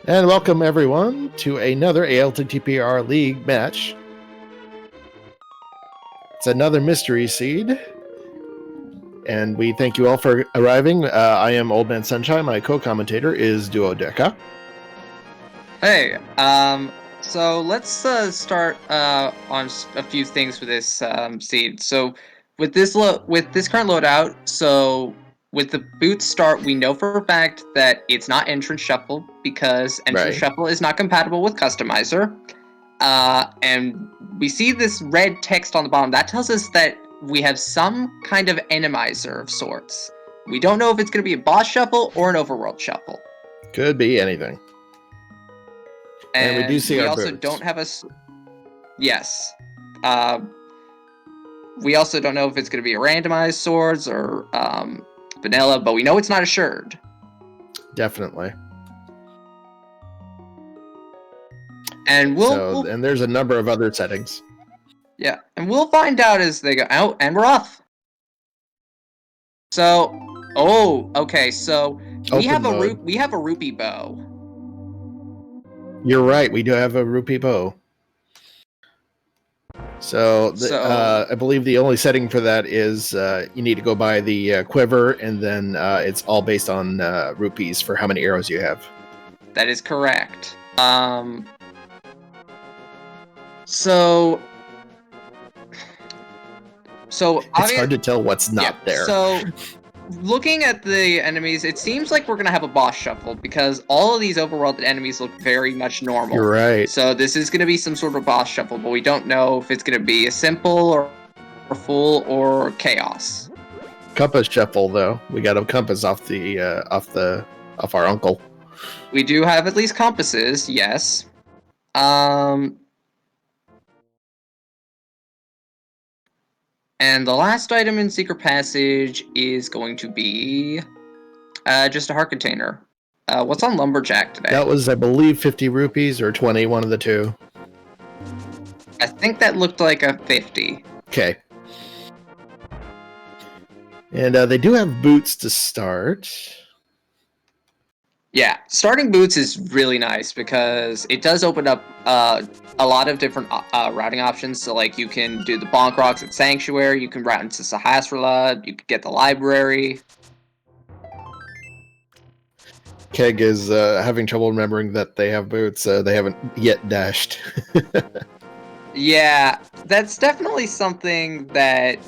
And welcome everyone to another ALTTPR League match. It's another mystery seed. And we thank you all for arriving. I am Old Man Sunshine. My co-commentator is Duodeca. Hey, so let's start on a few things with this seed. So with this current loadout, so with the boot start, we know for a fact that it's not entrance shuffle because entrance shuffle is not compatible with customizer. And we see this red text on the bottom. That tells us that we have some kind of enemizer of sorts. We don't know if it's going to be a boss shuffle or an overworld shuffle. Could be anything. And we do see our also boots. Don't have a... Yes. We also don't know if it's going to be a randomized swords or vanilla, but we know it's not assured. Definitely. And and there's a number of other settings. Yeah, and we'll find out as they go out, and we're off. So, okay. So we have a rupee bow. You're right. We do have a rupee bow. So, I believe the only setting for that is you need to go by the quiver, and then it's all based on rupees for how many arrows you have. That is correct. So it's hard to tell what's not there. So looking at the enemies, it seems like we're going to have a boss shuffle because all of these overworld enemies look very much normal. You're right. So this is going to be some sort of boss shuffle, but we don't know if it's going to be a simple or full or chaos. Compass shuffle, though. We got a compass off our uncle. We do have at least compasses, yes. And the last item in Secret Passage is going to be just a heart container. What's on Lumberjack today? That was, I believe, 50 rupees or 20, one of the two. I think that looked like a 50. Okay. And they do have boots to start. Yeah, starting boots is really nice because it does open up a lot of different routing options. So, like, you can do the Bonk Rocks at Sanctuary, you can route into Sahasrara, you can get the library. Keg is having trouble remembering that they have boots. They haven't yet dashed. Yeah, that's definitely something that...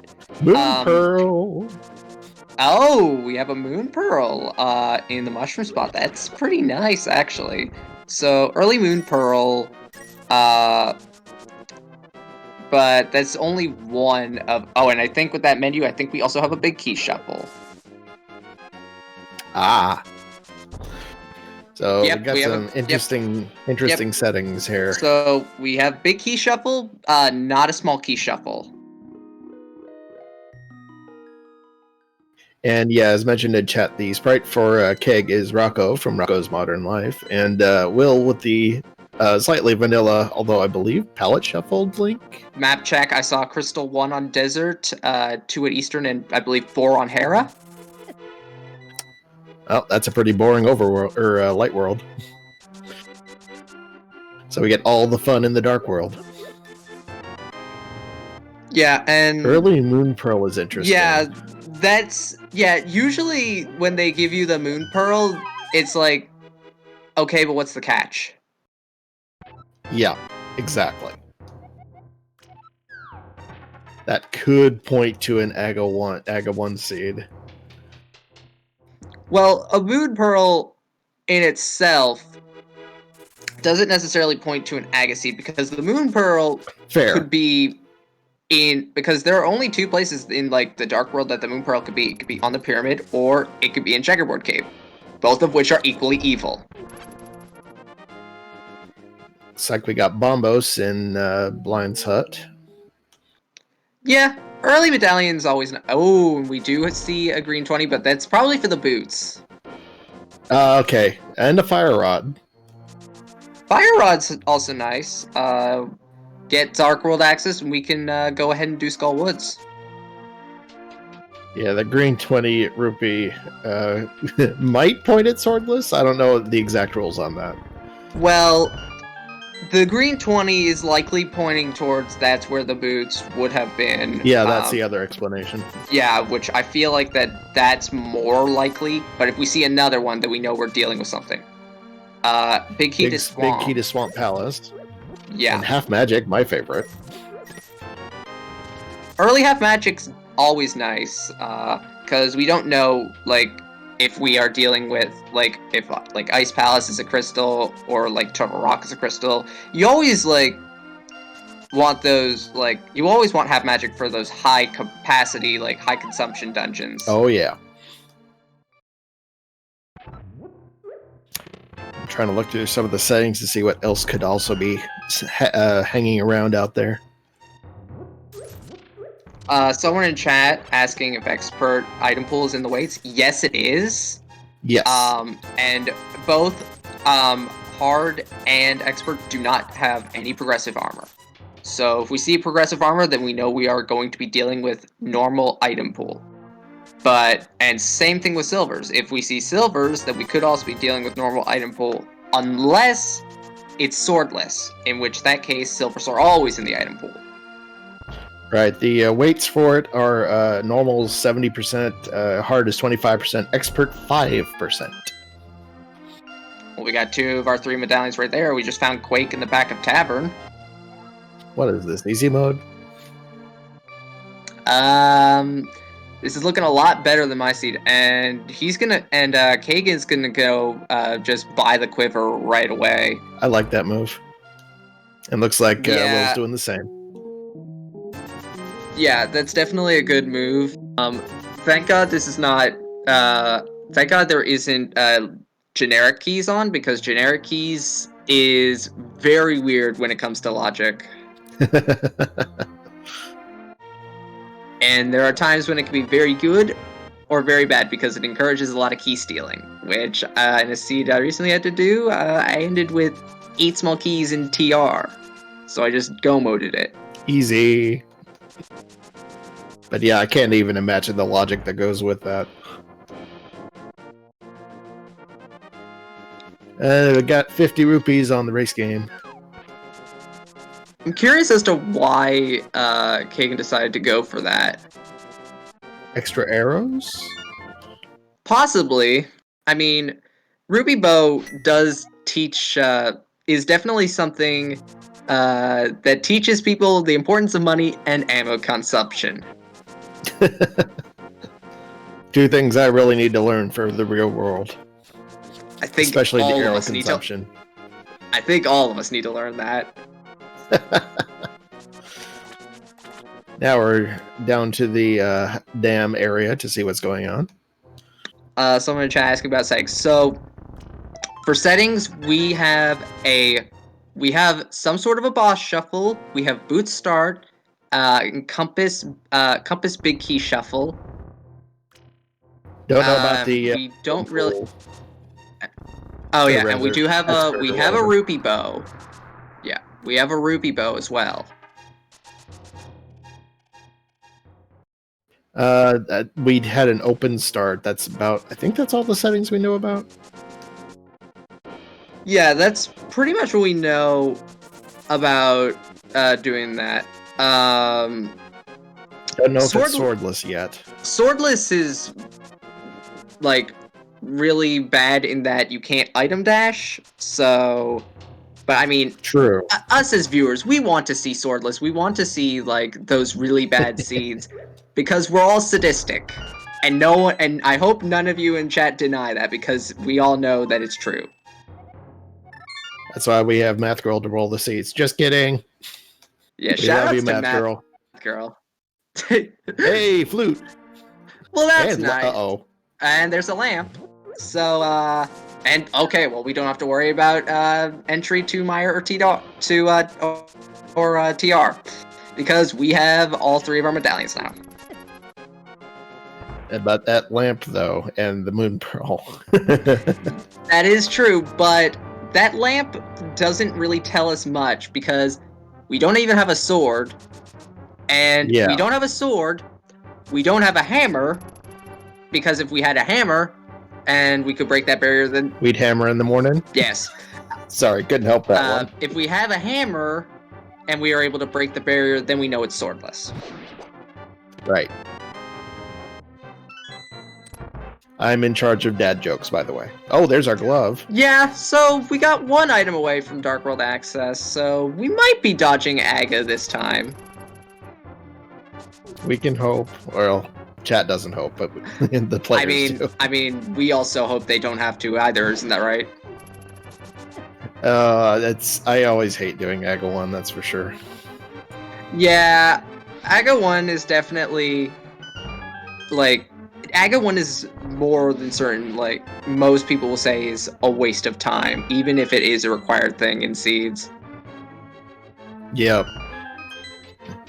Moon Pearl! Oh, we have a Moon Pearl in the mushroom spot. That's pretty nice, actually. So, early Moon Pearl, but that's only one of... Oh, and I think with that menu, I think we also have a big key shuffle. Ah. So, we got some interesting settings here. So, we have big key shuffle, not a small key shuffle. And yeah, as mentioned in chat, the sprite for Keg is Rocco from Rocco's Modern Life, and Will with the slightly vanilla, although I believe palette shuffled Link. Map check, I saw Crystal 1 on Desert, 2 at Eastern, and I believe 4 on Hera. Oh, that's a pretty boring overworld or light world. So we get all the fun in the dark world. Yeah, and early Moon Pearl is interesting. Yeah, usually when they give you the Moon Pearl, it's like, okay, but what's the catch? Yeah, exactly. That could point to an Aga 1 seed. Well, a Moon Pearl in itself doesn't necessarily point to an Aga seed because the Moon Pearl could be because there are only 2 places in like the Dark World that the Moon Pearl could be. It could be on the Pyramid or it could be in Checkerboard Cave, both of which are equally evil. Looks like we got Bombos in Blind's Hut. Yeah, early medallions always. Oh, we do see a green 20, but that's probably for the boots. Okay, and a Fire Rod. Fire Rod's also nice. Get Dark World access, and we can go ahead and do Skull Woods. Yeah, the green 20 rupee might point at Swordless. I don't know the exact rules on that. Well, the green 20 is likely pointing towards that's where the boots would have been. Yeah, that's the other explanation. Yeah, which I feel like that's more likely. But if we see another one, then we know we're dealing with something. Big Key to Swamp. Big Key to Swamp Palace. Yeah. And Half Magic, my favorite. Early Half Magic's always nice, because we don't know, like, if we are dealing with, like, if, like, Ice Palace is a crystal, or, like, Turtle Rock is a crystal. You always, like, want those, like, you always want Half Magic for those high capacity, like, high consumption dungeons. Oh, yeah. I'm trying to look through some of the settings to see what else could also be hanging around out there. Someone in chat asking if expert item pool is in the weights. Yes, it is. Yes. And both hard and expert do not have any progressive armor. So if we see progressive armor, then we know we are going to be dealing with normal item pool. And same thing with silvers. If we see silvers, then we could also be dealing with normal item pool, unless it's swordless, in which that case silvers are always in the item pool. Right, the weights for it are normal 70%, hard is 25%, expert 5%. Well, we got 2 of our 3 medallions right there. We just found Quake in the back of Tavern. What is this, easy mode? This is looking a lot better than my seed, and Kagan's gonna go just buy the quiver right away. I like that move. And looks like Will's doing the same. Yeah, that's definitely a good move. Thank God this is not. Thank God there isn't generic keys on, because generic keys is very weird when it comes to logic. And there are times when it can be very good or very bad, because it encourages a lot of key stealing, which in a seed I recently had to do, I ended with 8 small keys in TR. So I just go-moded it. Easy. But yeah, I can't even imagine the logic that goes with that. We got 50 rupees on the race game. I'm curious as to why Kagan decided to go for that. Extra arrows? Possibly. I mean, Ruby Bow does teach, is definitely something that teaches people the importance of money and ammo consumption. 2 things I really need to learn for the real world. I think especially the all arrow of us consumption. I think all of us need to learn that. Now we're down to the dam area to see what's going on. Someone in chat asking about settings. So, for settings, we have some sort of a boss shuffle. We have boot start, compass big key shuffle. Don't know about the. We don't really. Oh yeah, and we do have a rupee bow. Yeah, we have a rupee bow as well. We had an open start. That's about. I think that's all the settings we know about. Yeah, that's pretty much what we know about doing that. Don't know if it's swordless yet. Swordless is like really bad in that you can't item dash. So, but I mean, true. Us as viewers, we want to see swordless. We want to see like those really bad seeds. Because we're all sadistic, and and I hope none of you in chat deny that, because we all know that it's true. That's why we have Math Girl to roll the seats. Just kidding. Yeah, shout out to Math Girl. Hey, flute. Well, that's nice. Uh-oh. And there's a lamp. So, and okay, well, we don't have to worry about entry to Meyer or TR, because we have all 3 of our medallions now. About that lamp, though, and the moon pearl. That is true, but that lamp doesn't really tell us much, because we don't even have a sword, and we don't have a sword, we don't have a hammer, because if we had a hammer, and we could break that barrier, then... We'd hammer in the morning? Yes. Sorry, couldn't help that one. If we have a hammer and we are able to break the barrier, then we know it's swordless. Right. I'm in charge of dad jokes, by the way. Oh, there's our glove. Yeah, so we got one item away from Dark World access, so we might be dodging Aga this time. We can hope. Well, chat doesn't hope, but the players do. I mean, we also hope they don't have to either, isn't that right? I always hate doing Aga 1, that's for sure. Yeah, Aga 1 is definitely, like, Aga 1 is more than certain, like, most people will say is a waste of time, even if it is a required thing in Seeds. Yep.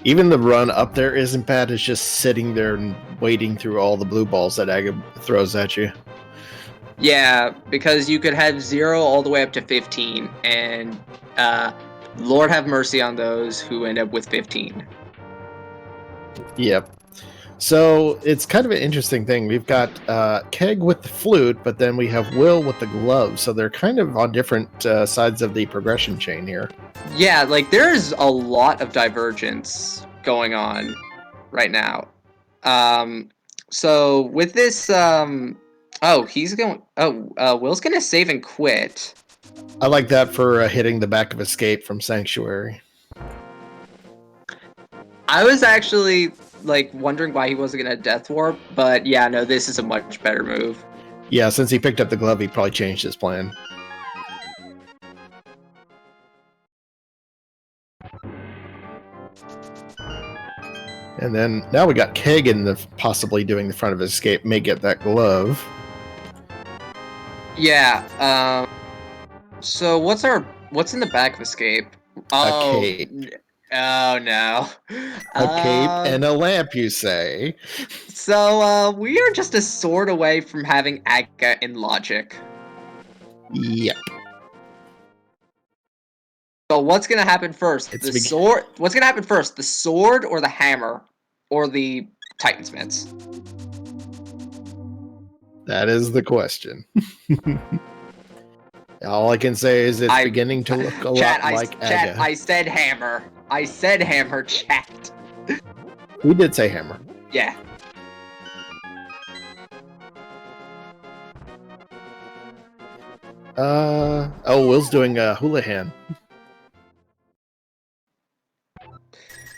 Even the run up there isn't bad, it's just sitting there and waiting through all the blue balls that Aga throws at you. Yeah, because you could have 0 all the way up to 15, and Lord have mercy on those who end up with 15. Yep. So it's kind of an interesting thing. We've got Keg with the flute, but then we have Will with the glove. So they're kind of on different sides of the progression chain here. Yeah, like there's a lot of divergence going on right now. So with this, Will's gonna save and quit. I like that for hitting the back of Escape from Sanctuary. I was actually like wondering why he wasn't gonna Death Warp, but yeah, no, this is a much better move. Yeah, since he picked up the glove, he probably changed his plan. And then now we got Keg in the possibly doing the front of Escape, may get that glove. Yeah. So what's in the back of Escape? Oh, A cape. Oh no. A cape and a lamp, you say? So we are just a sword away from having Aga in Logic. Yep. So what's gonna happen first? Sword? What's gonna happen first? The sword or the hammer? Or the Titansmiths? That is the question. All I can say is it's beginning to look a lot like Aga. Chat, I said hammer. I said hammer, chat. We did say hammer. Yeah. Will's doing a Houlihan.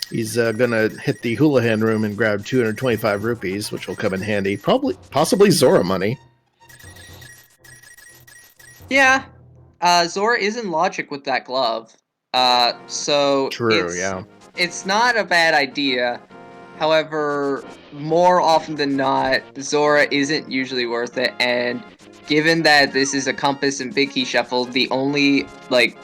He's gonna hit the Houlihan room and grab 225 rupees, which will come in handy. Possibly Zora money. Yeah. Zora is in Logic with that glove. So true, yeah. It's not a bad idea. However, more often than not, Zora isn't usually worth it, and given that this is a compass and big key shuffle, the only, like,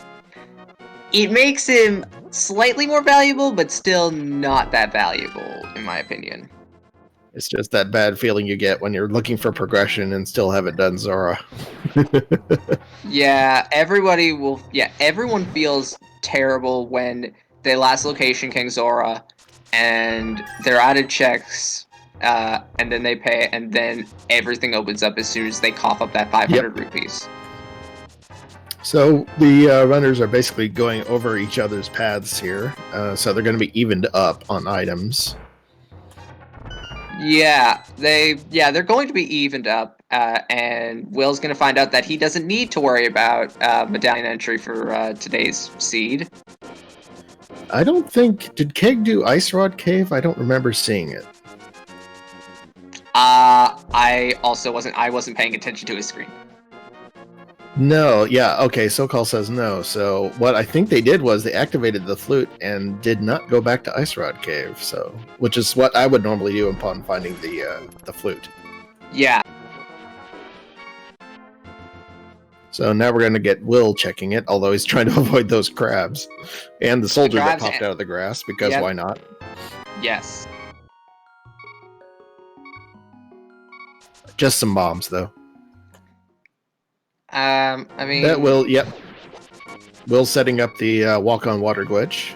it makes him slightly more valuable, but still not that valuable, in my opinion. It's just that bad feeling you get when you're looking for progression and still haven't done Zora. Yeah, everyone feels terrible when they last location King Zora, and they're out of checks, and then they pay, and then everything opens up as soon as they cough up that 500 rupees. So the runners are basically going over each other's paths here, so they're going to be evened up on items. Yeah, they're going to be evened up, and Will's going to find out that he doesn't need to worry about medallion entry for today's seed. I don't think... Did Keg do Ice Rod Cave? I don't remember seeing it. I wasn't paying attention to his screen. No, yeah, okay, SoCal says no. So what I think they did was they activated the flute and did not go back to Ice Rod Cave, so which is what I would normally do upon finding the flute. Yeah. So now we're going to get Will checking it, although he's trying to avoid those crabs. And the soldier that popped out of the grass, because why not? Yes. Just some bombs, though. I mean... That will, yep. Will's setting up the walk-on water glitch.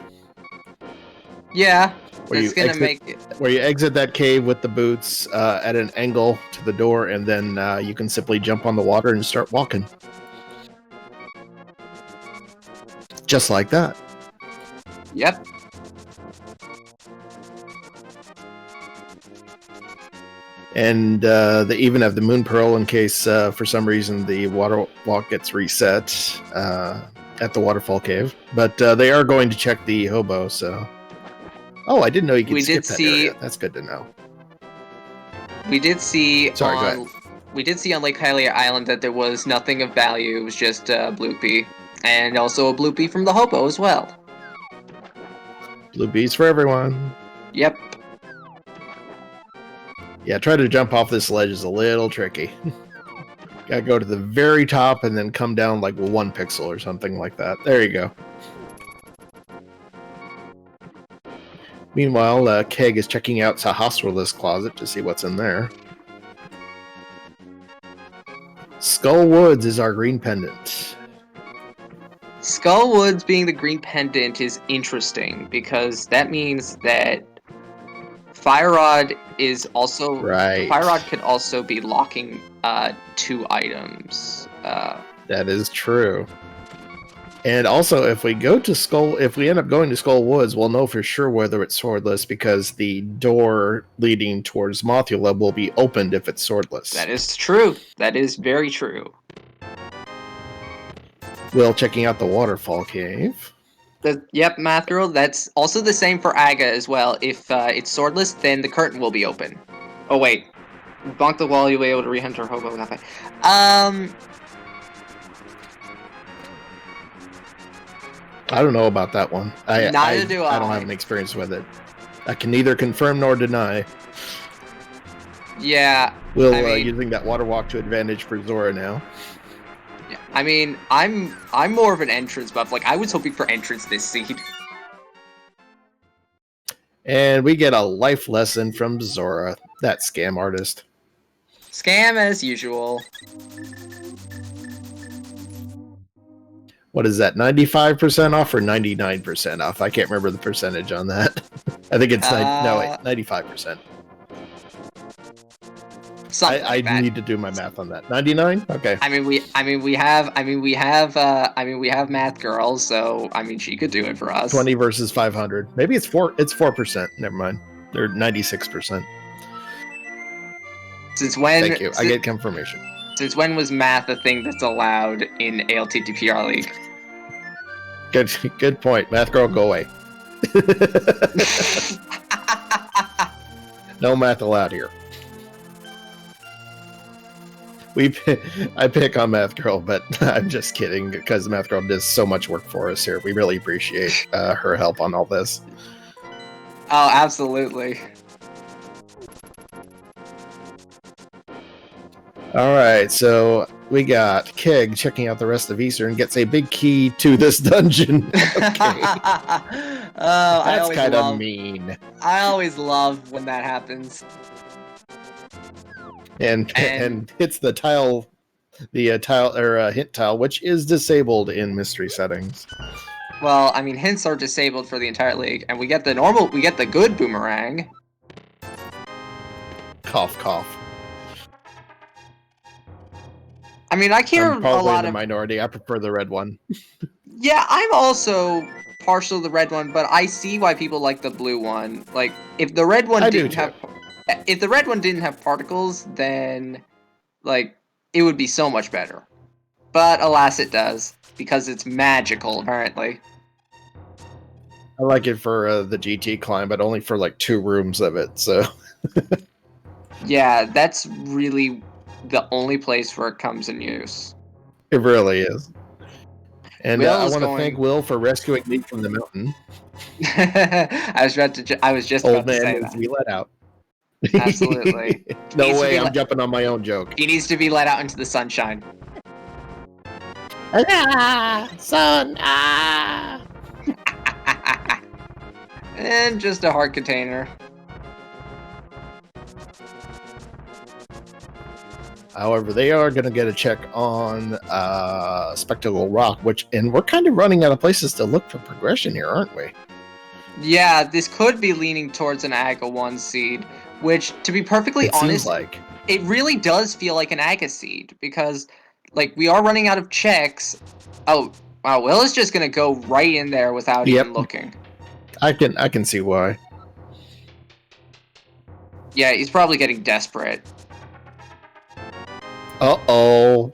Yeah, it's gonna make it... Where you exit that cave with the boots at an angle to the door, and then you can simply jump on the water and start walking. Just like that. Yep. And they even have the Moon Pearl in case, for some reason, the water walk gets reset at the Waterfall Cave. But they are going to check the hobo, so... Oh, I didn't know you could skip that area. That's good to know. We did see Sorry, go ahead. We did see on Lake Hylia Island that there was nothing of value. It was just a bloopy. And also a bloopy from the hobo as well. Blue bees for everyone. Yep. Yeah, try to jump off this ledge is a little tricky. Gotta go to the very top and then come down like 1 pixel or something like that. There you go. Meanwhile, Keg is checking out Sahasrar's closet to see what's in there. Skull Woods is our green pendant. Skull Woods being the green pendant is interesting because that means that Fire Rod is also... Right. Fire Rod could also be locking 2 items. That is true. And also, if we end up going to Skull Woods, we'll know for sure whether it's swordless because the door leading towards Mothula will be opened if it's swordless. That is true. That is very true. Will checking out the Waterfall Cave. Yep, Math Girl, that's also the same for Aga as well. If it's swordless, then the curtain will be open. Oh, wait. Bonk the wall, you'll be able to re-hunt her hobo without fight. I don't know about that one. Neither do I. I don't have any experience with it. I can neither confirm nor deny. Yeah. Will using that water walk to advantage for Zora now. Yeah, I mean, I'm more of an entrance buff. Like, I was hoping for entrance this seed. And we get a life lesson from Zora, that scam artist. Scam as usual. What is that, 95% off or 99% off? I can't remember the percentage on that. I think it's 95%. I need to do my math on that. 99? Okay. I mean we have Math Girl, so I mean she could do it for us. 20 versus 500. Maybe it's 4%. Never mind. They're 96%. Since when? Thank you. I get confirmation. Since when was math a thing that's allowed in ALTTPR League? Good point. Math Girl, go away. No math allowed here. I pick on Math Girl, but I'm just kidding because Math Girl does so much work for us here. We really appreciate her help on all this. Oh, absolutely. All right, so we got Keg checking out the rest of Easter and gets a big key to this dungeon. Okay. That's kind of mean. I always love when that happens. And hits the tile, hint tile, which is disabled in mystery settings. Well, I mean, hints are disabled for the entire league, and we get the good boomerang. Cough, cough. I mean, I care I'm probably a lot in the minority. I prefer the red one. Yeah, I'm also partial to the red one, but I see why people like the blue one. Like, if the red one didn't have particles, then like it would be so much better. But alas, it does because it's magical, apparently. I like it for the GT climb, but only for like 2 rooms of it. So. Yeah, that's really the only place where it comes in use. It really is. And I want to thank Will for rescuing me from the mountain. I was just about to say that. To be let out. Absolutely. No way, I'm jumping on my own joke. He needs to be let out into the sunshine. Sun! And just a heart container. However, they are going to get a check on Spectacle Rock, and we're kind of running out of places to look for progression here, aren't we? Yeah, this could be leaning towards an Aga 1 seed, which, to be perfectly honest, it really does feel like an Aga seed, because, like, we are running out of checks. Oh, Wow, Will is just gonna go right in there without even looking. I can see why. Yeah, he's probably getting desperate. Uh-oh.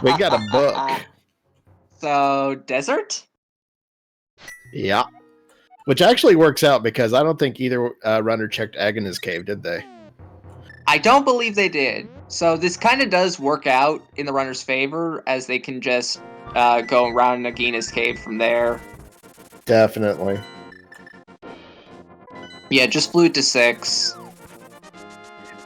We got a book. So, desert? Yeah. Which actually works out because I don't think either runner checked Agnes cave, did they? I don't believe they did. So this kind of does work out in the runner's favor, as they can just go around Nagina's cave from there. Definitely. Yeah, just flew to 6.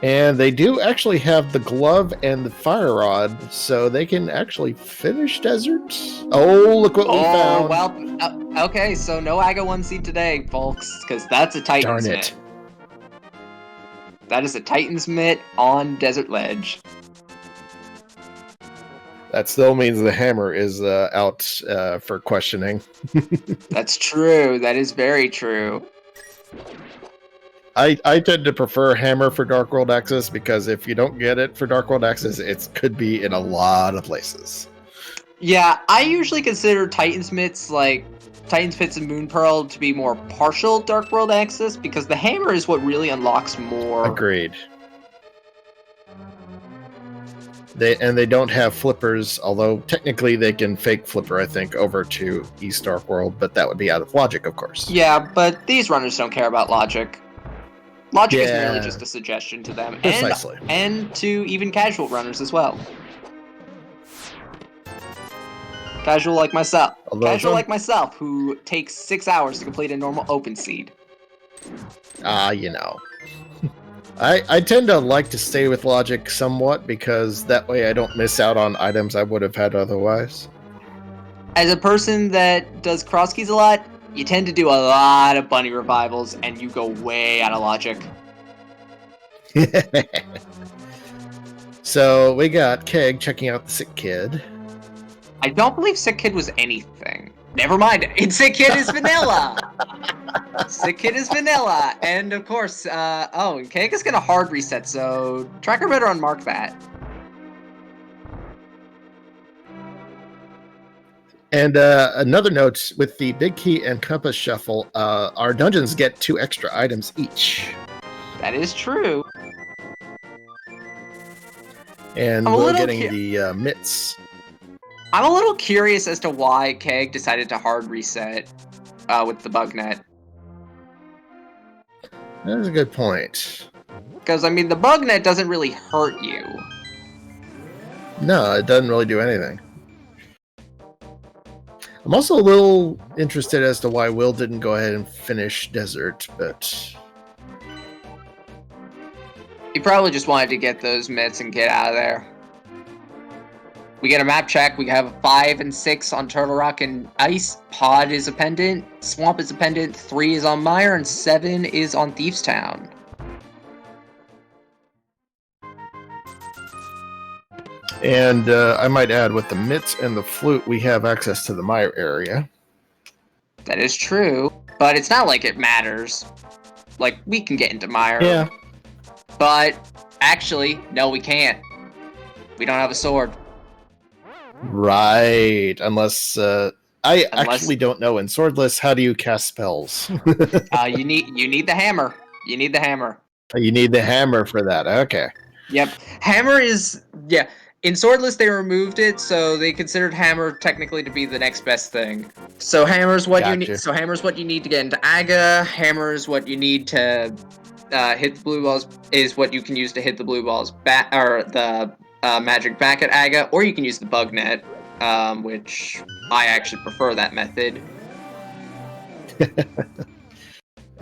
And they do actually have the glove and the fire rod, so they can actually finish desert. Oh, look what we found. Well, okay, so no Aga 1 seed today, folks, because that's a Titan's Darn mitt. it. That is a Titan's mitt on Desert Ledge. That still means the hammer is out for questioning. That's true. That is very true. I tend to prefer hammer for Dark World access because if you don't get it for Dark World access, it could be in a lot of places. Yeah, I usually consider Titan's mitts, like Titan's Pits and Moon Pearl, to be more partial Dark World access, because the hammer is what really unlocks more. Agreed. They don't have flippers, although technically they can fake flipper, I think, over to East Dark World, but that would be out of logic, of course. Yeah, but these runners don't care about logic. Logic is merely just a suggestion to them, and to even casual runners as well. Casual like myself. Like myself, who takes 6 hours to complete a normal open seed. You know. I tend to like to stay with logic somewhat, because that way I don't miss out on items I would have had otherwise. As a person that does cross keys a lot, you tend to do a lot of bunny revivals, and you go way out of logic. So we got Keg checking out the sick kid. I don't believe Sick Kid was anything. Never mind. Sick Kid is vanilla. Sick Kid is vanilla. And of course, Keg is going to hard reset, so Tracker better unmark that. And another note, with the Big Key and Compass Shuffle, our dungeons get 2 extra items each. That is true. And we're getting the mitts. I'm a little curious as to why Keg decided to hard reset with the bug net. That's a good point. Because, I mean, the bug net doesn't really hurt you. No, it doesn't really do anything. I'm also a little interested as to why Will didn't go ahead and finish Desert, but... He probably just wanted to get those mitts and get out of there. We get a map check. We have 5 and 6 on Turtle Rock and Ice. Pod is a pendant. Swamp is a pendant. 3 is on Mire, and 7 is on Thieves Town. And I might add, with the mitts and the flute, we have access to the Mire area. That is true, but it's not like it matters. Like, we can get into Mire. Yeah. But, actually, no, we can't. We don't have a sword. Right, unless I actually don't know. In Swordless, how do you cast spells? You need the hammer. You need the hammer. You need the hammer for that. Okay. Yep. Hammer is In Swordless they removed it, so they considered hammer technically to be the next best thing. So hammer's what you need. So hammer's what you need to get into Aga. Hammer is what you need to hit the blue balls. Is what you can use to hit the blue balls back, or the magic back at Aga, or you can use the bug net, which I actually prefer that method.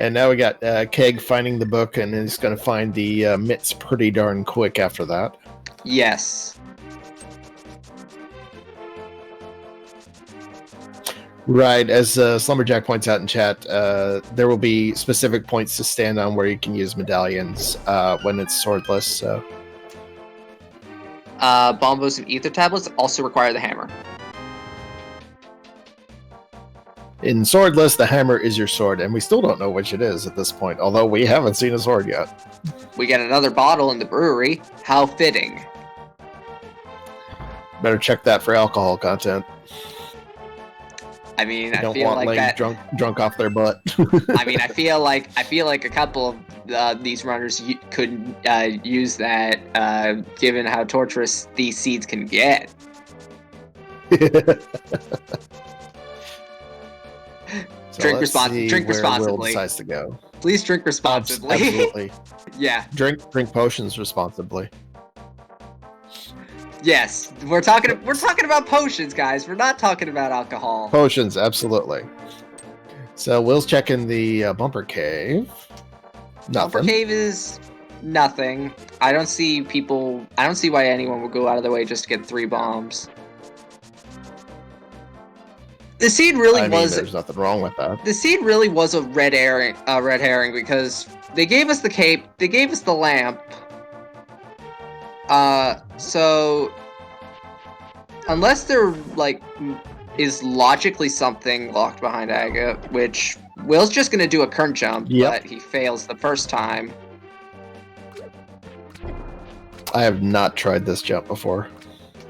And now we got Keg finding the book, and he's going to find the mitts pretty darn quick after that. Yes. Right, as Slumberjack points out in chat, there will be specific points to stand on where you can use medallions when it's swordless, so... Bombos and ether tablets also require the hammer. In Swordless, the hammer is your sword, and we still don't know which it is at this point, although we haven't seen a sword yet. We get another bottle in the brewery. How fitting. Better check that for alcohol content. I mean, They I don't feel want like laying that. drunk off their butt. I mean, I feel like a couple of these runners could use that, given how torturous these seeds can get. So Drink let's see drink where Will responsibly. decides to go. Please drink responsibly. Absolutely. Yeah. Drink potions responsibly. Yes, we're talking about potions, guys. We're not talking about alcohol. Potions, absolutely. So Will's checking the bumper cave. Nothing. Bumper cave is nothing. I don't see why anyone would go out of their way just to get 3 bombs. The seed really there's nothing wrong with that. The seed really was a red herring because they gave us the cape, they gave us the lamp. So unless there is logically something locked behind Aga, which Will's just gonna do a current jump, but he fails the first time. I have not tried this jump before.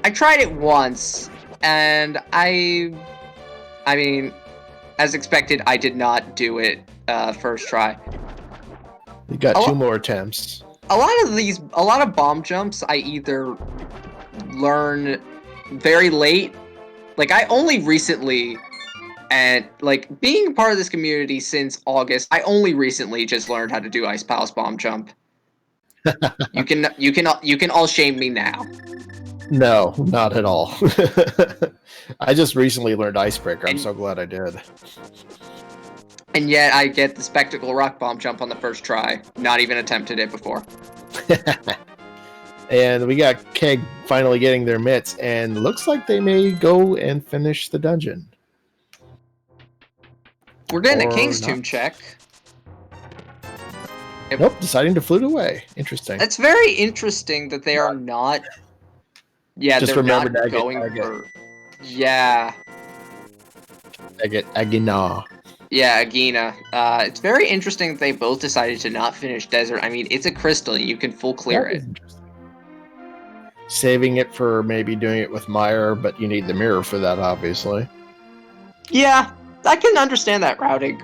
I tried it once, and I mean, as expected, I did not do it first try. You got 2 more attempts. A lot of bomb jumps I either learn very late, like I only recently, and like being part of this community since August, I only recently just learned how to do Ice Palace bomb jump. You can all shame me now. No, not at all. I just recently learned Icebreaker. I'm so glad I did. And yet I get the Spectacle Rock Bomb jump on the first try. Not even attempted it before. And we got Keg finally getting their mitts, and looks like they may go and finish the dungeon. We're getting a King's Tomb check. Nope, deciding to flute away. Interesting. It's very interesting that they are not... Yeah, just they're not going for... Yeah. Agina. Yeah, Agina. It's very interesting that they both decided to not finish Desert. I mean, it's a crystal. You can full clear it. Saving it for maybe doing it with Meyer, but you need the mirror for that, obviously. Yeah, I can understand that routing.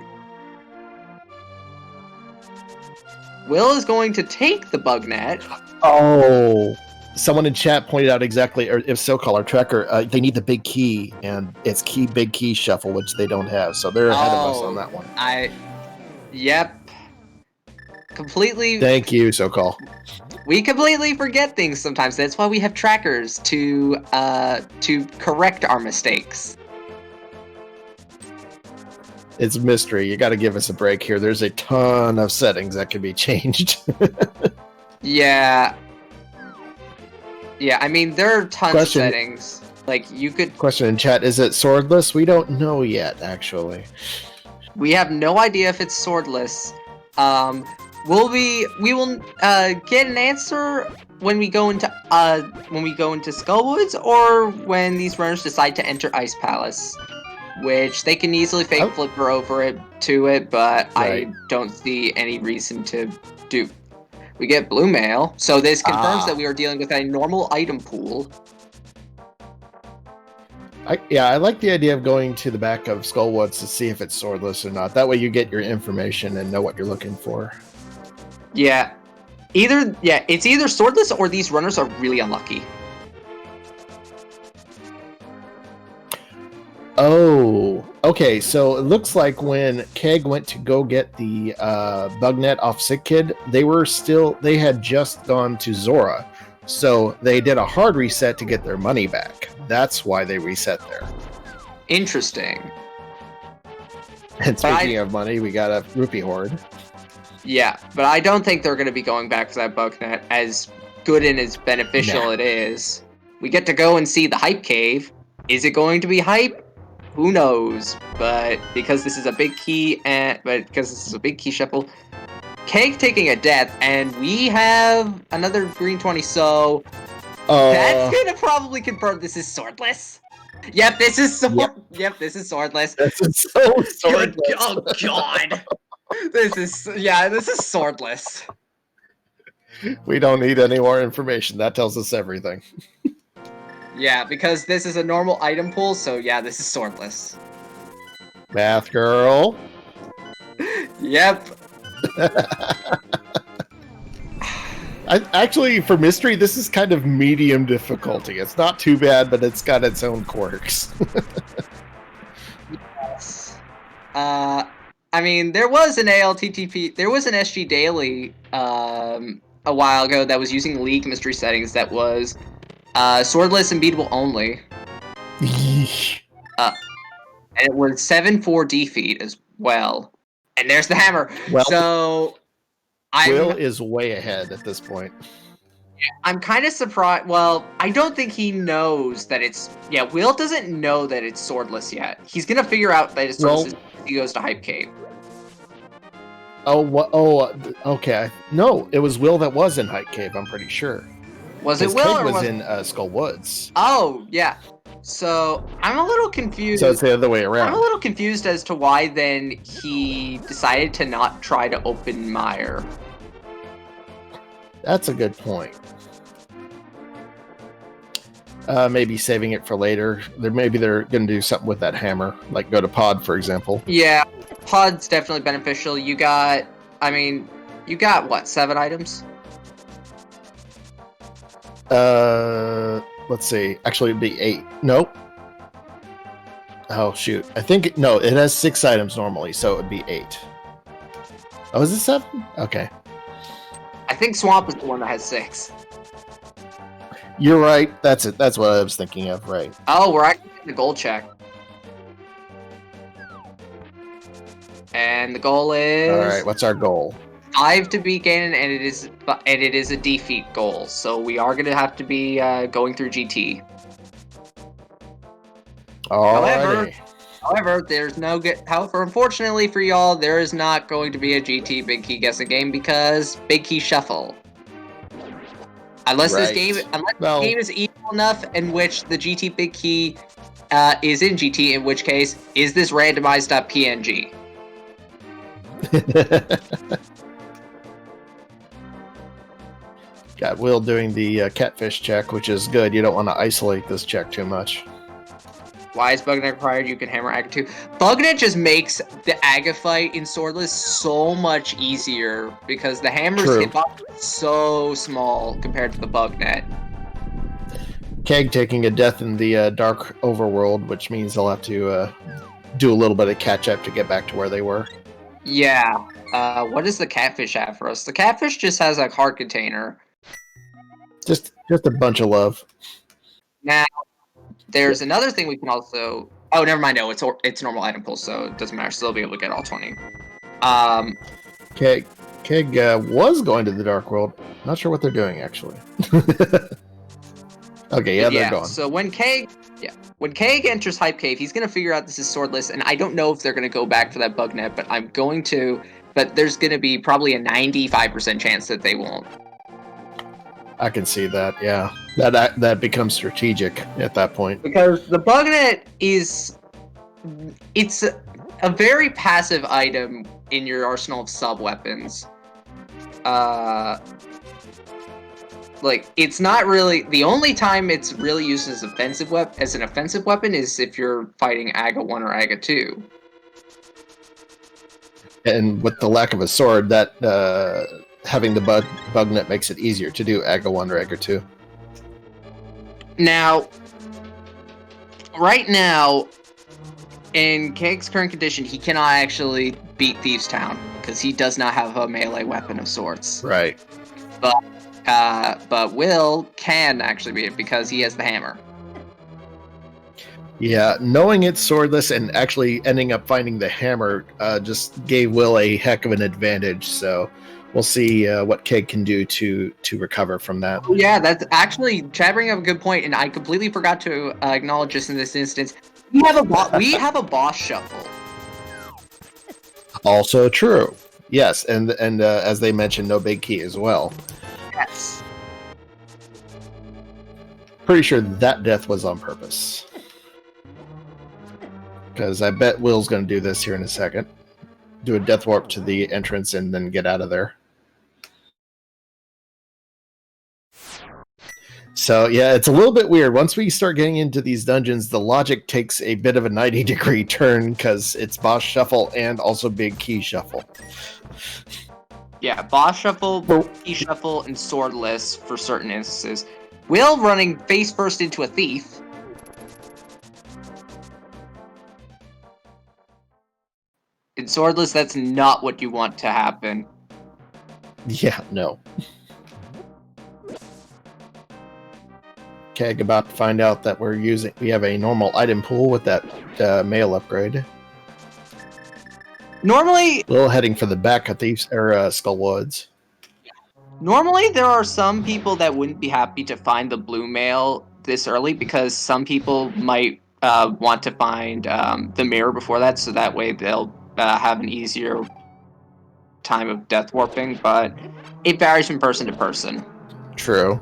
Will is going to take the bug net. Oh, someone in chat pointed out exactly, or if so-called our tracker, they need the big key, and it's big key shuffle, which they don't have, so they're ahead of us on that one. Yep. Completely. Thank you, so-called. We completely forget things sometimes. That's why we have trackers to correct our mistakes. It's a mystery. You got to give us a break here. There's a ton of settings that can be changed. Yeah. Yeah, I mean, there are tons of settings. Like, you could... Question in chat, is it swordless? We don't know yet, actually. We have no idea if it's swordless. We will get an answer when we go into Skullwoods, or when these runners decide to enter Ice Palace, which they can easily fake flipper over it, but right. I don't see any reason to do. We get blue mail, so this confirms that we are dealing with a normal item pool. I like the idea of going to the back of Skullwoods to see if it's swordless or not. That way you get your information and know what you're looking for. Yeah. It's either swordless or these runners are really unlucky. Oh, okay. So it looks like when Keg went to go get the bug net off Sick Kid, they had just gone to Zora. So they did a hard reset to get their money back. That's why they reset there. Interesting. And speaking of money, we got a rupee hoard. Yeah, but I don't think they're going to be going back to that bug net, as good and as beneficial it is. We get to go and see the hype cave. Is it going to be hype? Who knows? But because this is a big key, shuffle, Keg taking a death, and we have another green 20, so that's gonna probably confirm this is swordless. Yep, this is this is swordless. This is so swordless. Oh god. This is swordless. We don't need any more information. That tells us everything. Yeah, because this is a normal item pool, so yeah, this is swordless. Math girl. Yep. Actually, for mystery, this is kind of medium difficulty. It's not too bad, but it's got its own quirks. Yes. I mean, there was an ALTTP, there was an SG Daily a while ago that was using League mystery settings that was swordless and beatable only. And it was 7-4 defeat as well. And there's the hammer. Well, so Will is way ahead at this point. I'm kind of surprised. Well, I don't think he knows that it's... Yeah, Will doesn't know that it's swordless yet. He's going to figure out that it's swordless as he goes to Hype Cave. Oh, what? Oh, okay. No, it was Will that was in Hype Cave, I'm pretty sure. Was it Will Keg or was in Skull Woods. Oh, yeah. So, I'm a little confused. So it's the other way around. I'm a little confused as to why then he decided to not try to open Mire. That's a good point. Maybe saving it for later. Maybe they're going to do something with that hammer, like go to Pod, for example. Yeah, Pod's definitely beneficial. You got, what, 7 items? Let's see. Actually, it'd be 8. Nope. Oh, shoot. I think, no, it has 6 items normally, so it would be 8. Oh, is it 7? Okay. I think Swamp is the one that has 6. You're right. That's it. That's what I was thinking of, right. Oh, we're actually getting the goal check. And the goal is... Alright, what's our goal? 5 to beat Ganon, and it is a defeat goal. So we are going to have to be going through GT. However, there's no good. However, unfortunately for y'all, there is not going to be a GT Big Key guessing game because Big Key Shuffle. Unless this game, the game is equal enough in which the GT Big Key is in GT, in which case, is this randomized.png? Got Will doing the catfish check, which is good. You don't want to isolate this check too much. Why is Bugnet required? You can hammer Aga 2. Bugnet just makes the Aga fight in Swordless so much easier because the hammer's hitbox is so small compared to the Bugnet. Keg taking a death in the dark overworld, which means they'll have to do a little bit of catch up to get back to where they were. Yeah. What does the catfish have for us? The catfish just has a heart container. Just a bunch of love. Now, there's another thing we can also... Oh, never mind. No, it's normal item pool, so it doesn't matter. Still be able to get all 20. Keg was going to the Dark World. Not sure what they're doing, actually. Okay, yeah, they're gone. So when Keg enters Hype Cave, he's going to figure out this is swordless, and I don't know if they're going to go back for that Bugnet, but I'm going to... But there's going to be probably a 95% chance that they won't. I can see that, yeah. That becomes strategic at that point. Because the Bugnet is... It's a very passive item in your arsenal of sub-weapons. Like, it's not really... The only time it's really used as an offensive weapon is if you're fighting Aga 1 or Aga 2. And with the lack of a sword, that... having the Bugnet makes it easier to do Aga 1 or Aga 2. Now, right now, in Keg's current condition, he cannot actually beat Thieves Town because he does not have a melee weapon of sorts. Right. But Will can actually beat it because he has the hammer. Yeah, knowing it's swordless and actually ending up finding the hammer just gave Will a heck of an advantage, so... We'll see what Keg can do to recover from that. Yeah, that's actually, Chad bringing up a good point, and I completely forgot to acknowledge this in this instance. We have a boss shuffle. Also true. Yes, and as they mentioned, no big key as well. Yes. Pretty sure that death was on purpose. Because I bet Will's going to do this here in a second. Do a death warp to the entrance and then get out of there. So yeah, it's a little bit weird. Once we start getting into these dungeons, the logic takes a bit of a 90-degree turn because it's boss shuffle and also big key shuffle. Yeah, boss shuffle, key shuffle, and swordless for certain instances. Will running face first into a thief. In swordless, that's not what you want to happen. Yeah, no. Keg about to find out that we have a normal item pool with that mail upgrade. Normally, Will heading for the back of Thieves or Skullwoods. Normally, there are some people that wouldn't be happy to find the blue mail this early because some people might want to find the mirror before that, so that way they'll have an easier time of death warping, but it varies from person to person. True.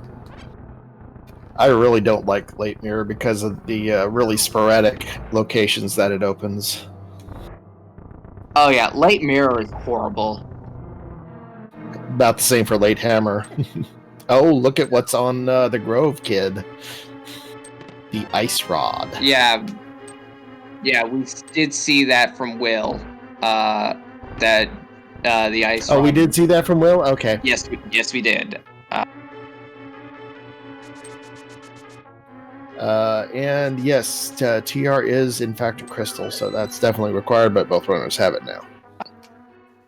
I really don't like Late Mirror because of the really sporadic locations that it opens. Oh yeah, Late Mirror is horrible. About the same for Late Hammer. Oh, look at what's on the Grove, kid. The Ice Rod. Yeah, we did see that from Will. That the Ice Rod. Oh, we did see that from Will? Okay. Yes, we did. And yes, TR is in fact a crystal, so that's definitely required, but both runners have it now.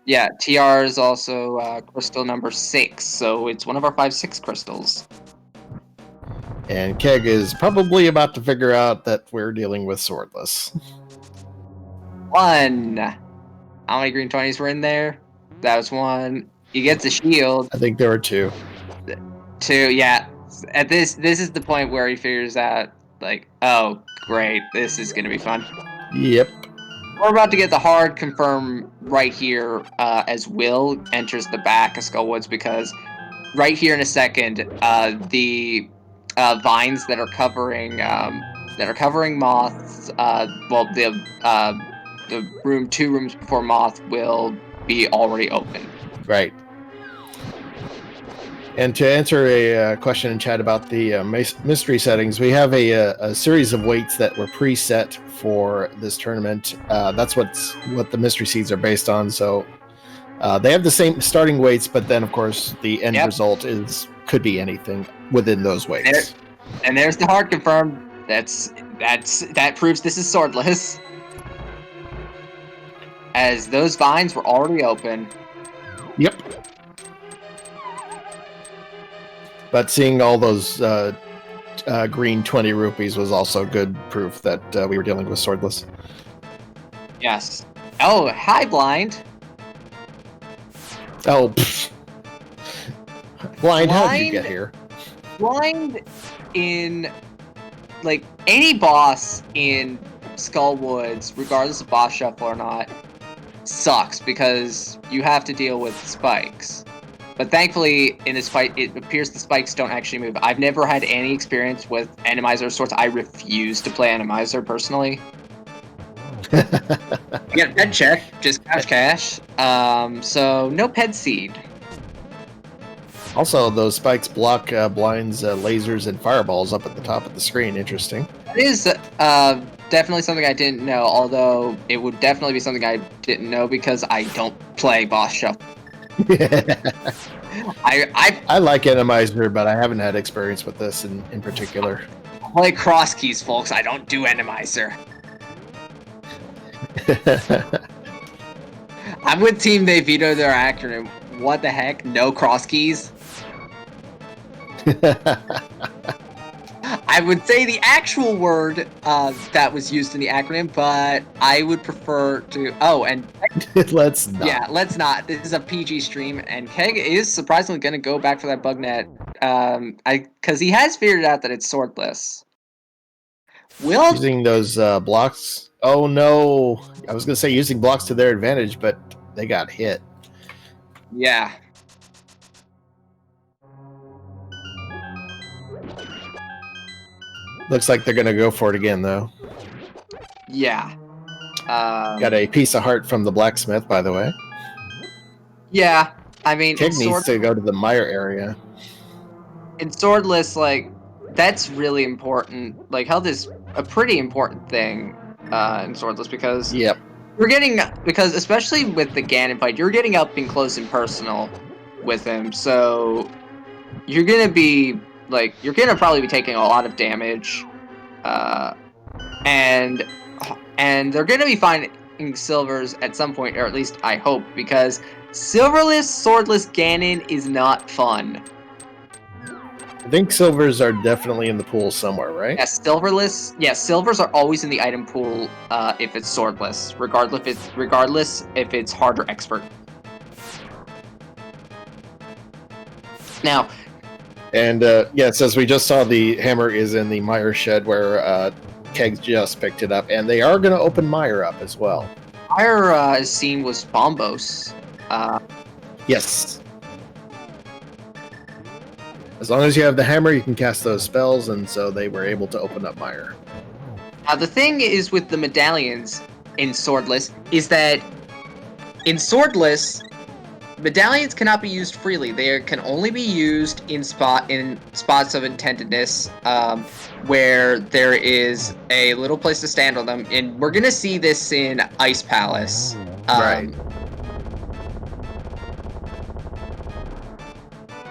Yeah, TR is also crystal number 6, so it's one of our 5-6 crystals. And Keg is probably about to figure out that we're dealing with swordless. 1. How many green 20s were in there? That was 1. He gets a shield. I think there were 2. 2, yeah. At this is the point where he figures out, like, oh, great, this is gonna be fun. Yep. We're about to get the hard confirm right here as Will enters the back of Skullwoods, because right here in a second, the vines that are covering moths, the 2 rooms before moth will be already open. Right. And to answer a question in chat about the mystery settings, we have a series of weights that were preset for this tournament. That's what the mystery seeds are based on. So they have the same starting weights, but then of course the end result could be anything within those weights. And there's the hard confirm. That proves this is swordless, as those vines were already open. Yep. But seeing all those green 20 rupees was also good proof that we were dealing with swordless. Yes. Oh, hi, Blind. Oh, pfft. Blind, how did you get here? Blind in, like, any boss in Skullwoods, regardless of boss shuffle or not, sucks because you have to deal with spikes. But thankfully, in this fight, it appears the spikes don't actually move. I've never had any experience with Animizer of sorts. I refuse to play Animizer, personally. Yeah, ped check, just cash. So, no ped seed. Also, those spikes block Blind's lasers and fireballs up at the top of the screen. Interesting. That is definitely something I didn't know, although it would definitely be something I didn't know because I don't play boss shuffle. I like Animizer, but I haven't had experience with this in particular. I play cross keys, folks. I don't do Animizer. I'm with Team They Veto their acronym. What the heck? No cross keys? I would say the actual word that was used in the acronym, but I would prefer to... Oh, and... Let's not. Yeah, let's not. This is a PG stream, and Keg is surprisingly going to go back for that bug net, because he has figured out that it's swordless. Will... Using those blocks... Oh, no. I was going to say using blocks to their advantage, but they got hit. Yeah. Looks like they're going to go for it again, though. Yeah. Got a piece of heart from the blacksmith, by the way. Yeah, I mean... Keg needs to go to the mire area. In swordless, like, that's really important. Like, health is a pretty important thing in Swordless because Yep. because especially with the Ganon fight, you're getting up and close and personal with him, so you're gonna probably be taking a lot of damage, and they're gonna be finding silvers at some point, or at least I hope, because silverless swordless Ganon is not fun. I think silvers are definitely in the pool somewhere, right? Yeah, silvers are always in the item pool if it's swordless, regardless if it's hard or expert. Now, and yes, as we just saw, the hammer is in the Meyer shed where Keg just picked it up, and they are going to open Meyer up as well. Meyer is seen with Bombos. Yes. As long as you have the hammer, you can cast those spells, and so they were able to open up Meyer. Now, the thing is with the medallions in Swordless is that in Swordless, medallions cannot be used freely. They can only be used in spots of intendedness, where there is a little place to stand on them, and we're gonna see this in Ice Palace. Right.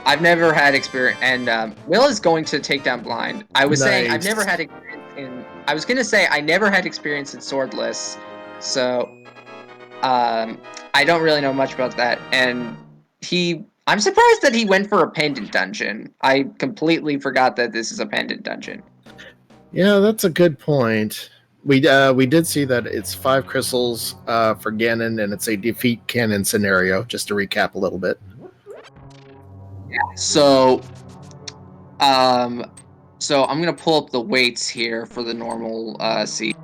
I've never had experience, and Will is going to take down blind. I was saying I've never had experience in. I was gonna say I never had experience in Swordless, so I don't really know much about that. And I'm surprised that he went for a pendant dungeon. I completely forgot that this is a pendant dungeon. Yeah, that's a good point. We did see that it's 5 crystals for Ganon, and it's a defeat Ganon scenario. Just to recap a little bit. So, I'm gonna pull up the weights here for the normal seed.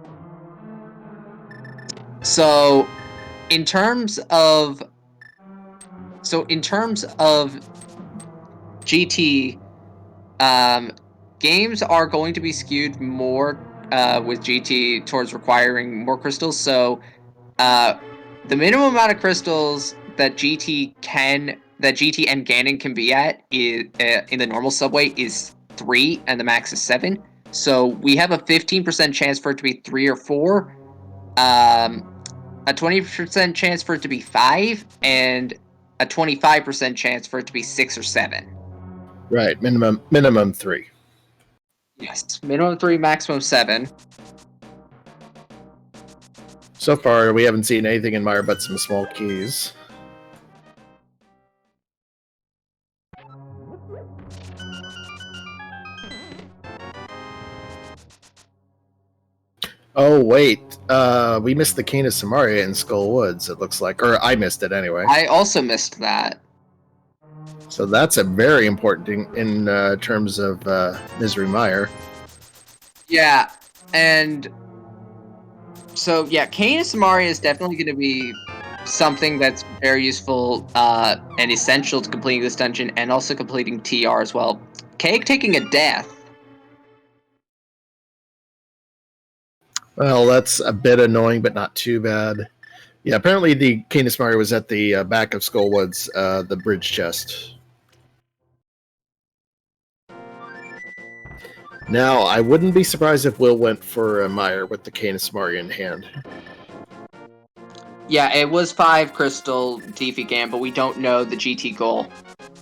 So, in terms of GT, games are going to be skewed more with GT towards requiring more crystals. So, the minimum amount of crystals that GT and Ganon can be at is in the normal subway is 3, and the max is 7. So we have a 15% chance for it to be 3 or 4, a 20% chance for it to be 5, and a 25% chance for it to be 6 or 7. Right, minimum 3. Yes, minimum 3, maximum 7. So far, we haven't seen anything in Meyer but some small keys. Oh, wait. We missed the Cane of Samaria in Skull Woods, it looks like. Or I missed it anyway. I also missed that. So that's a very important thing in terms of Misery Meyer. Yeah, and so yeah, Cane of Samaria is definitely going to be something that's very useful and essential to completing this dungeon, and also completing TR as well. Keg taking a death. Well, that's a bit annoying, but not too bad. Yeah, apparently the Cane of Samaria was at the back of Skullwoods, the bridge chest. Now, I wouldn't be surprised if Will went for Meyer with the Cane of Samaria in hand. Yeah, it was 5 crystal defeat Ganon, but we don't know the GT goal.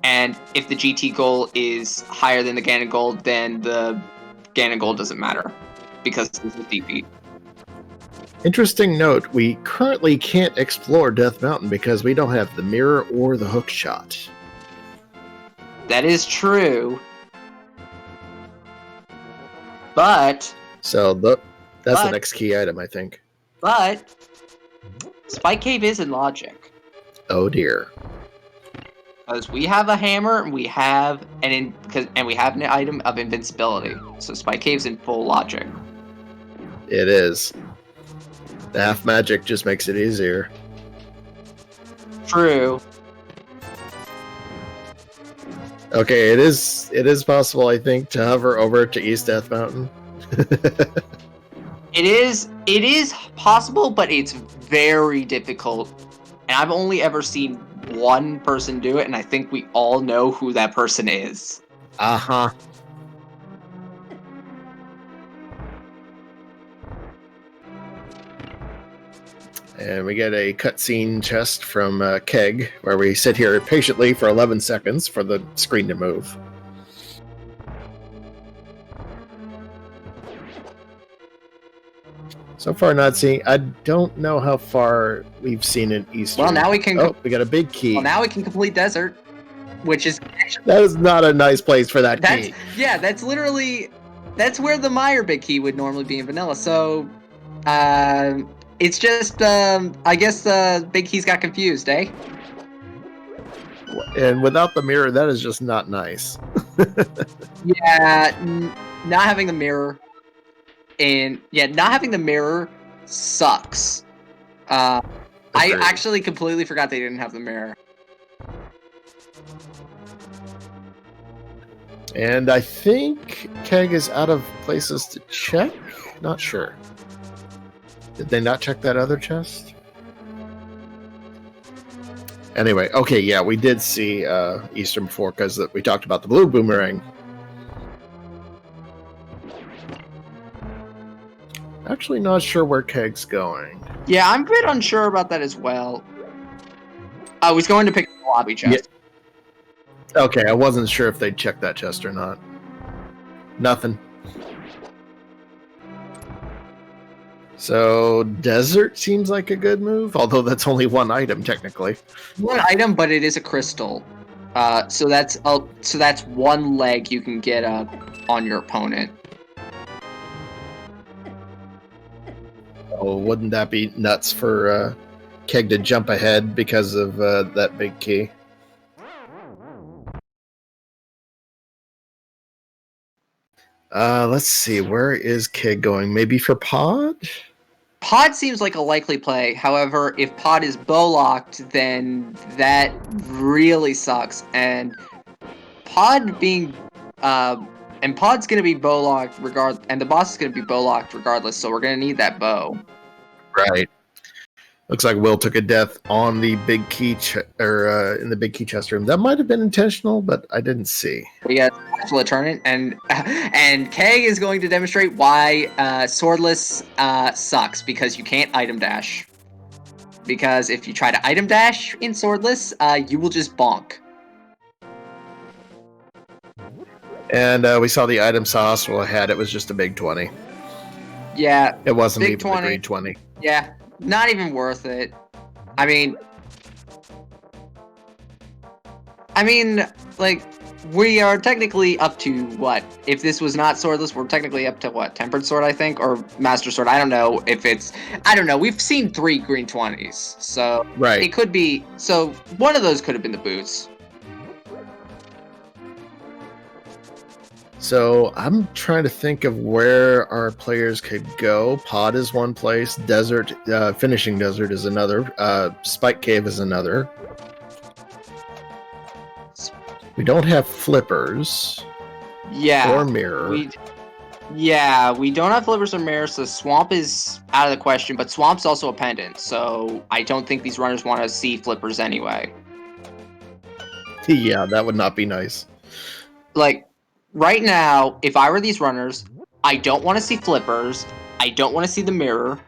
And if the GT goal is higher than the Ganon goal, then the Ganon goal doesn't matter, because this is defeat. Interesting note, we currently can't explore Death Mountain because we don't have the mirror or the hook shot. That is true. But... So that's the next key item, I think. But... Spike Cave is in logic. Oh dear. Because we have a hammer, and we have an item of invincibility. So Spike Cave's in full logic. It is. The half magic just makes it easier. True. Okay, it is possible, I think, to hover over to East Death Mountain. It is possible, but it's very difficult. And I've only ever seen one person do it, and I think we all know who that person is. Uh-huh. And we get a cutscene chest from Keg, where we sit here patiently for 11 seconds for the screen to move. So far, not seeing. I don't know how far we've seen an Eastern. Well, now we can. Oh, we got a big key. Well, now we can complete desert, which is actually, that is not a nice place for that key. Yeah, that's literally where the Meyer big key would normally be in vanilla. So, it's just I guess the big keys got confused, eh? And without the mirror, that is just not nice. Yeah, not having the mirror. Not having the mirror sucks. I actually completely forgot they didn't have the mirror. And I think Keg is out of places to check. Not sure. Did they not check that other chest? Anyway, okay, yeah, we did see Eastern before because we talked about the blue boomerang. Actually, not sure where Keg's going. Yeah, I'm a bit unsure about that as well. I was going to pick the lobby chest. Yeah. Okay, I wasn't sure if they'd check that chest or not. Nothing. So, desert seems like a good move, although that's only one item, technically. One item, but it is a crystal. So that's one leg you can get up on your opponent. Oh, wouldn't that be nuts for Keg to jump ahead because of that big key? Let's see. Where is Keg going? Maybe for Pod? Pod seems like a likely play. However, if Pod is bow-locked, then that really sucks. And Pod being... and Pod's going to be bow-locked and the boss is going to be bow-locked regardless, so we're going to need that bow. Right. Looks like Will took a death on the big key in the big key chest room. That might have been intentional, but I didn't see. We got Spatula Tournament, and Keg is going to demonstrate why swordless sucks, because you can't item dash. Because if you try to item dash in swordless, you will just bonk. And we saw the item sauce. Well, had it was just a big 20. Yeah, it wasn't big even 20. a grade 20. Yeah, not even worth it. I mean, like, we are technically up to what? If this was not swordless, we're technically up to what? Tempered sword, I think, or master sword. I don't know if it's. I don't know. We've seen 3 green 20s, so right. It could be. So one of those could have been the boots. So I'm trying to think of where our players could go. Pod is one place. Desert, finishing desert is another. Spike Cave is another. We don't have flippers. Yeah. Or mirror. We don't have flippers or mirrors, so swamp is out of the question. But swamp's also a pendant, so I don't think these runners want to see flippers anyway. Yeah, that would not be nice. Like, right now, if I were these runners, I don't want to see flippers. I don't want to see the mirror.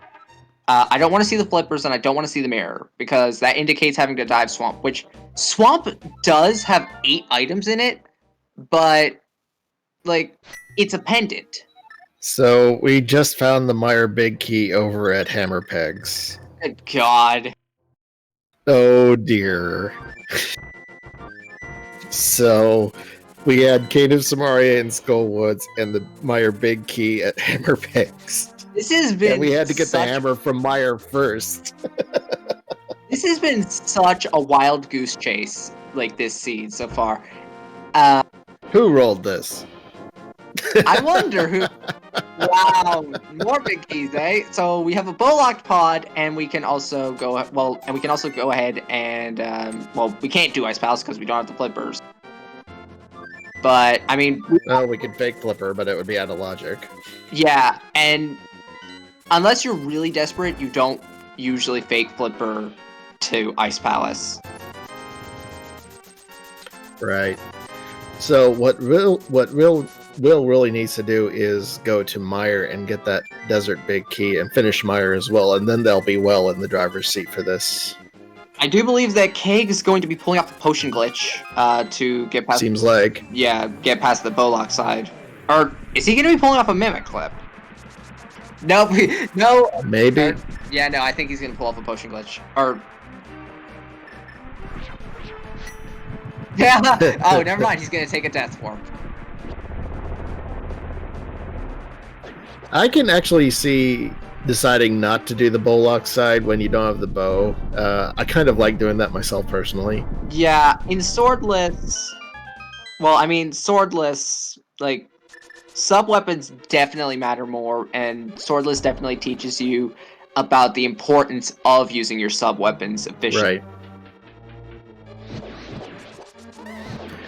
I don't want to see the flippers, and I don't want to see the mirror, because that indicates having to dive swamp, which swamp does have 8 items in it, but, like, it's a pendant. So we just found the Meyer Big Key over at Hammer Pegs. Good God. Oh, dear. So we had Cave of Samaria in Skullwoods and the Meyer Big Key at Hammer Pegs. This has been. And we had to get the hammer from Meyer first. This has been such a wild goose chase, like, this seed so far. Who rolled this? I wonder who. Wow, more big keys, eh? So we have a bow-locked pod, and we can also go ahead and we can't do ice palace because we don't have the flippers. But I mean, we could fake flipper, but it would be out of logic. Yeah, and unless you're really desperate, you don't usually fake flipper to ice palace. Right. So what real Will really needs to do is go to Meyer and get that desert big key and finish Meyer as well, and then they'll be well in the driver's seat for this. I do believe that Keg is going to be pulling off the potion glitch to get past. Seems like. Yeah, get past the Bollock side. Or is he going to be pulling off a Mimic Clip? Nope. No. Maybe. Yeah, no, I think he's going to pull off a potion glitch. Or. Yeah. Oh, never mind. He's going to take a death form. I can actually see deciding not to do the Bollock side when you don't have the bow. I kind of like doing that myself personally. Yeah, in swordless. Well, I mean, swordless, like, sub-weapons definitely matter more, and swordless definitely teaches you about the importance of using your sub-weapons efficiently. Right.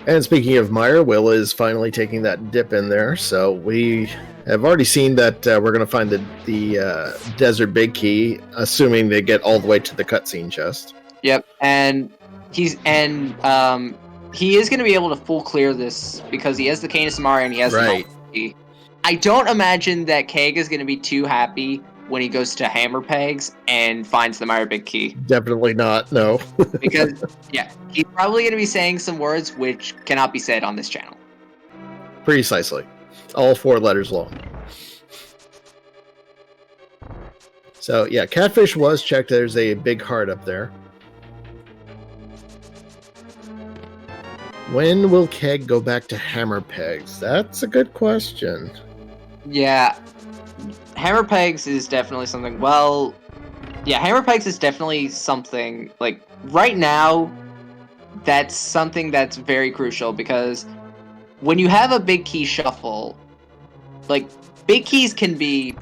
And speaking of Meyer, Will is finally taking that dip in there, so we have already seen that we're going to find the Desert Big Key, assuming they get all the way to the cutscene chest. Yep, and he is going to be able to full clear this because he has the Canis Amari and he has the key. I don't imagine that Keg is going to be too happy when he goes to Hammer Pegs and finds the Meyer Big Key. Definitely not, no. Because, yeah, he's probably going to be saying some words which cannot be said on this channel. Precisely. All 4 letters long. So, yeah, Catfish was checked. There's a big heart up there. When will Keg go back to Hammer Pegs? That's a good question. Yeah. Hammer Pegs is definitely something, well, yeah, Hammer Pegs is definitely something, like, right now, that's something that's very crucial, because when you have a big key shuffle, like, big keys can be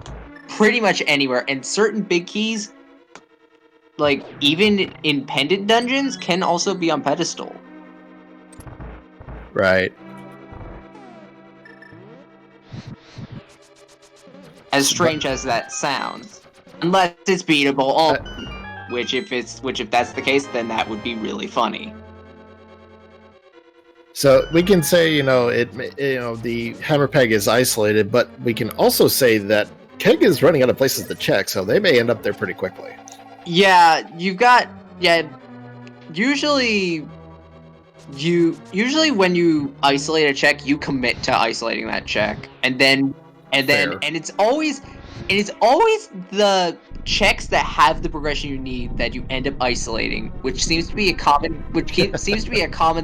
pretty much anywhere, and certain big keys, like, even in pendant dungeons, can also be on pedestal. Right. As strange as that sounds, unless it's beatable, which if that's the case, then that would be really funny. So we can say, the Hammer Peg is isolated, but we can also say that Keg is running out of places to check, so they may end up there pretty quickly. Yeah, usually when you isolate a check, you commit to isolating that check, and it's always the checks that have the progression you need that you end up isolating, which seems to be a common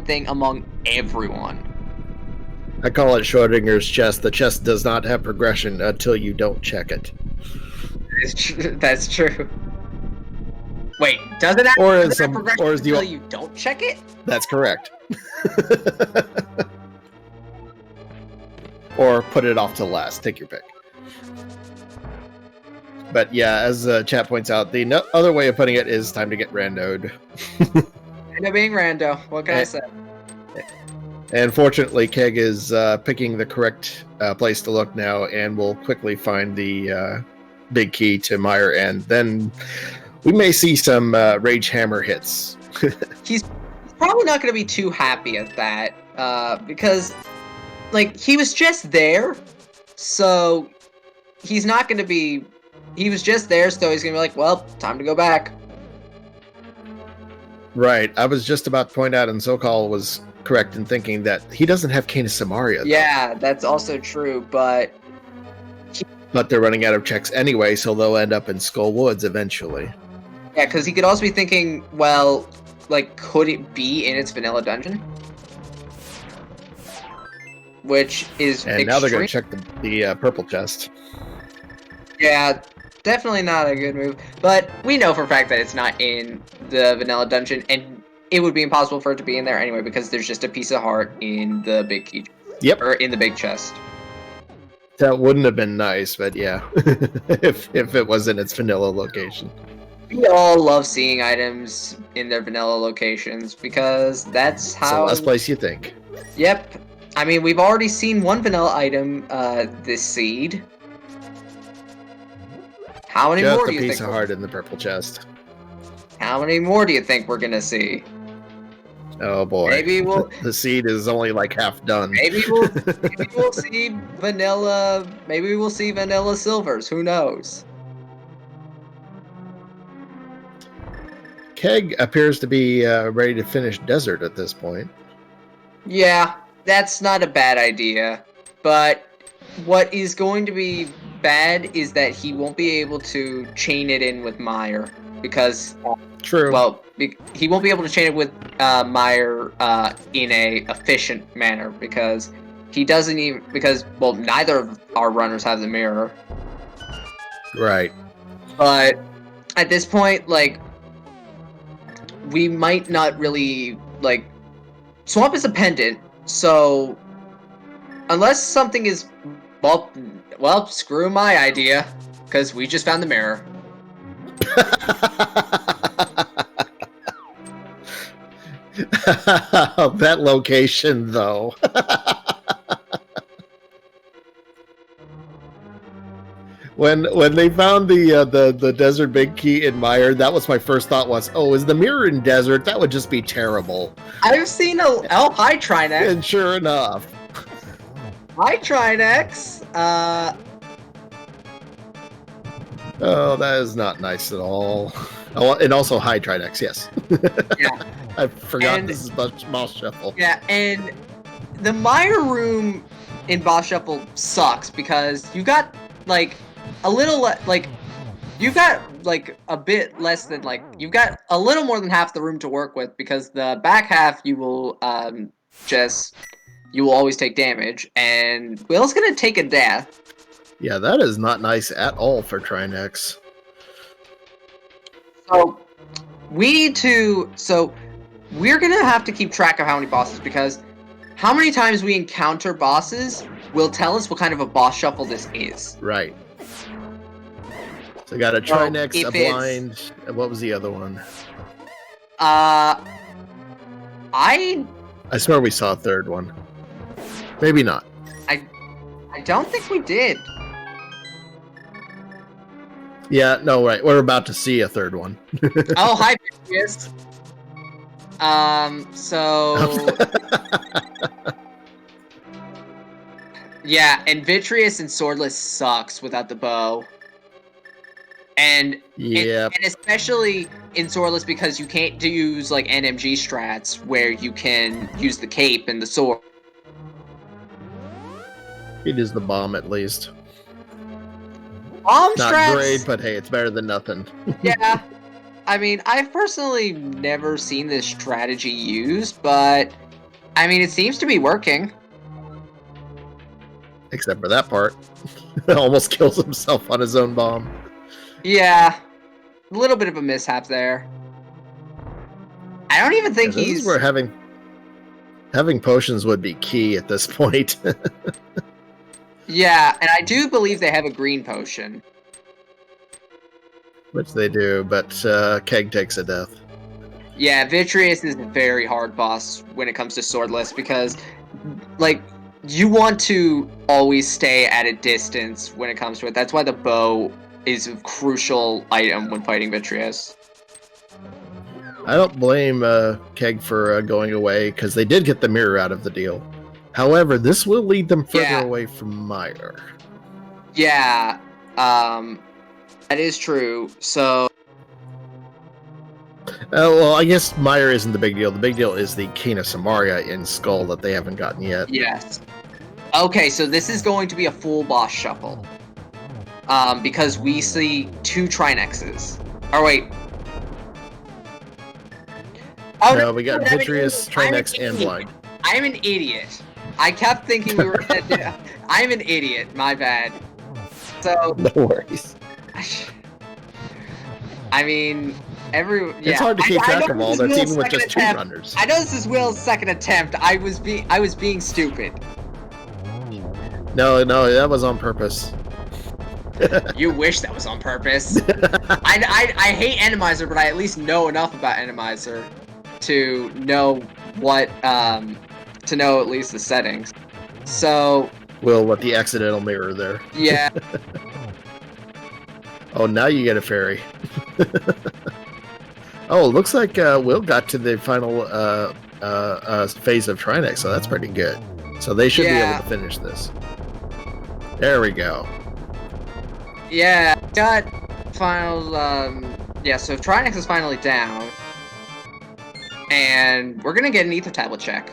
thing among everyone. I call it Schrodinger's chest. The chest does not have progression until you don't check it. That's true. Wait, does it have progression until you don't check it? That's correct. Or put it off to last. Take your pick. But yeah, as chat points out, the other way of putting it is time to get randoed. End up being rando. What can I say? And fortunately, Keg is picking the correct place to look now, and will quickly find the big key to Meyer, and then we may see some Rage Hammer hits. He's probably not going to be too happy at that, because, like, he was just there, so he's not going to be... He was just there, so he's going to be like, well, time to go back. Right. I was just about to point out, and Sokal was correct in thinking that he doesn't have Canis Samaria. Yeah, that's also true, but... But they're running out of checks anyway, so they'll end up in Skull Woods eventually. Yeah, because he could also be thinking, well, like, could it be in its vanilla dungeon? Which is And now they're going to check the purple chest. Yeah, definitely not a good move. But we know for a fact that it's not in the vanilla dungeon, and it would be impossible for it to be in there anyway, because there's just a piece of heart in the big key. Yep. Or in the big chest. That wouldn't have been nice, but yeah. if it was in its vanilla location. We all love seeing items in their vanilla locations, because that's how... It's the last place you think. Yep. I mean, we've already seen one vanilla item this seed. How many more do you think? Just a piece of heart in the purple chest. How many more do you think we're gonna see? Oh boy. Maybe we'll The seed is only like half done. maybe we'll see vanilla. Maybe we'll see vanilla silvers. Who knows? Keg appears to be ready to finish desert at this point. Yeah, that's not a bad idea. But what is going to be bad is that he won't be able to chain it in with Meyer because, True. well, he won't be able to chain it with Meyer in a efficient manner because he doesn't even well, neither of our runners have the mirror. Right. But at this point, like, we might not really like. Swamp is a pendant, so unless something is well, screw my idea, because we just found the mirror. That location, though. When they found the desert big key in Meyer, that was my first thought was, oh, is the mirror in desert? That would just be terrible. I've seen hi Trinex. And sure enough. Hi Trinex. Oh, that is not nice at all. Oh, and also hi Trinex, yes. Yeah. I forgot this is Boss Shuffle. Yeah, and the Meyer room in Boss Shuffle sucks because you got like a little you've got like a bit less than you've got a little more than half the room to work with because the back half you will always take damage, and Will's gonna take a death. Yeah, that is not nice at all for Trinex. So we're gonna have to keep track of how many bosses, because how many times we encounter bosses will tell us what kind of a boss shuffle this is. Right. So I got a Trinex, a blind, and what was the other one? I swear we saw a third one. Maybe not. I don't think we did. Yeah, no, right. We're about to see a third one. Oh, hi, Vitreous. Yeah, and Vitreous and Swordless sucks without the bow. And especially in Swordless because you can't use like NMG strats where you can use the cape and the sword. It is the bomb at least. Bomb Not strats. great, but hey, it's better than nothing. Yeah. I mean, I've personally never seen this strategy used, but I mean, it seems to be working. Except for that part. Almost kills himself on his own bomb. Yeah. A little bit of a mishap there. I don't even think this is where having potions would be key at this point. Yeah, and I do believe they have a green potion. Which they do, but Keg takes a death. Yeah, Vitreous is a very hard boss when it comes to Swordless because, like, you want to always stay at a distance when it comes to it. That's why the bow is a crucial item when fighting Vitreous. I don't blame Keg for going away, because they did get the mirror out of the deal. However, this will lead them further away from Meyer. Yeah, that is true. So, well, I guess Meyer isn't the big deal. The big deal is the Kena Samaria in Skull that they haven't gotten yet. Yes. Okay, so this is going to be a full boss shuffle. Because we see 2 Trinexes. Oh, wait. Oh, no, we got Vitreous, Trinex, and Blind. I'm an idiot. I kept thinking we were gonna do... I'm an idiot. My bad. So... No worries. I mean... It's hard to keep track of all this, even with just 2 runners. I know this is Will's second attempt. I was being stupid. No, that was on purpose. You wish that was on purpose. I hate Enemizer, but I at least know enough about Enemizer to know what to know at least the settings. So Will, what the accidental mirror there? Yeah. Oh, now you get a fairy. Oh, it looks like Will got to the final phase of Trinex, so that's pretty good. So they should be able to finish this. There we go. Yeah, got final. Yeah, so Trinex is finally down, and we're gonna get an ether tablet check.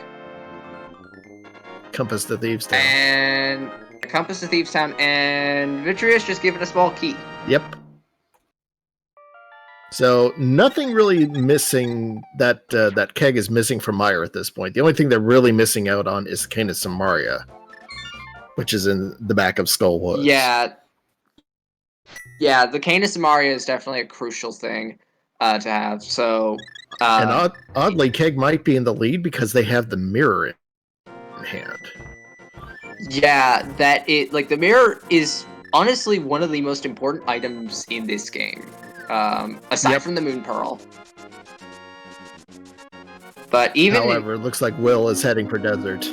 Compass to Thieves Town. And Compass to Thieves Town, and Vitreous just give it a small key. Yep. So nothing really missing that that Keg is missing from Meyer at this point. The only thing they're really missing out on is Cane of Samaria, which is in the back of Skull Woods. Yeah. Yeah, the Cane of Samaria is definitely a crucial thing to have. So, and oddly, Keg might be in the lead because they have the mirror in hand. Yeah, the mirror is honestly one of the most important items in this game, aside from the Moon Pearl. But however, it looks like Will is heading for Desert.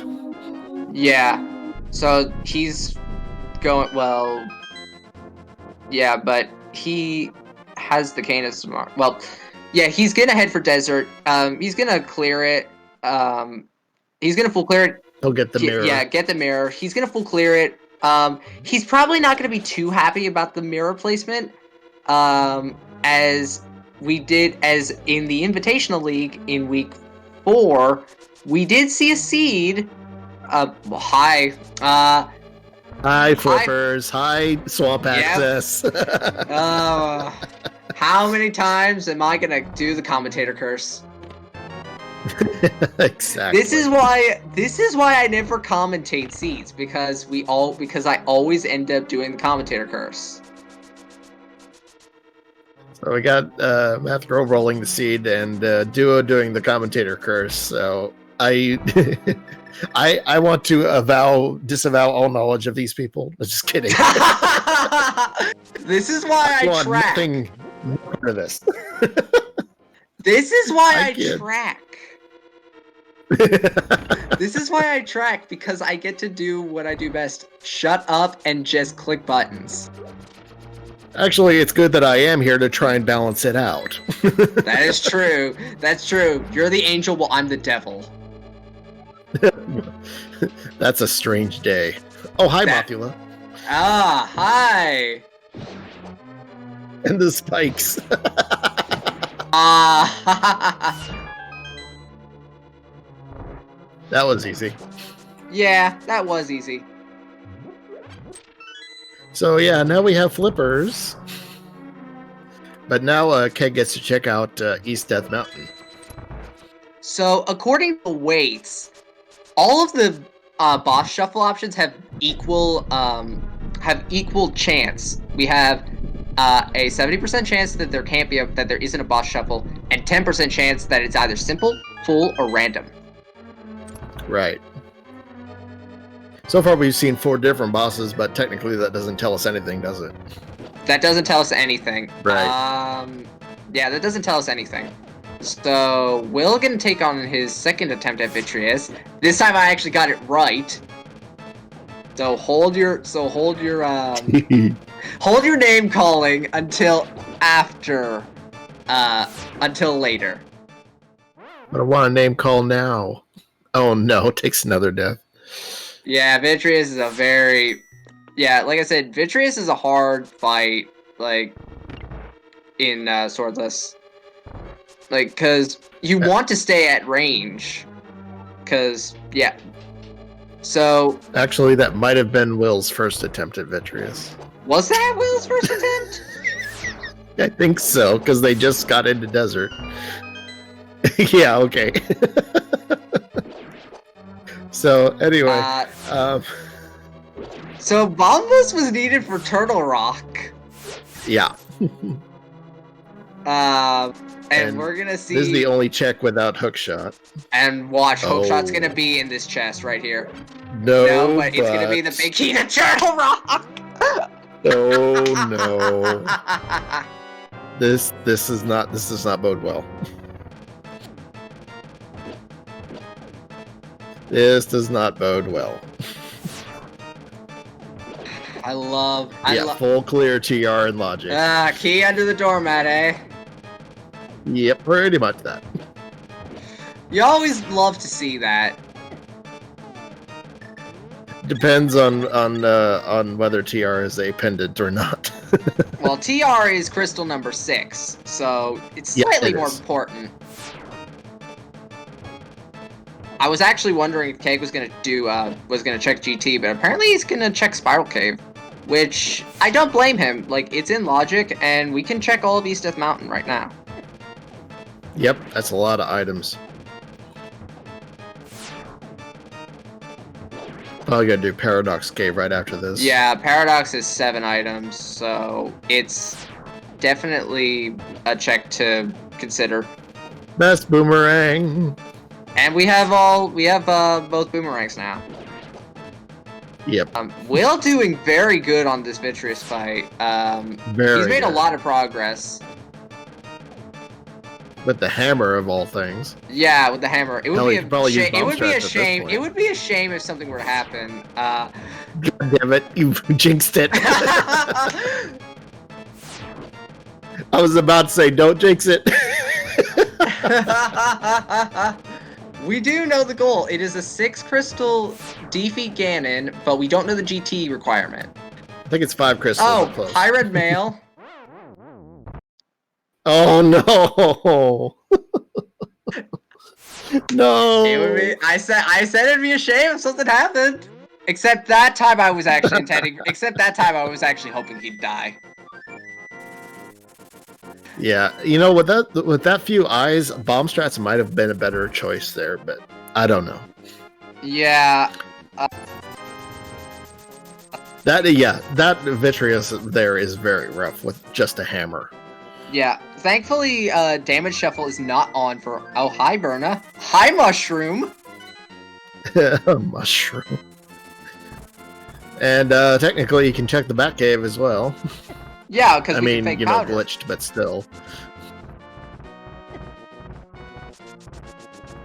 Yeah, so he's going well. Yeah, but he has the Cane of Samaria. Well, yeah, he's gonna head for Desert. He's gonna clear it. He's gonna full clear it. He'll get the mirror. Yeah, get the mirror. He's gonna full clear it. He's probably not gonna be too happy about the mirror placement. As in the Invitational League in week 4, we did see a seed. Hi, Flippers. Hi, Swamp Access. How many times am I gonna do the commentator curse? Exactly. This is why I never commentate seeds, because I always end up doing the commentator curse. So we got Math Grove rolling the seed and Duo doing the commentator curse. So I want to disavow all knowledge of these people. I'm just kidding. This is why I track. Nothing for this. This is why I track. This is why I track, because I get to do what I do best. Shut up and just click buttons. Actually, it's good that I am here to try and balance it out. That is true. That's true. You're the angel while I'm the devil. That's a strange day. Oh, hi, Mothula. Ah, hi. And the spikes. That was easy. Yeah, that was easy. So yeah, now we have Flippers. But now Keg gets to check out East Death Mountain. So according to weights, all of the boss shuffle options have equal chance. We have a 70% chance that there isn't a boss shuffle, and 10% chance that it's either simple, full, or random. Right. So far we've seen 4 different bosses, but technically that doesn't tell us anything, does it? That doesn't tell us anything. Right. Yeah, that doesn't tell us anything. So Will gonna take on his second attempt at Vitreous. This time I actually got it right. So hold your hold your name calling until later. But I want a name call now. Oh no, it takes another death. Yeah, Vitreous is like I said, Vitreous is a hard fight, like, in Swordless. Like, because you want to stay at range. Because, yeah. So... Actually, that might have been Will's first attempt at Vitreous. Was that Will's first attempt? I think so, because they just got into Desert. Yeah, okay. So, anyway. So, Bombus was needed for Turtle Rock. Yeah. And we're gonna see... This is the only check without Hookshot. And watch, Hookshot's gonna be in this chest right here. No, but it's gonna be the big key to Turtle Rock! Oh, no. This does not bode well. This does not bode well. I love full clear TR and logic. Key under the doormat, eh? Yep, pretty much that. You always love to see that. Depends on whether TR is a pendant or not. Well, TR is crystal number 6, so it's Yeah, slightly it more is. important. I was actually wondering if Keg was gonna check GT, but apparently he's gonna check Spiral Cave, which I don't blame him. Like, it's in logic, and we can check all of East Death Mountain right now. Yep, that's a lot of items. Probably gotta do Paradox Cave right after this. Yeah, Paradox is 7 items, so it's definitely a check to consider. Best boomerang. And we have both boomerangs now. Yep. Will doing very good on this Vitreous fight. He's made a lot of progress. With the hammer of all things. Yeah, with the hammer. It would Hell, be you could probably use it would be a bomb straps at this shame. point. It would be a shame if something were to happen. God damn it, you jinxed it. I was about to say, don't jinx it. We do know the goal. It is a 6 crystal defeat Ganon, but we don't know the GT requirement. I think it's 5 crystals. Oh, Pirate Mail. Oh no. No. It would be. I said it'd be a shame if something happened. Except that time I was actually intending. Except that time I was actually hoping he'd die. Yeah, you know, with that few eyes, bomb strats might have been a better choice there, but I don't know. Yeah. That Vitreous there is very rough with just a hammer. Yeah. Thankfully, Damage Shuffle is not on for. Oh, hi, Berna. Hi, Mushroom. Mushroom. And technically, you can check the Batcave as well. Yeah, because I we mean, can fake you know, powder. glitched, but still.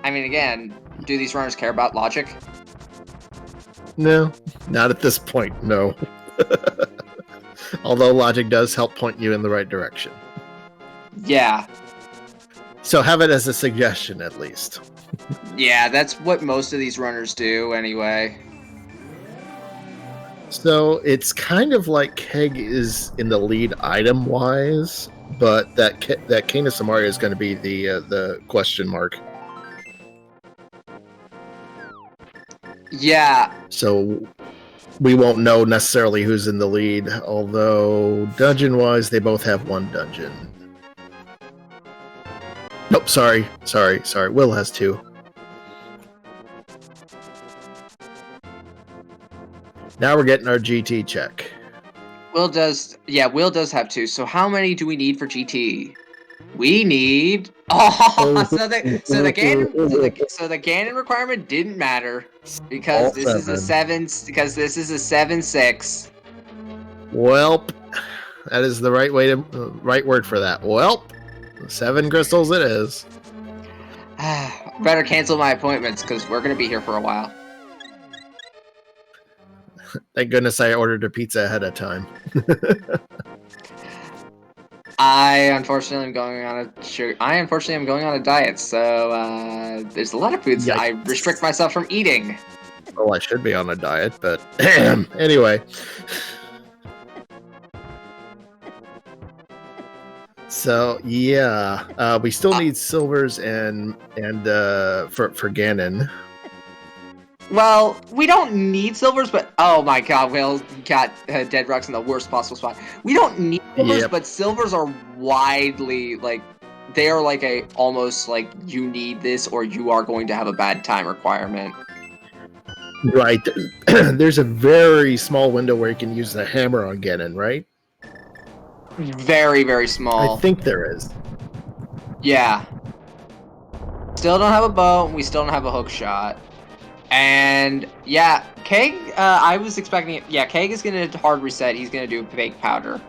I mean, again, do these runners care about logic? No, not at this point. No. Although logic does help point you in the right direction. Yeah. So have it as a suggestion, at least. Yeah, that's what most of these runners do, anyway. So it's kind of like Keg is in the lead item-wise, but that Cane of Samaria is going to be the question mark. Yeah. So we won't know necessarily who's in the lead, although dungeon-wise, they both have 1 dungeon. Nope, sorry. Will has 2. Now we're getting our GT check. Will does have 2. So how many do we need for GT? We need. Oh, so the Ganon requirement didn't matter because All this is a 7. Because this is a 7/6. Welp, that is the right word for that. Welp, 7 crystals it is. Better cancel my appointments because we're gonna be here for a while. Thank goodness I ordered a pizza ahead of time. I unfortunately am going on a diet, so there's a lot of foods that I restrict myself from eating. Well, I should be on a diet, but anyway. So yeah, we still need silvers and for Ganon. Well, we don't need silvers, but oh my god, Will got Dead Rocks in the worst possible spot. We don't need silvers, but silvers are widely, like, they are like a almost like you need this or you are going to have a bad time requirement. Right. There's a very small window where you can use the hammer on Ganon, right? Very, very small. I think there is. Yeah. Still don't have a bow, we still don't have a hook shot. And yeah, Keg, I was expecting it. Yeah, Keg is going to hard reset. He's going to do fake powder.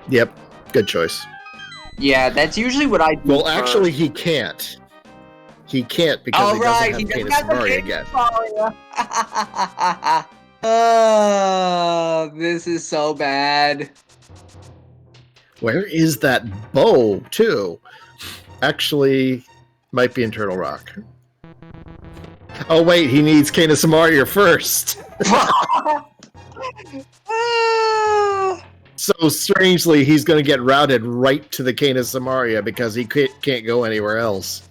Yep, good choice. Yeah, that's usually what I do. Well, actually, he can't. He can't because he doesn't have Cane of Samaria yet. Oh, this is so bad. Where is that bow, too? Actually, Might be in Turtle Rock. Oh wait, he needs Kana Samaria first. So strangely, he's going to get routed right to the Kana Samaria because he can't go anywhere else.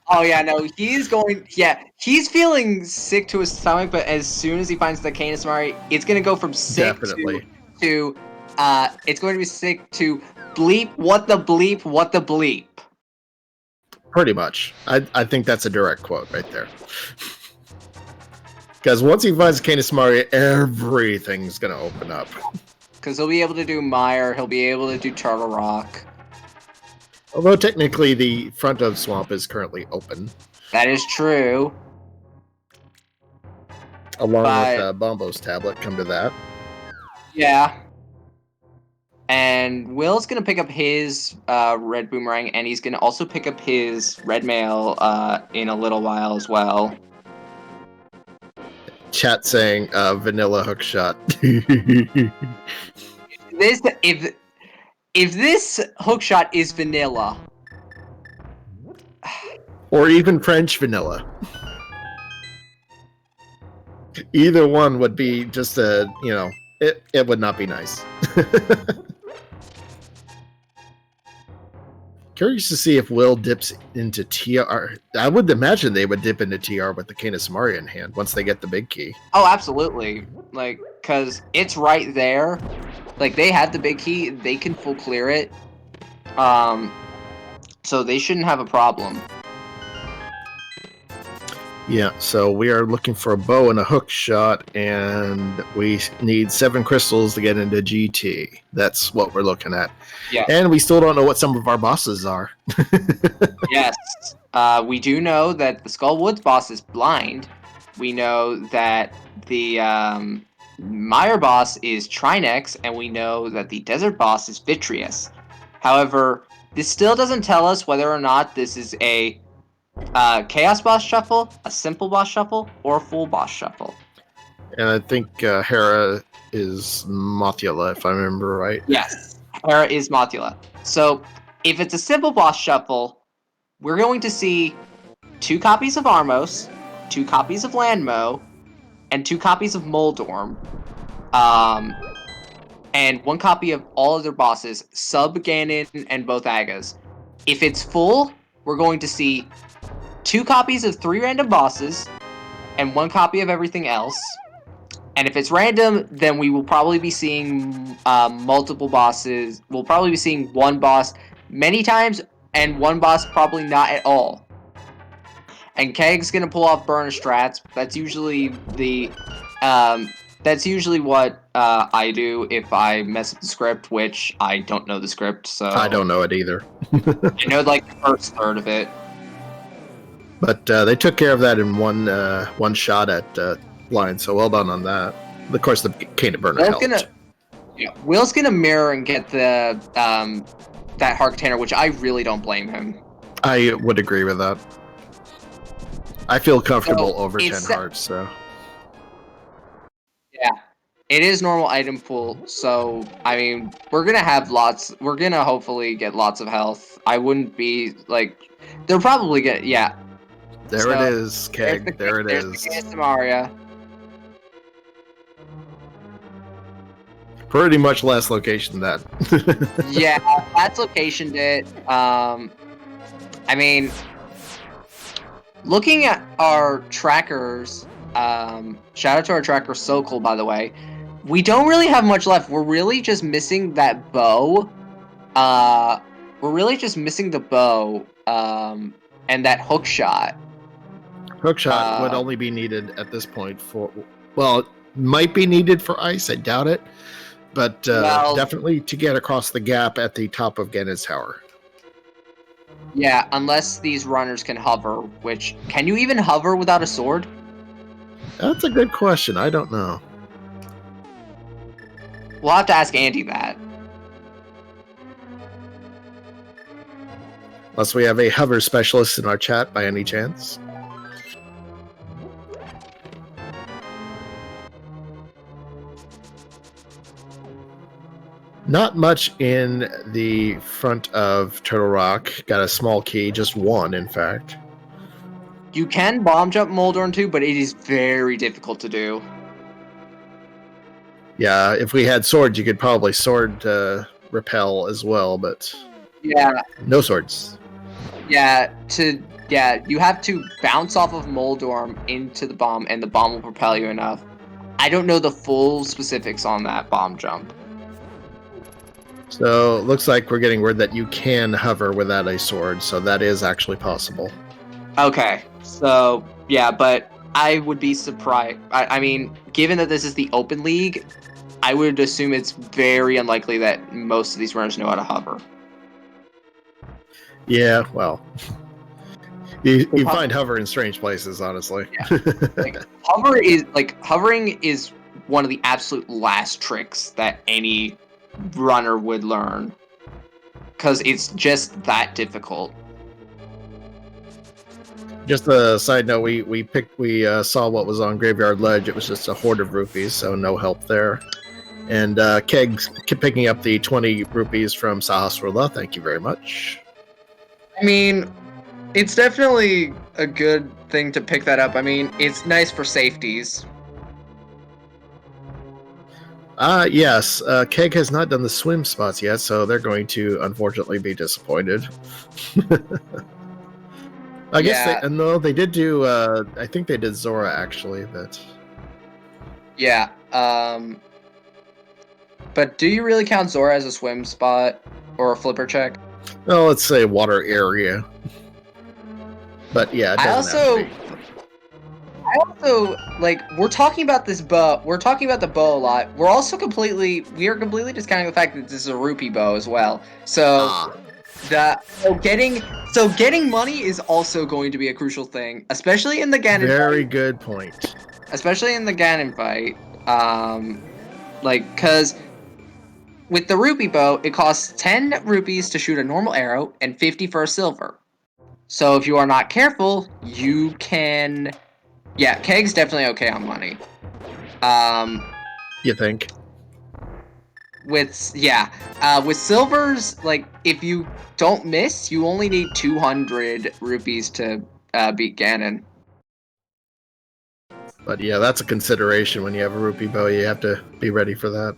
Oh yeah, no, he's going. Yeah, he's feeling sick to his stomach, but as soon as he finds the Canis Mari, it's gonna go from sick Definitely. to it's going to be sick to bleep. What the bleep? What the bleep? Pretty much. I think that's a direct quote right there. Because once he finds Canis Maria, everything's going to open up. Because he'll be able to do Mire, he'll be able to do Turtle Rock. Although technically the front of Swamp is currently open. That is true. Along with Bombo's tablet, come to that. Yeah. And Will's going to pick up his red boomerang, and he's going to also pick up his red mail in a little while as well. Chat saying vanilla hookshot. If this hookshot is vanilla, or even French vanilla, either one would be just a, it would not be nice. Curious to see if Will dips into TR. I would imagine they would dip into TR with the Canis Maria in hand once they get the big key. Oh, absolutely. Like, because it's right there. Like, they have the big key. They can full clear it. So they shouldn't have a problem. Yeah, so we are looking for a bow and a hook shot, and we need 7 crystals to get into GT. That's what we're looking at. Yeah. And we still don't know what some of our bosses are. Yes. We do know that the Skull Woods boss is blind. We know that the Mire boss is Trinex, and we know that the Desert boss is Vitreous. However, this still doesn't tell us whether or not this is a Chaos boss shuffle, a simple boss shuffle, or a full boss shuffle. And I think Hera is Mothula, if I remember right. Yes, Hera is Mothula. So, if it's a simple boss shuffle, we're going to see 2 copies of Armos, 2 copies of Landmo, and 2 copies of Moldorm. And 1 copy of all other bosses, sub Ganon and both Agas. If it's full, we're going to see 2 copies of 3 random bosses, and 1 copy of everything else. And if it's random, then we will probably be seeing multiple bosses. We'll probably be seeing 1 boss many times, and 1 boss probably not at all. And Keg's gonna pull off burner strats. That's usually the what I do if I mess up the script, which I don't know the script, so I don't know it either. I know like the first third of it. But they took care of that in one shot at line, so well done on that. Of course, the Kana Burner helped. Will's gonna mirror and get the that heart container, which I really don't blame him. I would agree with that. I feel comfortable over 10 hearts, so. Yeah, it is normal item pool, so, I mean, we're gonna hopefully get lots of health. I wouldn't be, like, they'll probably get, yeah. There it is, Keg, there it is. There's the Maria. Pretty much last location that. Yeah, that's locationed it. I mean, looking at our trackers, shout out to our tracker Sokol, by the way. We don't really have much left. We're really just missing that bow. We're really just missing the bow, and that hook shot. Hook shot would only be needed at this point for, well, it might be needed for ice. I doubt it, but definitely to get across the gap at the top of Ganon's Tower. Yeah, unless these runners can hover, which, can you even hover without a sword? That's a good question. I don't know. We'll have to ask Andy that. Unless we have a hover specialist in our chat by any chance. Not much in the front of Turtle Rock. Got a small key, just 1, in fact. You can bomb jump Moldorm too, but it is very difficult to do. Yeah, if we had swords, you could probably sword repel as well, but yeah, no swords. Yeah, you have to bounce off of Moldorm into the bomb, and the bomb will propel you enough. I don't know the full specifics on that bomb jump. So it looks like we're getting word that you can hover without a sword, so that is actually possible. Okay, so yeah, but I would be surprised. I mean, given that this is the open league, I would assume it's very unlikely that most of these runners know how to hover. Yeah, well, you find hover in strange places, honestly. Yeah. Hovering is one of the absolute last tricks that any runner would learn, because it's just that difficult. Just a side note, we saw what was on Graveyard Ledge. It was just a horde of rupees, so no help there. And Keg's picking up the 20 rupees from Sahasrullah. Thank you very much. I mean, it's definitely a good thing to pick that up. I mean, it's nice for safeties. Yes. Keg has not done the swim spots yet, so they're going to unfortunately be disappointed. I guess they did do. I think they did Zora actually. But yeah. But do you really count Zora as a swim spot or a flipper check? Well, let's say water area. But yeah, it doesn't I also like, we're talking about this bow. We're talking about the bow a lot. We are completely discounting the fact that this is a rupee bow as well. So getting money is also going to be a crucial thing, especially in the Ganon fight. Very good point. Especially in the Ganon fight. Because with the rupee bow, it costs 10 rupees to shoot a normal arrow and 50 for a silver. So if you are not careful, you can... Yeah, Keg's definitely okay on money. You think? With silvers, like, if you don't miss, you only need 200 rupees to beat Ganon. But yeah, that's a consideration when you have a rupee bow. You have to be ready for that.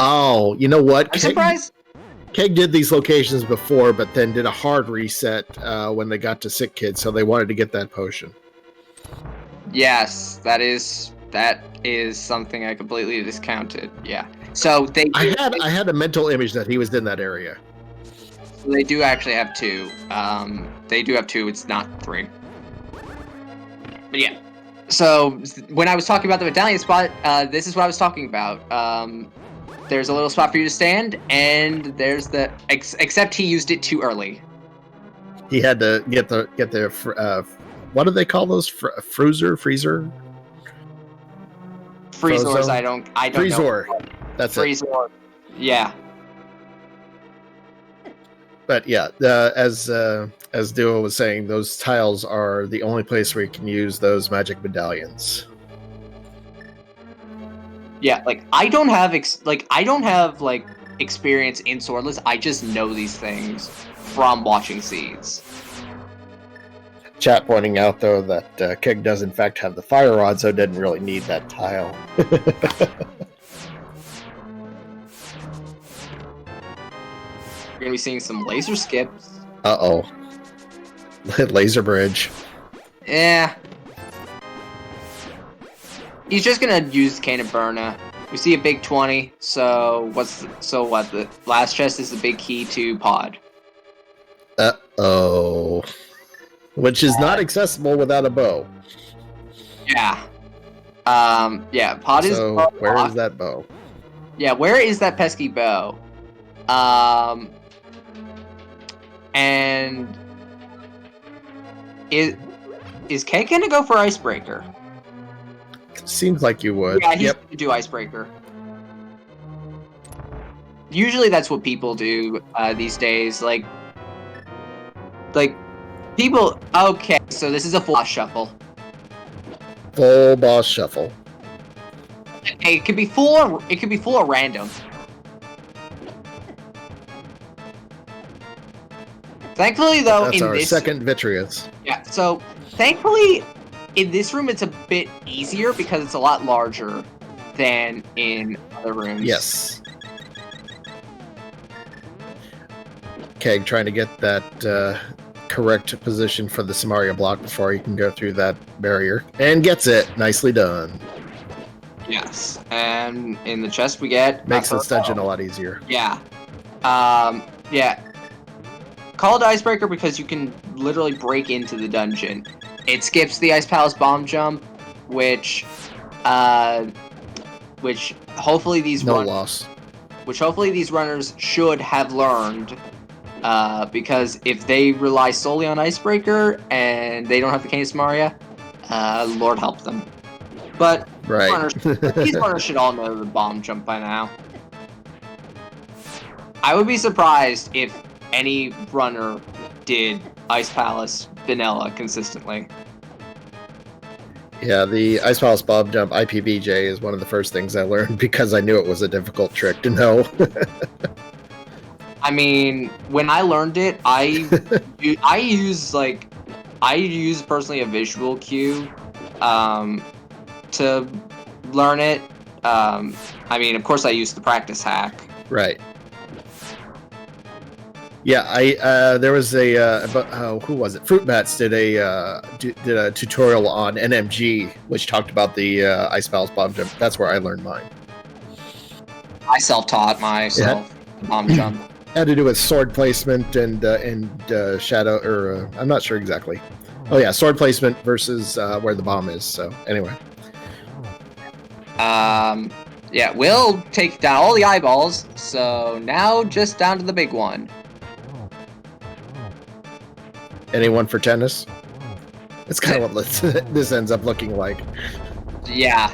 Oh, you know what? I'm surprised. Keg did these locations before, but then did a hard reset when they got to Sick Kid, so they wanted to get that potion. Yes, that is something I completely discounted. Yeah. So I had a mental image that he was in that area. So they do actually have two. They do have two. It's not three. But yeah. So when I was talking about the medallion spot, this is what I was talking about. There's a little spot for you to stand, and there's the except he used it too early. He had to get the what do they call those? Freezer? Freezers. I don't Freezor. Know. That's Freezor. it. Yeah. But yeah, as Duo was saying, those tiles are the only place where you can use those magic medallions. Yeah, like I don't have experience in Swordless. I just know these things from watching Seeds. Chat pointing out though that Keg does in fact have the fire rod, so didn't really need that tile. We're gonna be seeing some laser skips. Uh-oh. Laser bridge. Yeah. He's just gonna use Cane of Burna. We see a big 20, so what? The last chest is the big key to Pod. Uh-oh. Which is not accessible without a bow. Yeah. Yeah, Pod is... So, where is that bow? Yeah, where is that pesky bow? And... Is Keg gonna go for Icebreaker? Seems like you would. Yeah, he's gonna do Icebreaker. Usually that's what people do these days. Like people. Okay, so this is a full boss shuffle. Full boss shuffle. It could be full. It could be full or random. Thankfully, though, That's our second vitreous. Yeah, so thankfully, in this room, it's a bit easier because it's a lot larger than in other rooms. Yes. Keg trying to get that correct position for the Samaria block before he can go through that barrier. And gets it. Nicely done. Yes. And in the chest we get... Makes this dungeon a lot easier. Yeah. Yeah. Called Icebreaker because you can literally break into the dungeon. It skips the Ice Palace bomb jump, which hopefully these Which hopefully these runners should have learned, because if they rely solely on Icebreaker and they don't have the Cane of Samaria, Lord help them. But these runners should all know the bomb jump by now. I would be surprised if any runner did Ice Palace vanilla consistently. Yeah, the Ice Palace bomb jump IPBJ is one of the first things I learned because I knew it was a difficult trick to know. I mean, when I learned it, I use personally a visual cue to learn it. I mean, of course, I use the practice hack. Right. Yeah, there was a who was it? Fruit Bats did a tutorial on NMG, which talked about the Ice Palace bomb jump. That's where I learned mine. I self-taught myself bomb jump. Had to do with sword placement and shadow, or I'm not sure exactly. Oh yeah, sword placement versus where the bomb is. So anyway. Yeah, we'll take down all the eyeballs. So now just down to the big one. Anyone for tennis? It's kind of what this ends up looking like. Yeah.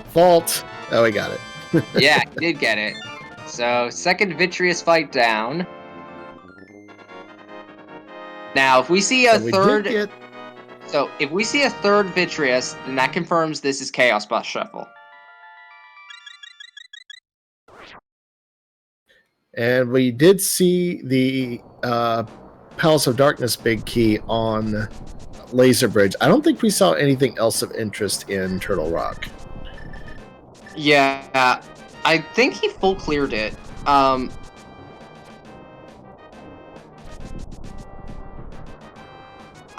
Fault. Oh, we got it. Yeah, he did get it. So, second vitreous fight down. Now, if we see a third... So, if we see a third vitreous, then that confirms this is Chaos Bus Shuffle. And we did see the Palace of Darkness big key on Laser Bridge. I don't think we saw anything else of interest in Turtle Rock. Yeah, I think he full cleared it. I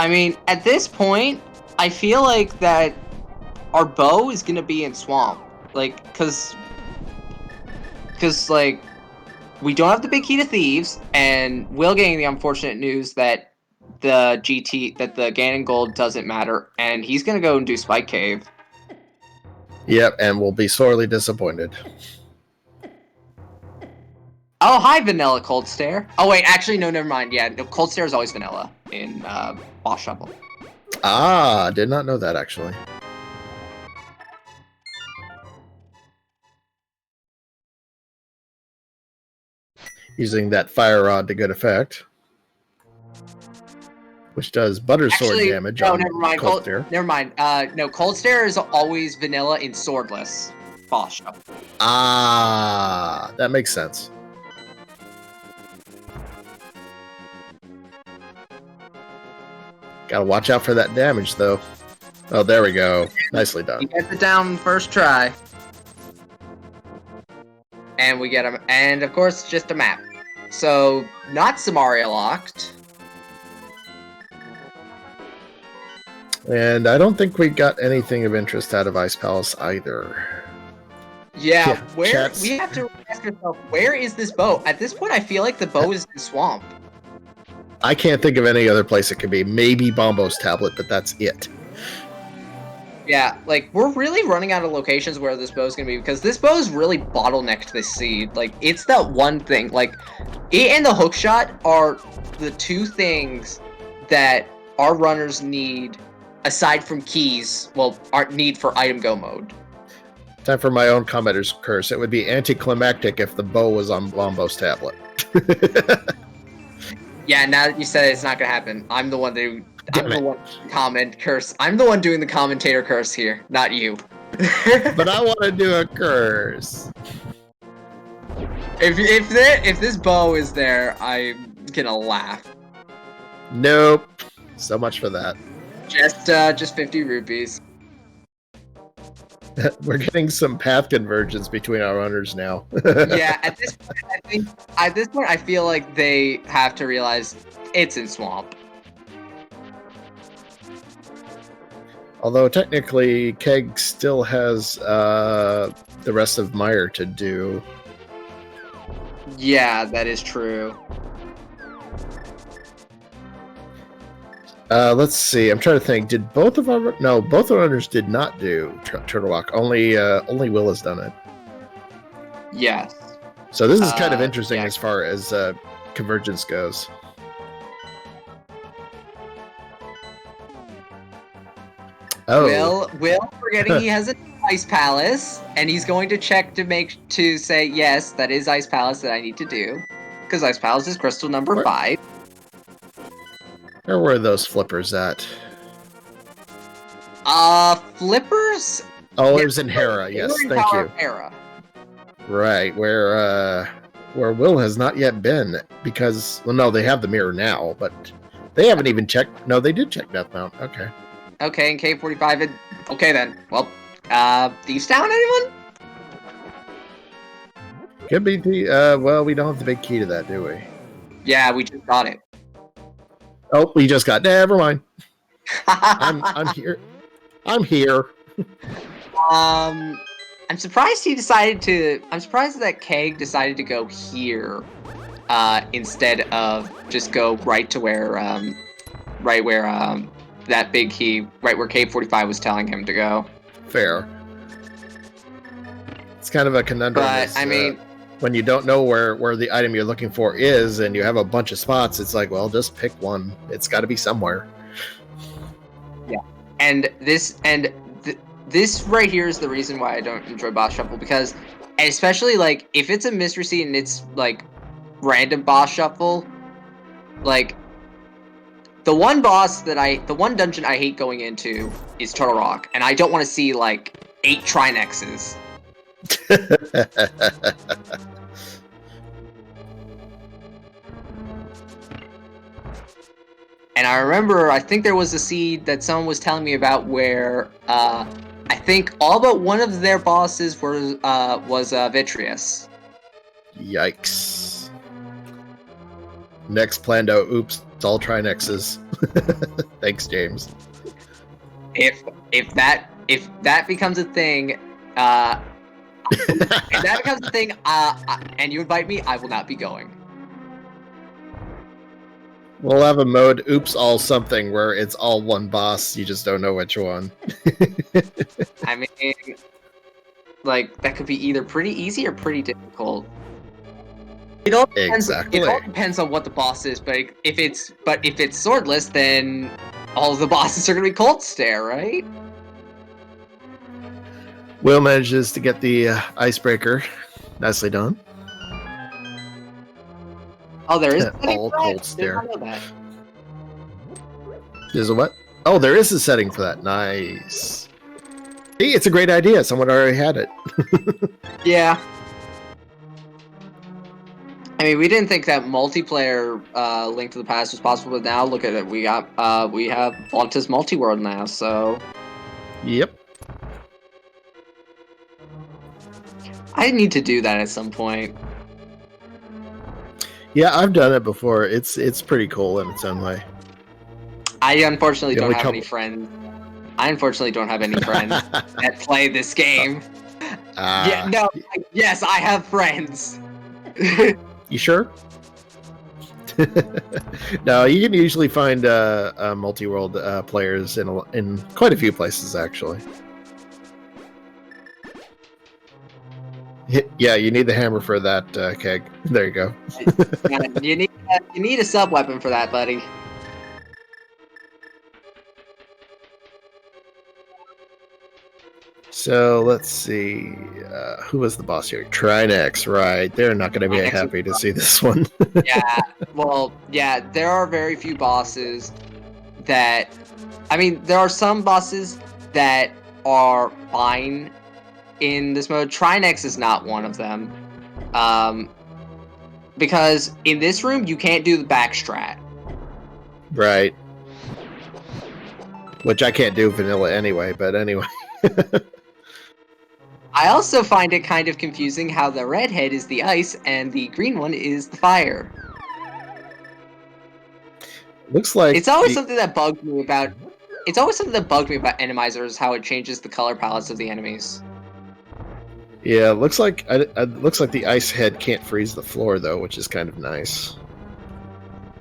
mean, at this point, I feel like that our bow is gonna be in Swamp. Like, cause like, we don't have the big key to Thieves, and Will getting the unfortunate news that the Ganon Gold doesn't matter, and he's gonna go and do Spike Cave. Yep, and we'll be sorely disappointed. Oh, hi, Vanilla Cold Stare. Oh, wait, actually, no, never mind. Yeah, no, Cold Stare is always vanilla in Boss Shuffle. Ah, did not know that, actually. Using that fire rod to good effect. Which does butter sword damage on never mind. Cold Stare. Never mind. No, Cold Stare is always vanilla in Swordless Boss Shuffle. Ah, that makes sense. Gotta watch out for that damage, though. Oh, there we go. Nicely done. He gets it down first try. And we get him. And, of course, just a map. So, not Samaria locked. And I don't think we got anything of interest out of Ice Palace either. Yeah, we have to ask ourselves, where is this bow? At this point, I feel like the bow is in Swamp. I can't think of any other place it could be. Maybe Bombo's tablet, but that's it. Yeah, like, we're really running out of locations where this bow's gonna be, because this bow's really bottlenecked this seed. Like, it's that one thing. Like, it and the hookshot are the two things that our runners need, aside from keys, well, need for item go mode. Time for my own commenter's curse. It would be anticlimactic if the bow was on Bombo's tablet. Yeah, now that you said it, it's not gonna happen. I'm the one doing I'm the one doing the commentator curse here, not you. But I want to do a curse. If this bow is there, gonna laugh. Nope. So much for that. Just 50 rupees. We're getting some path convergence between our owners now. Yeah, at this point, I feel like they have to realize it's in swamp. Although technically, Keg still has the rest of Meyer to do. Yeah, that is true. Let's see. I'm trying to think. Did both of our both our owners did not do Turtle Rock. Only Will has done it. Yes. So this is kind of interesting yeah. as far as convergence goes. Oh. Will forgetting he has an ice palace, and he's going to check to say yes, that is ice palace that I need to do, because ice palace is crystal number 5. Where were those flippers at? Flippers. Oh, it was in Hera. Yes, thank you. Hera. Right, where Will has not yet been because no, they have the mirror now, but they haven't even checked. No, they did check Death Mount. Okay. Okay, in K45. Okay then. Well, Thieves Town, anyone? Could be the well, we don't have the big key to that, do we? Yeah, we just got it. Oh, we just got. Never mind. I'm here. I'm here. I'm surprised he decided to. I'm surprised that Keg decided to go here, instead of just go right to where, right where that big key, right where K45 was telling him to go. Fair. It's kind of a conundrum. But I mean, when you don't know where the item you're looking for is, and you have a bunch of spots, it's like, well, just pick one. It's got to be somewhere. Yeah, and this right here is the reason why I don't enjoy boss shuffle, because especially like if it's a mystery scene and it's like random boss shuffle, like the one dungeon I hate going into is Turtle Rock, and I don't want to see like 8 Trinexes. And I remember, I think there was a seed that someone was telling me about where I think all but one of their bosses was Vitreous. Yikes. Next planned out. Oops, it's all Trinexes. Thanks, James. If that becomes a thing, and you invite me, I will not be going. We'll have a mode, oops, all something, where it's all one boss, you just don't know which one. I mean, like, that could be either pretty easy or pretty difficult. It all depends, Exactly. It all depends on what the boss is, but if it's swordless, then all of the bosses are going to be cold stare, right? Will manages to get the icebreaker. Nicely done. Oh, there is all cold stare. I didn't know that. There's a what? Oh, there is a setting for that. Nice. See, it's a great idea. Someone already had it. Yeah. I mean, we didn't think that multiplayer Link to the Past was possible, but now look at it. We have Volta's Multiworld now, so. Yep. I need to do that at some point. Yeah, I've done it before. It's pretty cool in its own way. I unfortunately don't have any friends. I unfortunately don't have any friends that play this game. Yes, I have friends. You sure? No, you can usually find multi-world players in quite a few places, actually. Yeah, you need the hammer for that, Keg. There you go. You need a sub weapon for that, buddy. So let's see, who was the boss here? Trinex, right? They're not going to be happy to see this one. Yeah, well, yeah, there are very few bosses that. I mean, there are some bosses that are fine in this mode. Trinex is not one of them. because in this room you can't do the backstrat. Right. Which I can't do vanilla anyway, but anyway. I also find it kind of confusing how the redhead is the ice and the green one is the fire. Looks like It's always something that bugged me about. It's always something that bugged me about Endomizers, how it changes the color palettes of the enemies. Yeah, looks like the ice head can't freeze the floor though, which is kind of nice.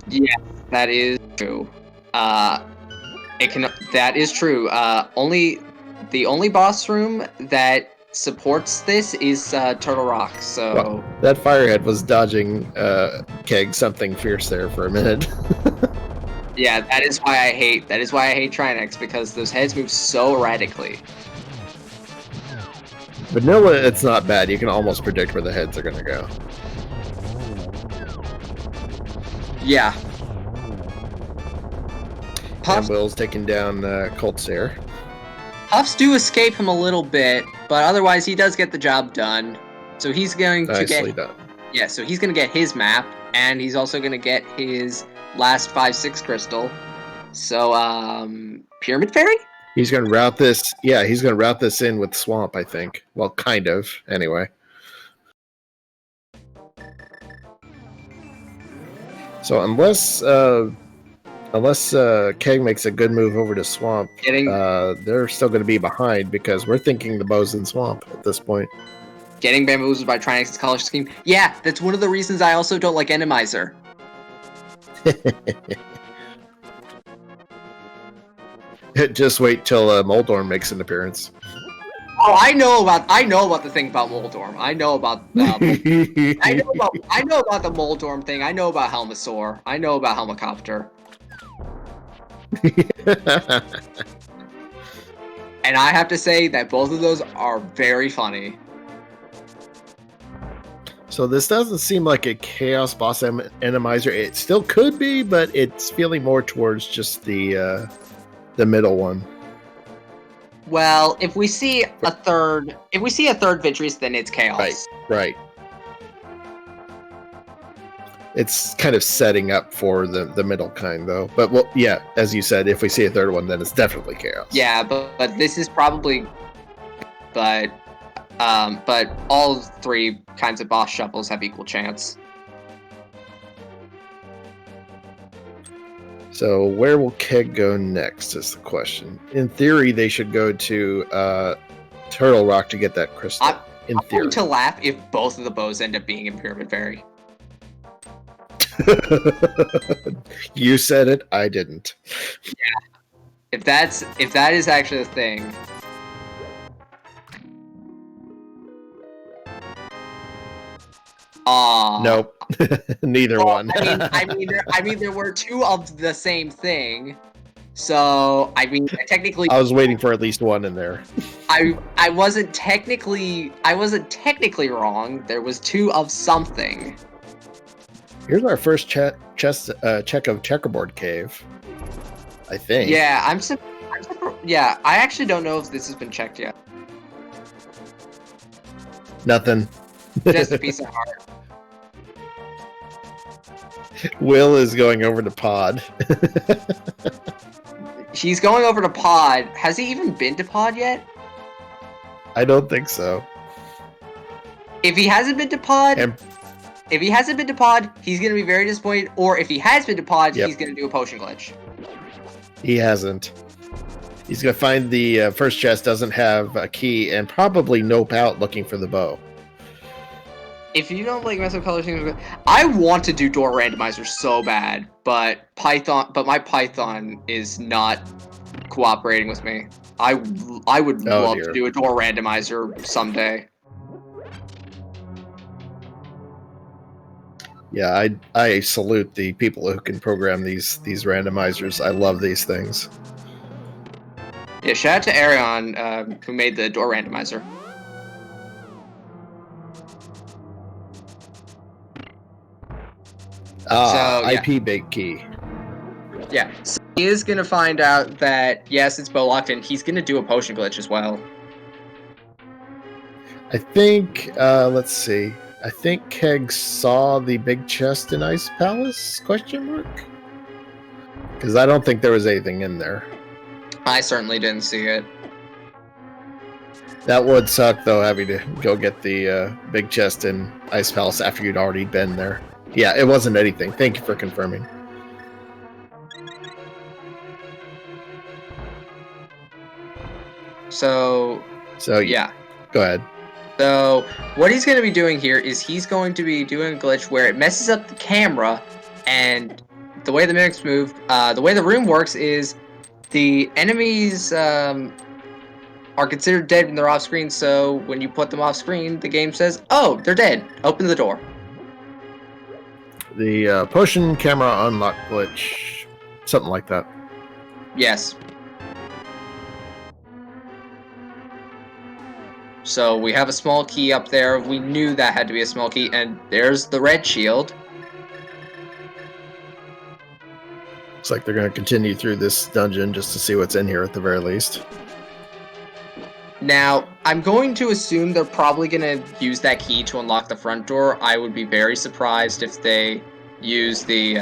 Yeah, that is true. That is true. The only boss room that supports this is Turtle Rock. So well, that firehead was dodging Keg something fierce there for a minute. yeah, that is why I hate Trinex, because those heads move so erratically. Vanilla, it's not bad. You can almost predict where the heads are going to go. Yeah. And Will's taking down Colt's there. Puffs do escape him a little bit, but otherwise he does get the job done. So he's going to Nicely done. Yeah, so he's going to get his map, and he's also going to get his last 5-6 crystal. So, Pyramid Fairy? He's going to route this. Yeah, he's going to route this in with Swamp, I think. Well, kind of, anyway. So unless Keg makes a good move over to Swamp, they're still going to be behind because we're thinking the bow's in Swamp at this point. Getting bamboozled by Trinex's color scheme. Yeah, that's one of the reasons I also don't like Endomizer. Just wait till Moldorm makes an appearance. Oh, I know about the thing about Moldorm. I know about the Moldorm thing. I know about Helmasaur. I know about Helmacopter. And I have to say that both of those are very funny. So this doesn't seem like a Chaos Boss Endomizer. It still could be, but it's feeling more towards just the middle one. Well, if we see a third Vitreous, then it's Chaos. Right. It's kind of setting up for the middle kind, though. But well, yeah, as you said, if we see a third one, then it's definitely Chaos. Yeah, but this is probably, but all three kinds of boss shuffles have equal chance. So where will Keg go next is the question. In theory, they should go to Turtle Rock to get that crystal. I'm going to laugh if both of the bows end up being in Pyramid Fairy. You said it, I didn't. Yeah. If that is actually the thing. Nope. Neither one. I mean, there were two of the same thing. So, I mean, technically, I was waiting for at least one in there. I wasn't technically wrong. There was two of something. Here's our first check of Checkerboard Cave. I think. Yeah, yeah, I actually don't know if this has been checked yet. Nothing. Just a piece of heart. Will is going over to Pod. He's going over to Pod. Has he even been to Pod yet? I don't think so. If he hasn't been to Pod, he's gonna be very disappointed. Or if he has been to Pod, he's gonna do a potion glitch. He hasn't. He's gonna find the first chest doesn't have a key and probably nope out looking for the bow. If you don't like mess up color schemes, I want to do door randomizer so bad, but my Python is not cooperating with me. I would love to do a door randomizer someday. Yeah, I salute the people who can program these randomizers. I love these things. Yeah, shout out to Arion, who made the door randomizer. IP big key. Yeah, so he is going to find out that, yes, it's bow locked, and he's going to do a potion glitch as well. I think, let's see. I think Keg saw the big chest in Ice Palace? Question mark? Because I don't think there was anything in there. I certainly didn't see it. That would suck, though, having to go get the big chest in Ice Palace after you'd already been there. Yeah, it wasn't anything. Thank you for confirming. So yeah. Go ahead. So what he's going to be doing here is he's going to be doing a glitch where it messes up the camera, and the way the mimics move, the way the room works is the enemies are considered dead when they're off screen, so when you put them off screen, the game says, oh, they're dead. Open the door. The potion camera unlock glitch. Something like that. Yes. So we have a small key up there. We knew that had to be a small key, and there's the red shield. Looks like they're going to continue through this dungeon just to see what's in here at the very least. Now, I'm going to assume they're probably going to use that key to unlock the front door. I would be very surprised if they use the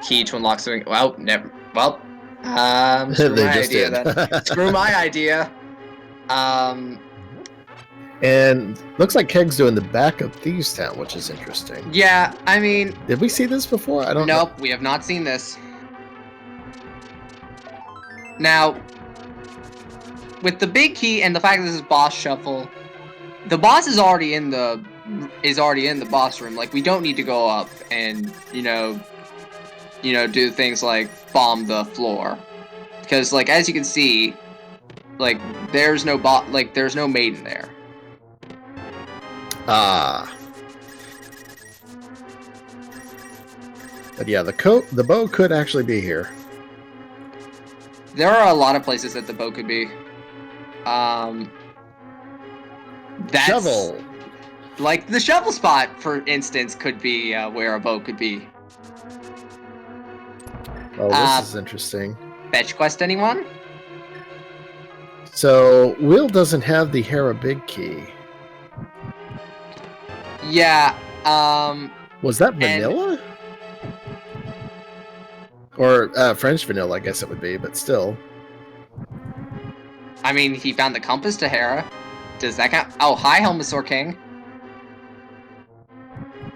key to unlock something. Well, never. Well, screw They my just idea did. then. Screw my idea. And looks like Keg's doing the back of Thieves Town, which is interesting. Yeah, I mean... Did we see this before? I don't know. Nope, we have not seen this. Now, with the big key and the fact that this is boss shuffle, the boss is already in the boss room. Like, we don't need to go up and, do things like bomb the floor. Because, like, as you can see, like, there's no there's no maiden there. Ah. But yeah, the bow could actually be here. There are a lot of places that the bow could be. That's, shovel. Like the shovel spot, for instance, could be where a bow could be. Oh, this is interesting. Fetch quest, anyone? So, Will doesn't have the Hera Big Key. Yeah, Was that vanilla? Or French vanilla, I guess it would be, but still. I mean, he found the compass to Hera. Does that count? Oh, hi, Helmasaur King.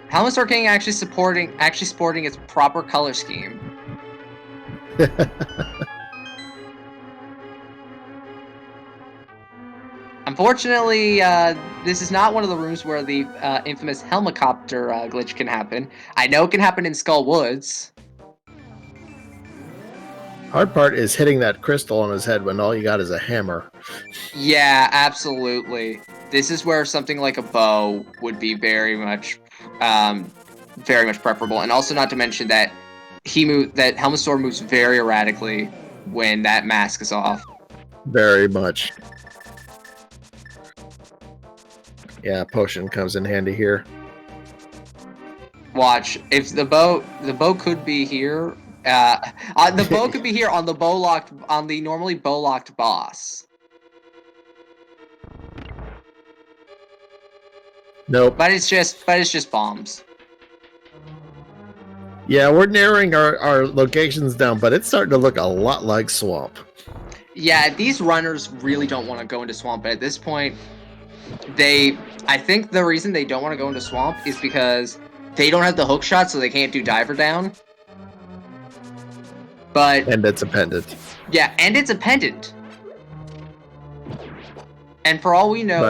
Helmasaur King actually sporting its proper color scheme. Unfortunately, this is not one of the rooms where the infamous helicopter glitch can happen. I know it can happen in Skull Woods. Hard part is hitting that crystal on his head when all you got is a hammer. Yeah, absolutely. This is where something like a bow would be very much preferable, and also not to mention that that Helmasaur moves very erratically when that mask is off. Very much. Yeah, potion comes in handy here. Watch, if the bow could be here. The bow could be here on the normally bow locked boss. Nope. But it's just bombs. Yeah, we're narrowing our locations down, but it's starting to look a lot like Swamp. Yeah, these runners really don't want to go into Swamp, but at this point, I think the reason they don't want to go into Swamp is because they don't have the hook shot, so they can't do Diver Down. And it's a pendant. Yeah, and it's a pendant. And for all we know,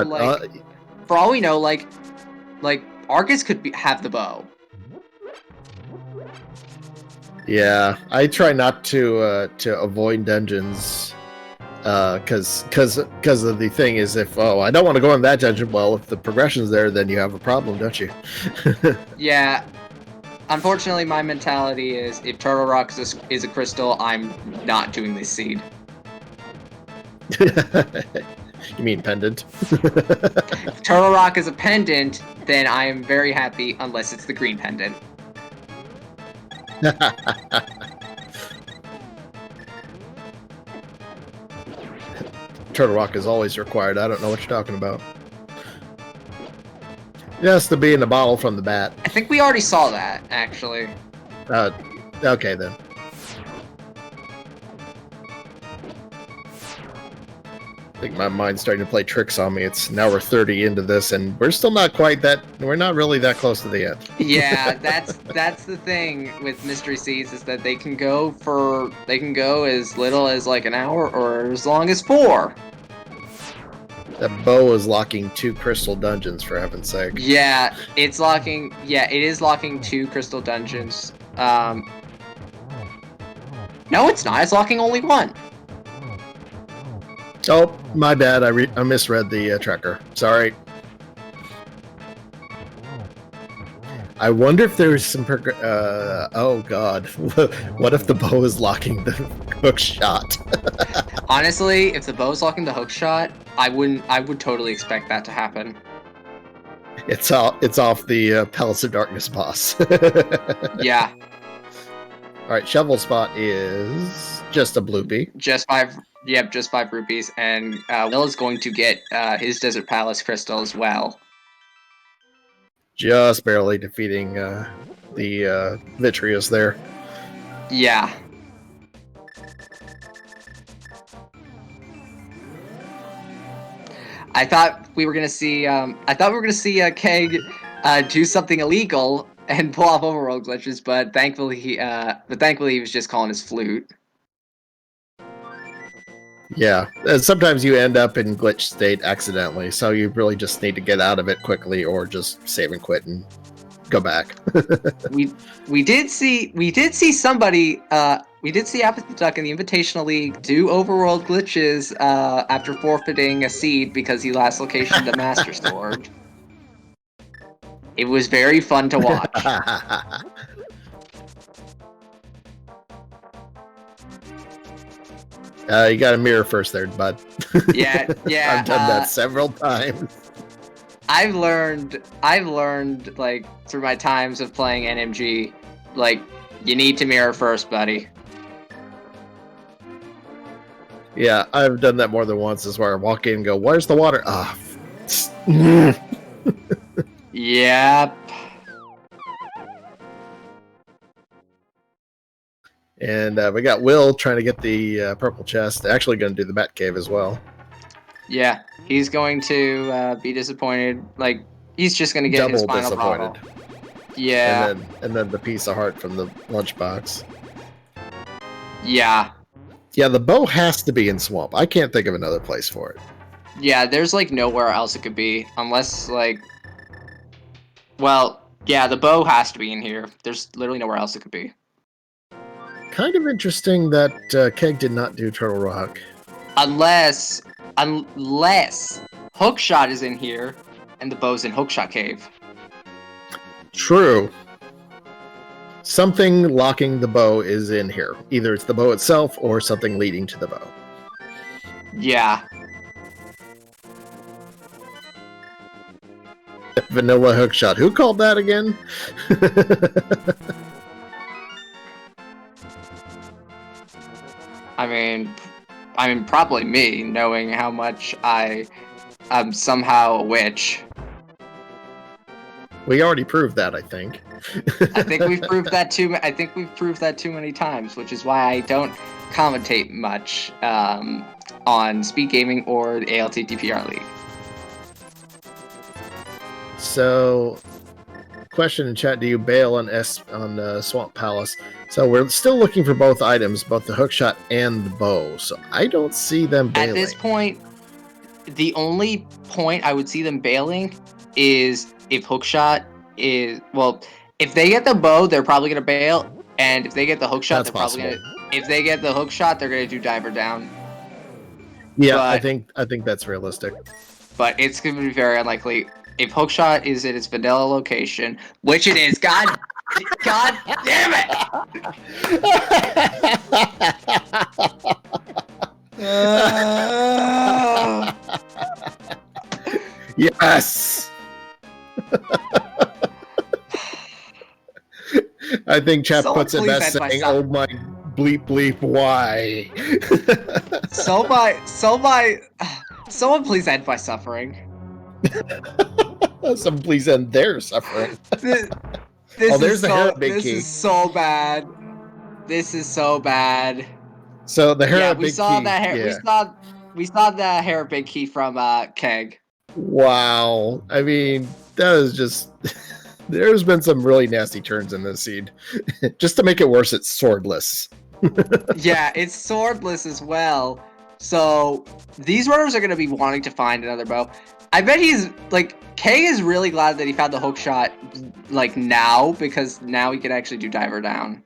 Arcus could have the bow. Yeah, I try not to avoid dungeons, because of the thing is I don't want to go in that dungeon. Well, if the progression's there, then you have a problem, don't you? Yeah. Unfortunately, my mentality is if Turtle Rock is a crystal, I'm not doing this seed. You mean pendant? If Turtle Rock is a pendant, then I am very happy, unless it's the green pendant. Turtle Rock is always required. I don't know what you're talking about. It has to be in the bottle from the bat. I think we already saw that, actually. Okay then. I think my mind's starting to play tricks on me. It's now we're 30 into this, and we're still not quite that. We're not really that close to the end. Yeah, that's the thing with mystery seeds is that they can go as little as like an hour or as long as 4. That bow is locking 2 crystal dungeons, for heaven's sake. Yeah, it's locking. Yeah, it is locking 2 crystal dungeons. No, it's not. It's locking only 1. Oh, my bad. I misread the tracker. Sorry. I wonder if there's some. Oh God, what if the bow is locking the hook shot? Honestly, if the bow's locking the hook shot, I would totally expect that to happen. It's off the Palace of Darkness boss. Yeah. All right, shovel spot is just a bloopy. Just 5. Yep, just 5 rupees, and Will is going to get his Desert Palace crystal as well. Just barely defeating the Vitreous there. Yeah. I thought we were gonna see. Keg do something illegal and pull off overworld glitches, but thankfully he was just calling his flute. Yeah, sometimes you end up in glitch state accidentally, so you really just need to get out of it quickly, or just save and quit and go back. we did see somebody. We did see Apathy Duck in the Invitational League do overworld glitches after forfeiting a seed because he last locationed the Master Sword. It was very fun to watch. You got a mirror first there, bud. Yeah. I've done that several times. I've learned, like, through my times of playing NMG, like, you need to mirror first, buddy. Yeah, I've done that more than once, is where I walk in and go, where's the water? Ah. Yep. And we got Will trying to get the purple chest. Actually going to do the Bat Cave as well. Yeah, he's going to be disappointed. Like, he's just going to get his final bottle. Yeah. And then the piece of heart from the lunchbox. Yeah. Yeah, the bow has to be in Swamp. I can't think of another place for it. Yeah, there's, like, nowhere else it could be. Unless, like... Well, yeah, the bow has to be in here. There's literally nowhere else it could be. Kind of interesting that Keg did not do Turtle Rock. Unless Hookshot is in here, and the bow's in Hookshot Cave. True. Something locking the bow is in here. Either it's the bow itself, or something leading to the bow. Yeah. Vanilla Hookshot. Who called that again? I mean, probably me, knowing how much I am somehow a witch. We already proved that, I think. I think we've proved that too many times, which is why I don't commentate much on Speed Gaming or the ALTTPR League. So, question in chat: do you bail on Swamp Palace? So we're still looking for both items, both the hookshot and the bow. So I don't see them bailing. At this point, the only point I would see them bailing is if hookshot is if they get the bow, they're probably gonna bail, and if they get the hookshot, if they get the hookshot, they're gonna do diver down. Yeah, but, I think that's realistic. But it's gonna be very unlikely. If hookshot is at its vanilla location, which it is, God damn it! Yes. I think chat puts it best saying, "Oh my bleep bleep, why?" Someone please end my suffering. Some please end their suffering. This there's the Hera big this key. is so bad. This is so bad. So the Hera Yeah, big we saw key. that. We saw the Hera big key from Keg. Wow. I mean, that is just. There's been some really nasty turns in this seed. Just to make it worse, it's swordless. Yeah, it's swordless as well. So these runners are going to be wanting to find another bow. I bet he's like Kay is really glad that he found the hook shot like now, because now he can actually do diver down.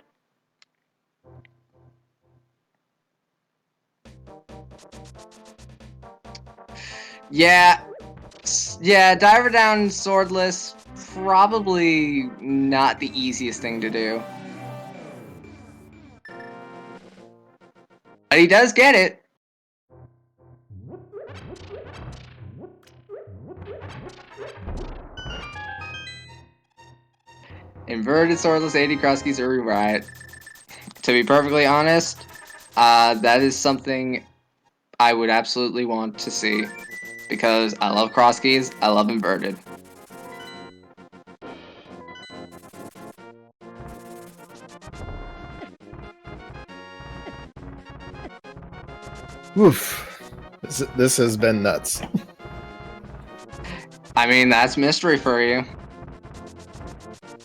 Yeah, diver down swordless, probably not the easiest thing to do. But he does get it. Inverted swordless 80 cross keys are right. To be perfectly honest, that is something I would absolutely want to see. Because I love cross keys, I love inverted. Oof. This has been nuts. I mean, that's Mystery for you.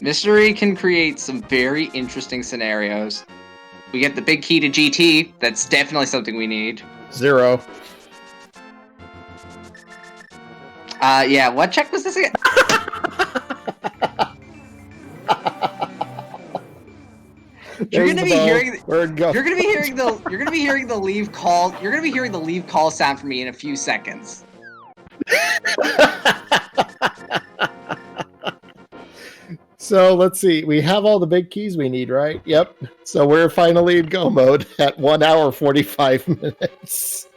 Mystery can create some very interesting scenarios. We get the big key to GT, that's definitely something we need. 0. Yeah, what check was this again? You're gonna be hearing the leave call. You're gonna be hearing the leave call sound from me in a few seconds. So let's see. We have all the big keys we need, right? Yep. So we're finally in go mode at 1 hour 45 minutes.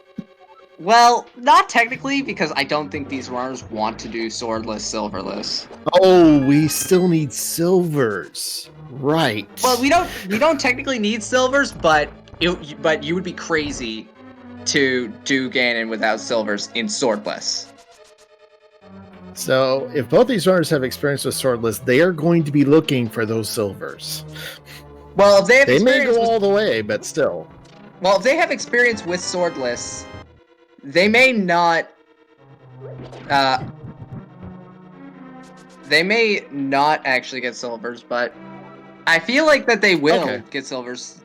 Well, not technically, because I don't think these runners want to do swordless, silverless. Oh, we still need silvers. Right. Well, we don't technically need silvers, but you would be crazy to do Ganon without silvers in swordless. So if both these runners have experience with swordless, they are going to be looking for those silvers. Well, if they have may go all the way, but still. Well, if they have experience with swordless, they may not. They may not actually get silvers, but I feel like that they will get silvers.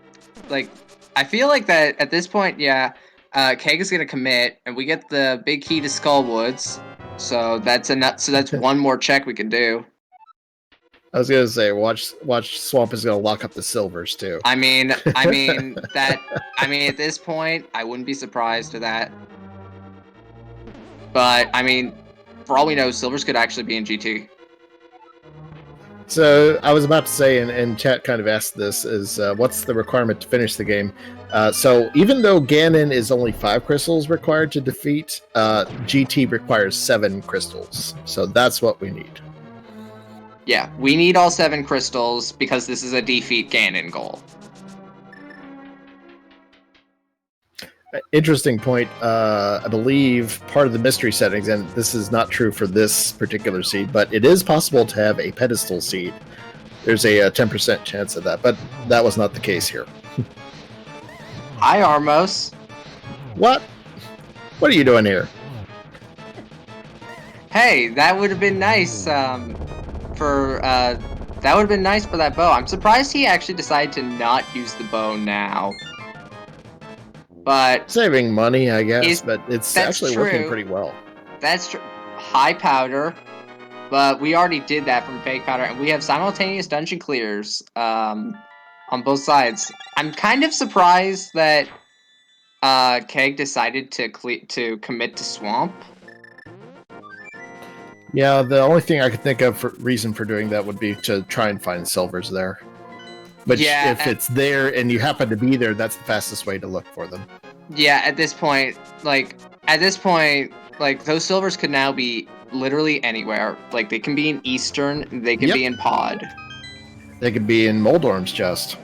Like, I feel like that at this point, yeah, Keg is gonna commit, and we get the big key to Skullwoods. So that's that's one more check we can do. I was gonna say, watch Swamp is gonna lock up the silvers too. I mean at this point, I wouldn't be surprised to that. But I mean, for all we know, silvers could actually be in GT. So I was about to say, and chat kind of asked this, is what's the requirement to finish the game? So even though Ganon is only 5 crystals required to defeat, GT requires 7 crystals. So that's what we need. Yeah, we need all 7 crystals because this is a defeat Ganon goal. Interesting point. I believe part of the mystery settings, and this is not true for this particular seed, but it is possible to have a pedestal seed. There's a 10% chance of that, but that was not the case here. Hi, Armos. What? What are you doing here? Hey, that would have been nice that would have been nice for that bow. I'm surprised he actually decided to not use the bow now. But saving money, I guess, but it's actually working pretty well. That's true. High powder, but we already did that from fake powder, and we have simultaneous dungeon clears on both sides. I'm kind of surprised that Keg decided to commit to Swamp. Yeah, the only thing I could think of for reason for doing that would be to try and find silvers there. But yeah, if it's there and you happen to be there, that's the fastest way to look for them. Yeah, at this point, those silvers could now be literally anywhere. Like, they can be in Eastern, they can be in Pod. They could be in Moldorm's chest.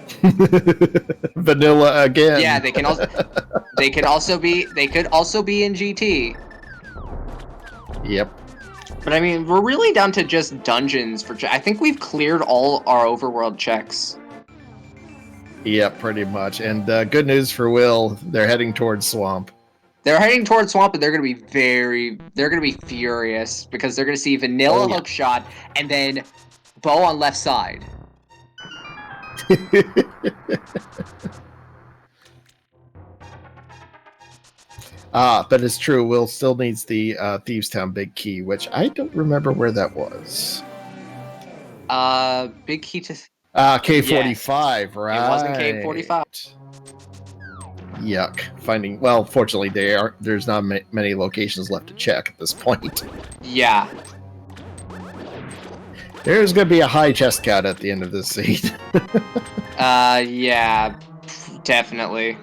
Vanilla again. Yeah, they can also they could also be in GT. Yep. But I mean, we're really down to just dungeons for. I think we've cleared all our overworld checks. Yep, pretty much. And good news for Will, they're heading towards Swamp. They're heading towards Swamp, and they're gonna be furious because they're gonna see Vanilla hook shot and then Bow on left side. But it's true. Will still needs the Thieves Town Big Key, which I don't remember where that was. Big key to. K45, Yes. right? It wasn't K45. Yuck. Finding. Well, fortunately, there's not many locations left to check at this point. Yeah. There's gonna be a high chest count at the end of this seed. Yeah, definitely.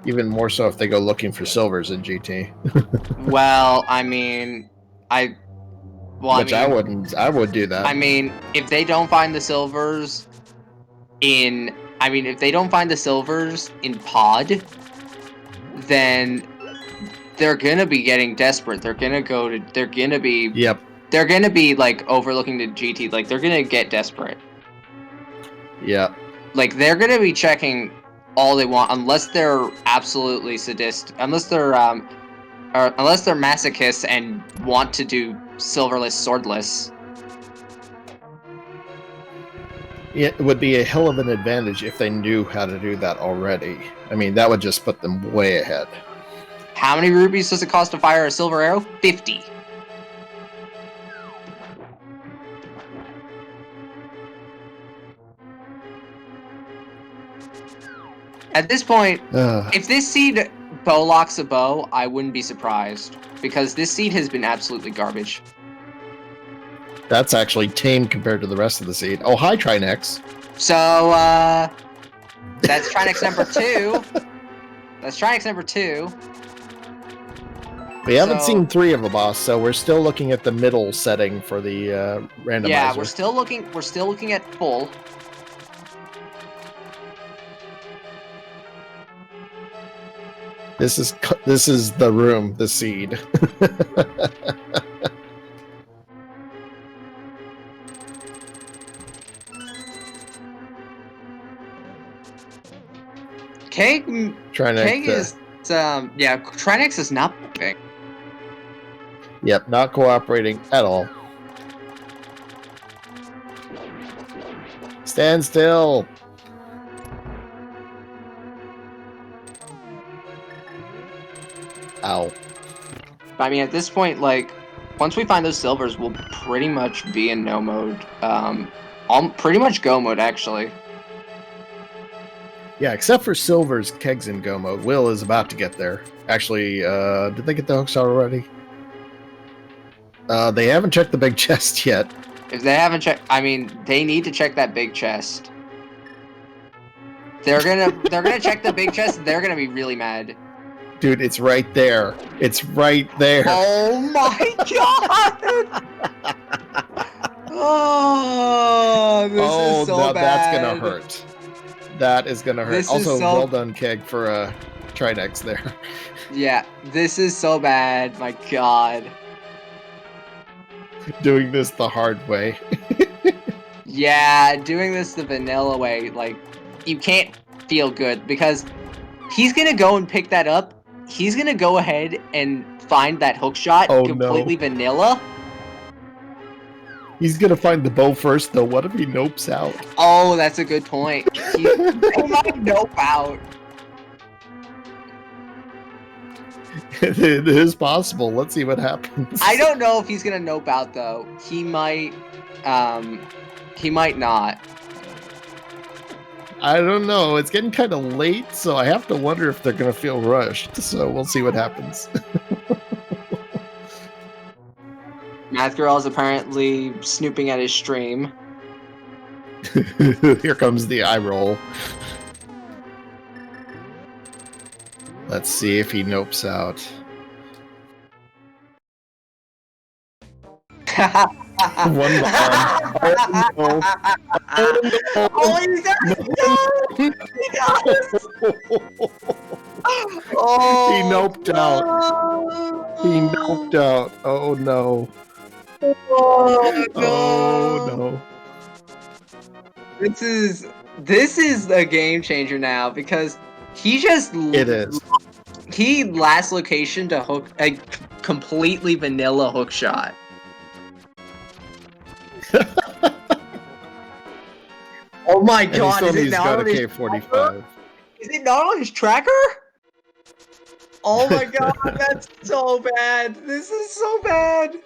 Even more so if they go looking for silvers in GT. Well, I mean, I would do that. I mean, if they don't find the silvers in pod, then they're gonna be getting desperate. They're gonna be Yep. They're gonna be like overlooking the GT. Like they're gonna get desperate. Yep. Like they're gonna be checking all they want, unless they're absolutely sadist. Unless they're masochists and want to do silverless, swordless. It would be a hell of an advantage if they knew how to do that already. I mean, that would just put them way ahead. How many rubies does it cost to fire a silver arrow? 50. At this point, if this seed bow locks a bow, I wouldn't be surprised. Because this seed has been absolutely garbage. That's actually tame compared to the rest of the seed. Oh, hi, Trinex. So, that's Trinex number 2. That's Trinex number 2. We haven't seen 3 of the boss, so we're still looking at the middle setting for the randomizer. Yeah, we're still looking at full. This is the room, the seed. Keg is Trinex is not big. Yep, not cooperating at all. Stand still. Ow. I mean, at this point, like, once we find those silvers, we'll pretty much be in no mode. Pretty much go mode, actually. Yeah, except for silvers, Keg's in go mode. Will is about to get there. Actually, did they get the hooks already? They haven't checked the big chest yet. If they haven't checked, I mean, they need to check that big chest. They're gonna check the big chest. They're gonna be really mad. Dude, it's right there. It's right there. Oh my god! Oh, this is so now bad. That's gonna hurt. That is gonna hurt. This also, is so... well done, Keg, for Trinex there. Yeah, this is so bad. My god. Doing this the hard way. Yeah, doing this the vanilla way, like, you can't feel good because he's gonna go and pick that up. He's gonna go ahead and find that hook shot completely vanilla. He's gonna find the bow first, though. What if he nopes out? Oh, that's a good point. He might nope out. It is possible. Let's see what happens. I don't know if he's gonna nope out though. He might not. I don't know. It's getting kind of late, so I have to wonder if they're gonna feel rushed. So we'll see what happens. Math Girl is apparently snooping at his stream. Here comes the eye roll. Let's see if he nopes out. One bomb. Oh no. Oh, he does! No! He does! Oh, He noped out. He noped out. Oh no. Oh, no. Oh no. This is a game changer now because he just It is. he last location to hook a completely vanilla hook shot. Oh my And he god, still is it needs to not go on to his K45. tracker? Is it not on his tracker? Oh my god, that's so bad. This is so bad.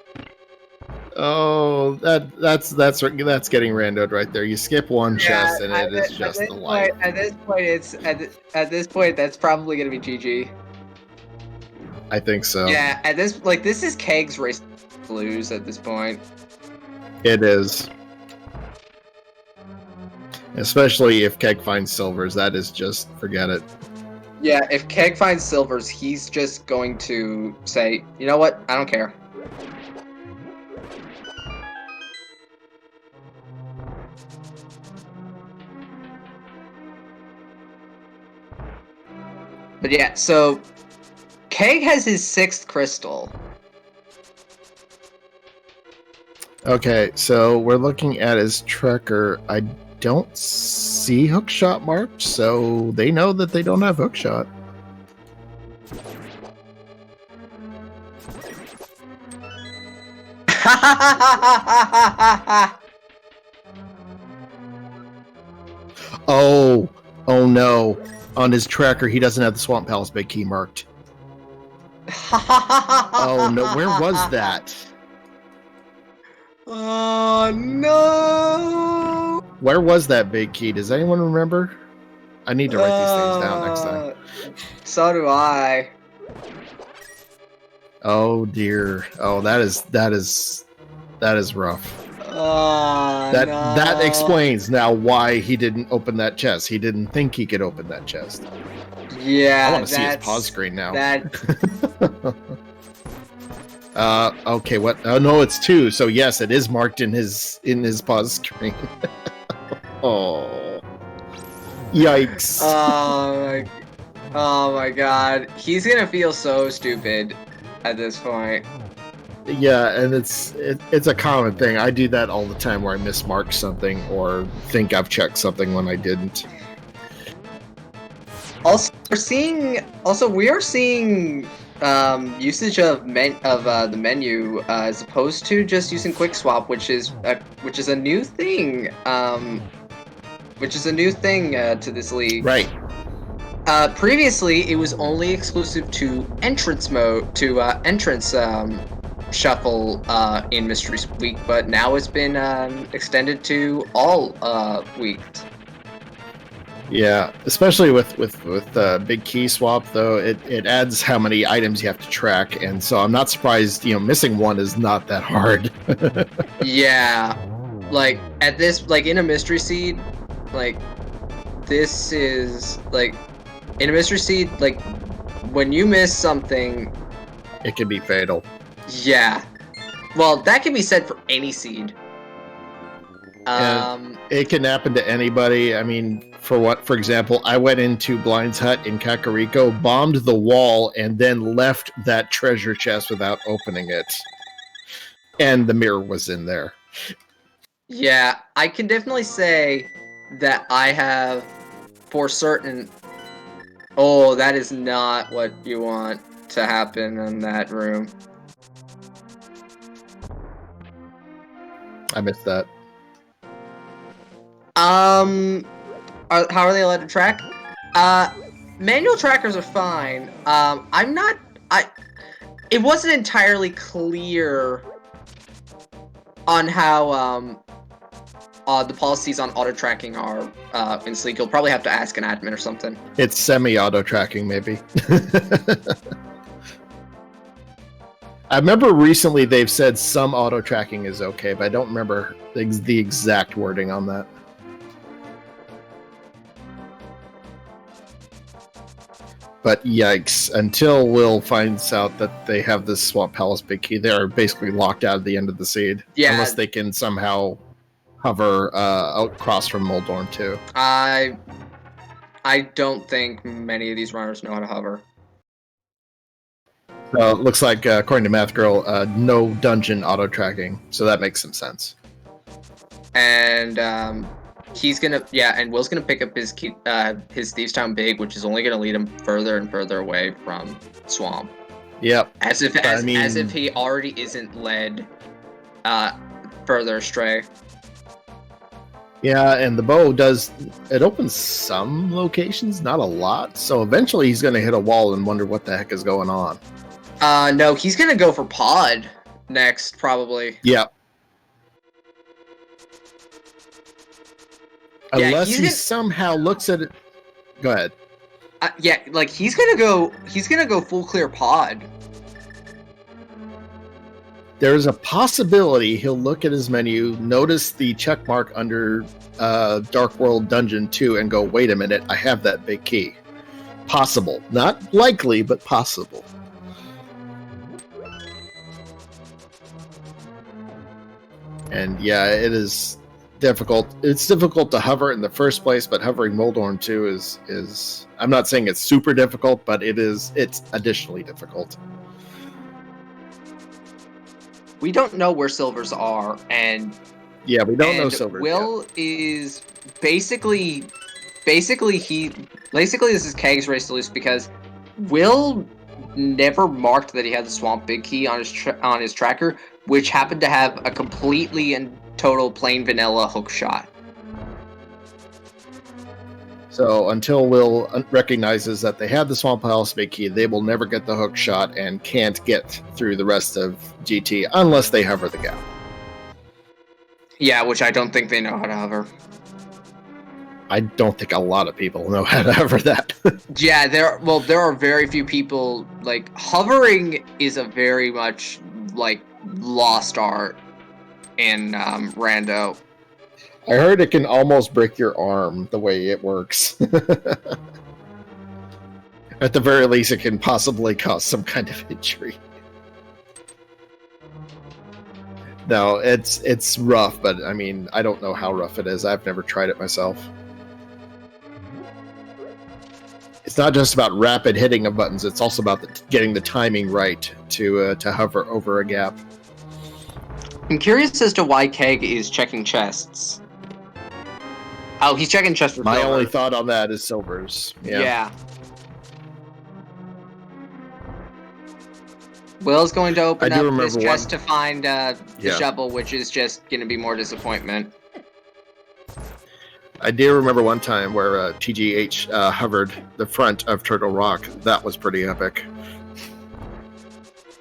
Oh, that's getting randoed right there. You skip one chest and it is just the life. At this point that's probably gonna be GG. I think so. Yeah, this is Keg's race to lose at this point. It is. Especially if Keg finds silvers, that is just forget it. Yeah, if Keg finds silvers, he's just going to say, you know what? I don't care. But yeah, so Keg has his 6th crystal. Okay, so we're looking at his tracker. I don't see hookshot marked, so they know that they don't have hookshot. Oh no. On his tracker, he doesn't have the Swamp Palace Big Key marked. Oh no, where was that? Oh no! Where was that big key? Does anyone remember? I need to write these things down next time. So do I. Oh dear. Oh, that is rough. Oh, That explains now why he didn't open that chest. He didn't think he could open that chest. Yeah, I want to see his pause screen now. Okay, what? Oh no, it's 2. So yes, it is marked in his pause screen. Oh, yikes! Oh my god, he's gonna feel so stupid at this point. Yeah, and it's a common thing. I do that all the time where I mismark something or think I've checked something when I didn't. Also, we are seeing usage of the menu as opposed to just using quick swap, which is a new thing. To this league. Right. Previously, it was only exclusive to entrance mode, entrance shuffle in Mystery Week, but now it's been extended to all weeks. Yeah, especially with big key swap though, it adds how many items you have to track, and so I'm not surprised. Missing one is not that hard. Yeah, like in a mystery seed, this is in a mystery seed, when you miss something, it can be fatal. Yeah, well, that can be said for any seed. It can happen to anybody. I mean, for example, I went into Blind's hut in Kakariko, bombed the wall, and then left that treasure chest without opening it. And the mirror was in there. Yeah, I can definitely say that I have, for certain... Oh, that is not what you want to happen in that room. I missed that. How are they allowed to track? Manual trackers are fine. It wasn't entirely clear on how, the policies on auto tracking are, in Sleek. You'll probably have to ask an admin or something. It's semi-auto tracking, maybe. I remember recently they've said some auto tracking is okay, but I don't remember the exact wording on that. But yikes! Until Will finds out that they have this Swamp Palace big key, they are basically locked out at the end of the seed. Yeah. Unless they can somehow hover across from Moldorm too. I don't think many of these runners know how to hover. It looks like, according to Math Girl, no dungeon auto tracking, so that makes some sense. And he's gonna, and Will's gonna pick up his Thieves Town Big, which is only gonna lead him further and further away from Swamp. Yep. As if he already isn't led further astray. Yeah, and the bow opens some locations, not a lot. So eventually he's going to hit a wall and wonder what the heck is going on. No, he's gonna go for Pod next, probably. Yeah. Unless he somehow looks at it. Go ahead. He's gonna go full clear Pod. There's a possibility he'll look at his menu, notice the check mark under Dark World Dungeon 2, and go, wait a minute, I have that big key. Possible. Not likely, but possible. And yeah, it is difficult. It's difficult to hover in the first place, but hovering Moldorm 2 is I'm not saying it's super difficult, but it's additionally difficult. We don't know where silvers are, and yeah, we don't know silvers. Will is basically this is Keg's race to lose, because Will never marked that he had the Swamp Big Key on his tracker, which happened to have a completely and total plain vanilla hook shot. So until Will recognizes that they have the Swamp Palace Big Key, they will never get the hook shot and can't get through the rest of GT unless they hover the gap. Yeah, which I don't think they know how to hover. I don't think a lot of people know how to hover that. Yeah, there are very few people. Like, hovering is a very much lost art in Rando. I heard it can almost break your arm the way it works. At the very least, it can possibly cause some kind of injury. No, it's rough, but I mean, I don't know how rough it is. I've never tried it myself. It's not just about rapid hitting of buttons. It's also about getting the timing right to hover over a gap. I'm curious as to why Keg is checking chests. Oh, he's checking chests for My silver. only thought on that is silvers. Yeah. Will's going to open up this chest one. to find the shovel, which is just going to be more disappointment. I do remember one time where TGH hovered the front of Turtle Rock. That was pretty epic.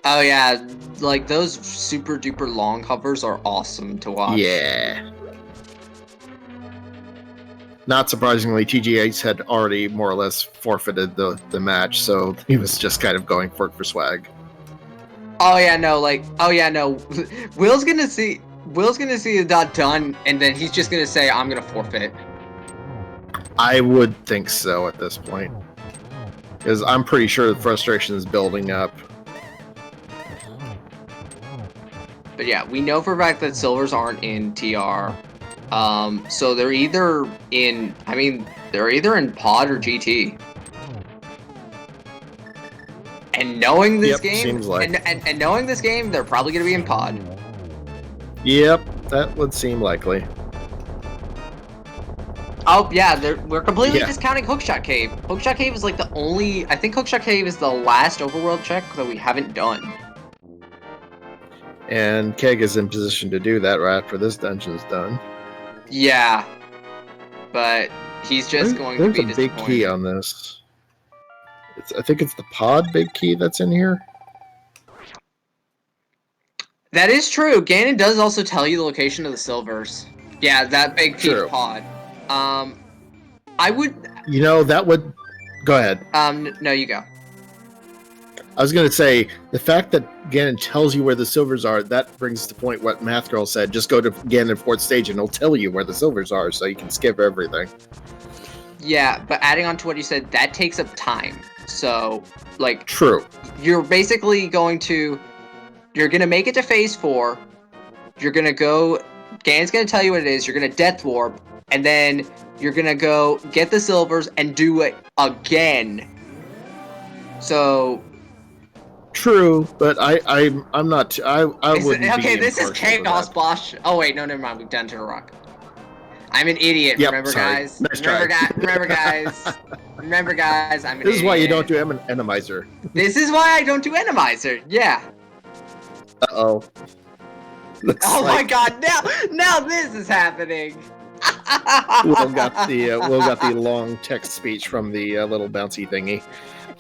Oh yeah, like those super duper long hovers are awesome to watch. Yeah. Not surprisingly, TGH had already more or less forfeited the match, so he was just kind of going for it for swag. Will's gonna see the dot done, and then he's just gonna say, I'm gonna forfeit. I would think so at this point. Because I'm pretty sure the frustration is building up. But yeah, we know for a fact that silvers aren't in TR. So they're either in pod or GT. And knowing this game, and knowing this game, they're probably going to be in pod. Yep, that would seem likely. Oh yeah, we're completely discounting Hookshot Cave. Hookshot Cave is like I think Hookshot Cave is the last overworld check that we haven't done. And Keg is in position to do that right after this dungeon's done. Yeah, but he's just going to be disappointed. There's a big key on this. I think it's the pod big key that's in here. That is true. Ganon does also tell you the location of the silvers. Yeah, that big key pod. I would... that would... Go ahead. No, you go. I was going to say, the fact that Ganon tells you where the silvers are, that brings to point what Math Girl said. Just go to Ganon 4th stage and he'll tell you where the silvers are, so you can skip everything. Yeah, but adding on to what you said, that takes up time. So, like, True. you're basically you're gonna make it to phase 4. You're gonna go. Ganon's gonna tell you what it is. You're gonna death warp, and then you're gonna go get the silvers and do it again. So. True, but I'm not. I wouldn't be okay. This is impartial to chaos that. boss. Oh wait, no, never mind. We've done to a rock. I'm an idiot. Yep, remember, sorry. guys. Nice remember, try. remember, guys. Remember, guys. I'm an This is why you idiot. don't do Enemizer. This is why I don't do Enemizer. Yeah. Uh-oh. Oh my god, now this is happening. Will got the long text speech from the little bouncy thingy.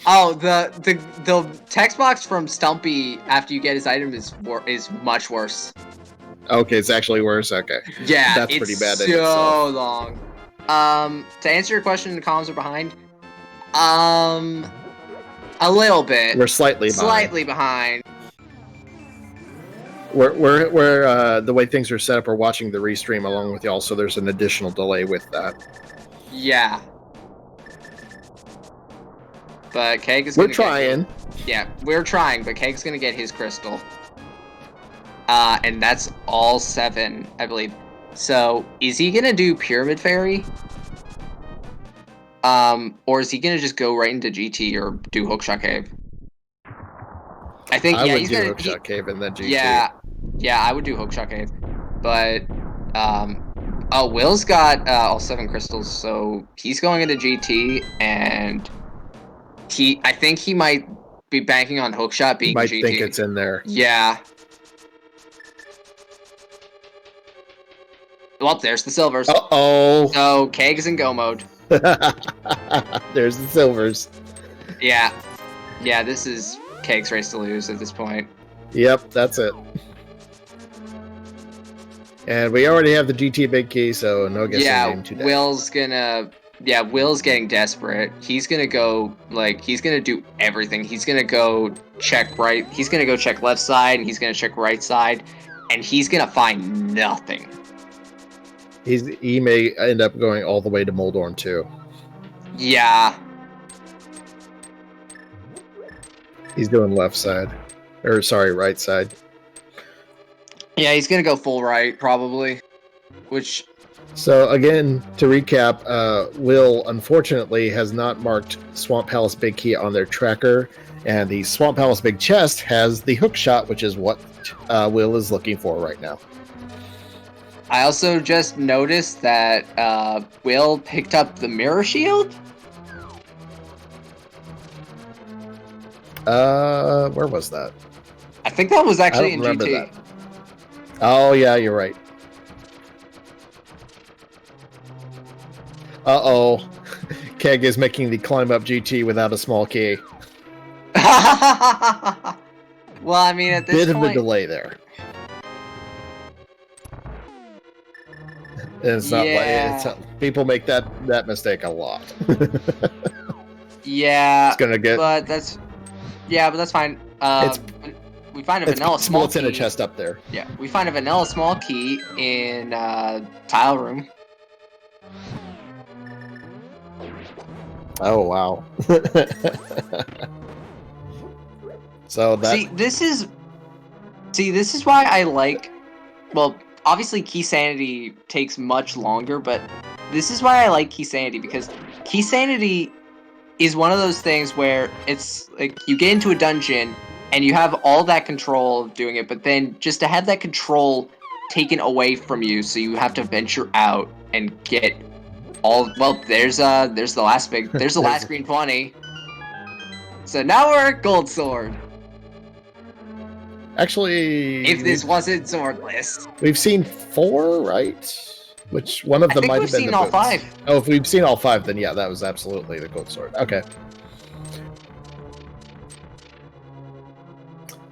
Oh, the text box from Stumpy after you get his item is much worse. Okay, it's actually worse. Okay. Yeah, That's it's pretty bad. so long. To answer your question, the columns are behind. A little bit. We're slightly behind. Slightly behind. We're the way things are set up, we're watching the restream along with y'all, so there's an additional delay with that. Yeah. But Keg is We're trying. Yeah, we're trying, but Keg's gonna get his crystal. And that's all 7, I believe. So, is he gonna do Pyramid Fairy? Or is he gonna just go right into GT or do Hookshot Cave? I think, yeah, he's gonna do Hookshot Cave and then GT. Yeah, I would do Hookshot Cave. But, oh, Will's got all 7 crystals, so he's going into GT, and I think he might be banking on Hookshot being GT. He might think it's in there. Yeah. Well, there's the silvers. Uh-oh. So, Keg is in go mode. There's the silvers. Yeah. Yeah, this is Keg's race to lose at this point. Yep, that's it. And we already have the GT big key, so no guessing game today. Will's getting desperate. He's gonna go, he's gonna do everything. He's gonna go check right. He's gonna go check left side, and he's gonna check right side, and he's gonna find nothing. He may end up going all the way to Moldorm too. Yeah. He's doing left side. Or, sorry, right side. Yeah, he's gonna go full right, probably. Which... So, again, to recap, Will, unfortunately, has not marked Swamp Palace Big Key on their tracker, and the Swamp Palace Big Chest has the hook shot, which is what Will is looking for right now. I also just noticed that Will picked up the mirror shield. Where was that? I think that was actually in GT. That. Oh yeah, you're right. Uh-oh. Keg is making the climb up GT without a small key. Well, I mean, at this point... Bit of a delay there. It's not people make that mistake a lot. Yeah, it's gonna get. But that's fine. We find a vanilla small key. What's in a chest up there? Yeah, we find a vanilla small key in tile room. Oh wow. So that. This is why I like. Well, obviously, Key Sanity takes much longer, but this is why I like Key Sanity, because Key Sanity is one of those things where it's like you get into a dungeon and you have all that control of doing it, but then just to have that control taken away from you, so you have to venture out and get all. Well, there's the last green 20. So now we're at Gold Sword. Actually, if this wasn't swordless, we've seen 4, right? Which one of them might have been the boots? We've seen all 5. Oh, if we've seen all 5, then yeah, that was absolutely the gold sword. Okay.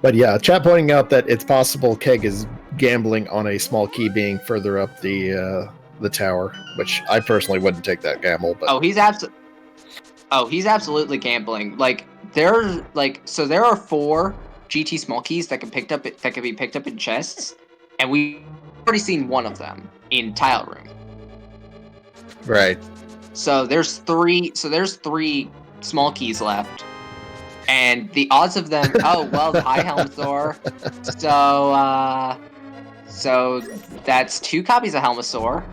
But yeah, chat pointing out that it's possible Keg is gambling on a small key being further up the tower, which I personally wouldn't take that gamble. But he's absolutely gambling. There are 4 GT small keys that can be picked up in chests, and we've already seen one of them in tile room. Right. So there's 3 small keys left. And the odds of them... Oh, well, hi, Helmsaur. So that's 2 copies of Helmasaur.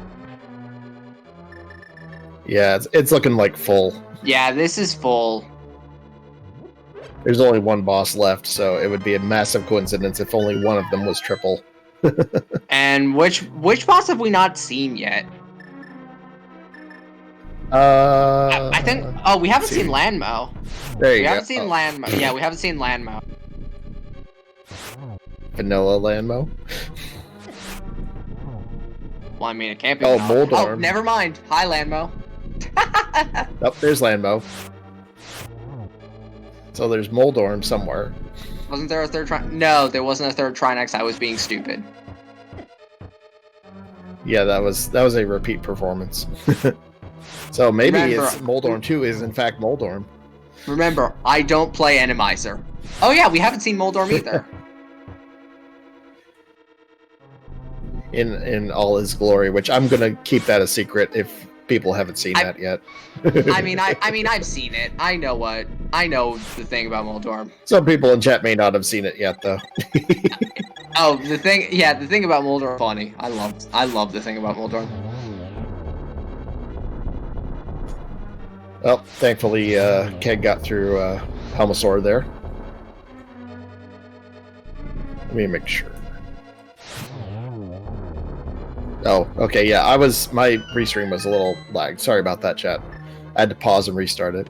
Yeah, it's looking like full. Yeah, this is full. There's only one boss left, so it would be a massive coincidence if only one of them was triple. And which boss have we not seen yet? I think... Oh, we haven't seen Landmo. There you go. We haven't seen Landmo. Yeah, we haven't seen Landmo. Vanilla Landmo? Well, I mean, it can't be. Oh, Moldorm. Moldorm. Oh, never mind. Hi, Landmo. Oh, there's Landmo. So there's Moldorm somewhere. Wasn't there a third No, there wasn't a third Trinex. I was being stupid. Yeah, that was a repeat performance. So maybe it's Moldorm 2 is in fact Moldorm. Remember, I don't play Enemizer. Oh yeah, we haven't seen Moldorm either. In all his glory, which I'm gonna keep that a secret if people haven't seen that yet. I mean, I've seen it. I know the thing about Moldorm. Some people in chat may not have seen it yet, though. Oh, the thing about Moldorm, funny. I love the thing about Moldorm. Well, thankfully, Keg got through Helmasaur there. Let me make sure. Oh, okay, yeah, my restream was a little lagged. Sorry about that, chat. I had to pause and restart it.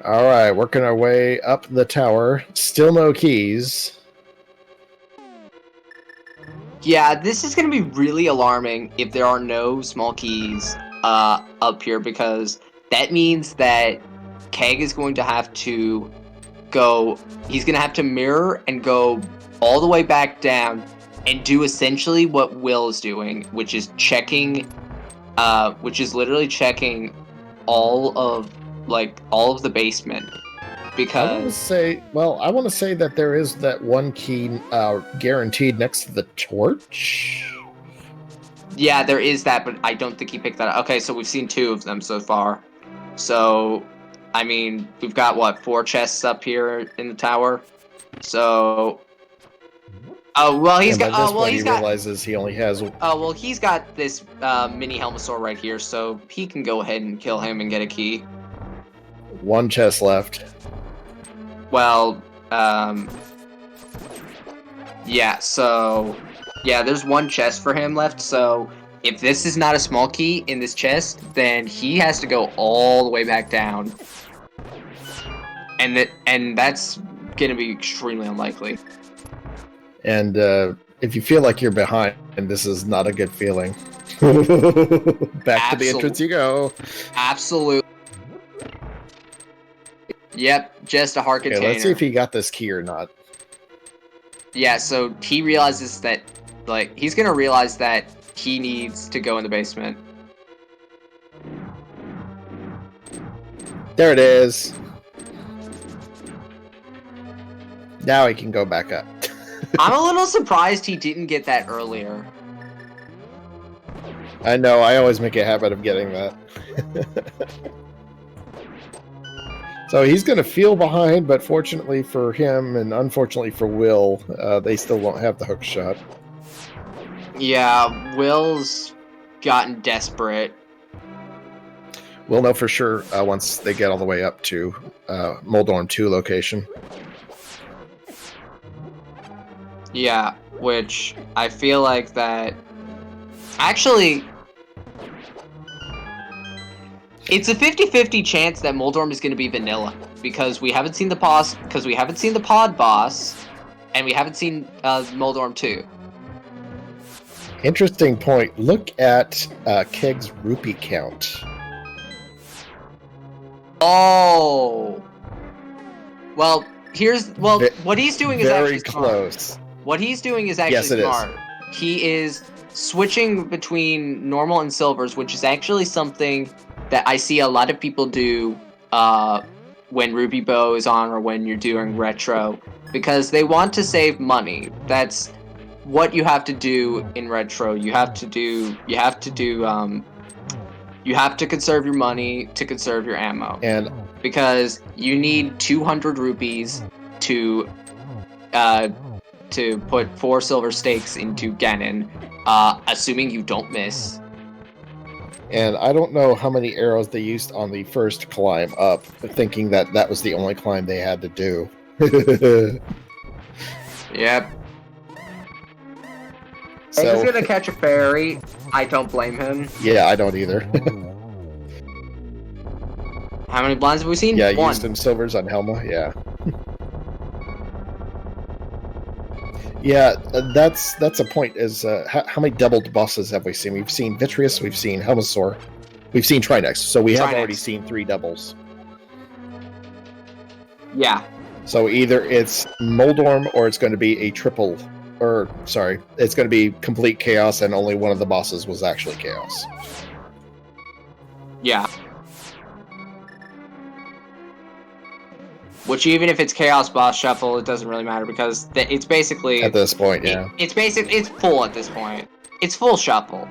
Alright, working our way up the tower. Still no keys. Yeah, this is going to be really alarming if there are no small keys up here, because that means that Keg is going to have to go... He's going to have to mirror and go all the way back down and do essentially what Will is doing, which is checking... which is literally checking all of the basement. Because I want to say that there is that one key guaranteed next to the torch. Yeah, there is that, but I don't think he picked that up. Okay, so we've seen 2 of them so far. So, I mean, we've got, what, 4 chests up here in the tower? So... Oh, well, he realizes he only has... Oh, well, he's got this mini Helmasaur right here, so he can go ahead and kill him and get a key. 1 chest left. Well, yeah, so, yeah, there's 1 chest for him left, so if this is not a small key in this chest, then he has to go all the way back down. And that's gonna be extremely unlikely. And, if you feel like you're behind, and this is not a good feeling. Back to the entrance you go. Absolutely. Yep, just a heart container. Let's see if he got this key or not. Yeah, so he realizes that, he's gonna realize that he needs to go in the basement. There it is. Now he can go back up. I'm a little surprised he didn't get that earlier. I know, I always make a habit of getting that. So he's going to feel behind, but fortunately for him and unfortunately for Will, they still won't have the hook shot. Yeah, Will's gotten desperate. We'll know for sure once they get all the way up to Moldorm 2 location. Yeah, which I feel like that... Actually... It's a 50-50 chance that Moldorm is going to be vanilla, because we haven't seen the boss, pod boss, and we haven't seen Moldorm 2. Interesting point. Look at Keg's rupee count. Oh. Well, what he's doing is actually close. Smart. What he's doing is actually smart. He is switching between normal and silvers, which is actually something that I see a lot of people do when Ruby Bow is on or when you're doing retro, because they want to save money. That's what you have to do in retro. You have to conserve your money to conserve your ammo. And because you need 200 rupees to put 4 silver stakes into Ganon, assuming you don't miss. And I don't know how many arrows they used on the first climb up, thinking that that was the only climb they had to do. Yep. So, If he's gonna catch a fairy, I don't blame him. Yeah, I don't either. How many blinds have we seen? Yeah, One. used some silvers on Helma, yeah. Yeah, that's a point, is how many doubled bosses have we seen? We've seen Vitreous, we've seen Helmasaur, we've seen Trinex, so we have already seen 3 doubles. Yeah. So either it's Moldorm or it's going to be a triple, or, sorry, it's going to be complete chaos and only one of the bosses was actually chaos. Yeah. Which, even if it's Chaos Boss Shuffle, it doesn't really matter because it's basically... At this point, yeah. It's full at this point. It's full Shuffle.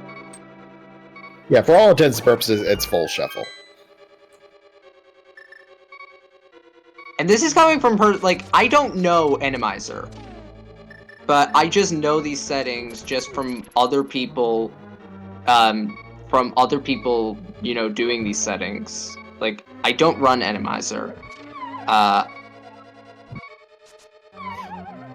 Yeah, for all intents and purposes, it's full Shuffle. And this is coming from her, like, I don't know Enemizer. But I just know these settings just from other people, you know, doing these settings. Like, I don't run Enemizer.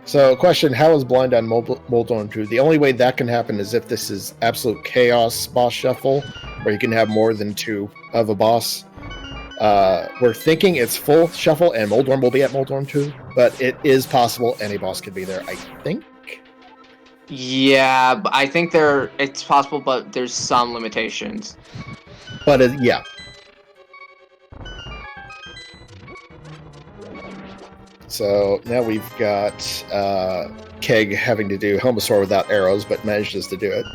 So, question, how is blind on Moldorm 2? The only way that can happen is if this is absolute chaos boss shuffle, where you can have more than 2 of a boss. We're thinking it's full shuffle, and Moldorm will be at Moldorm 2, but it is possible any boss could be there, I think? Yeah, I think it's possible, but there's some limitations. But, yeah. So now we've got Keg having to do Helmasaur without arrows, but manages to do it.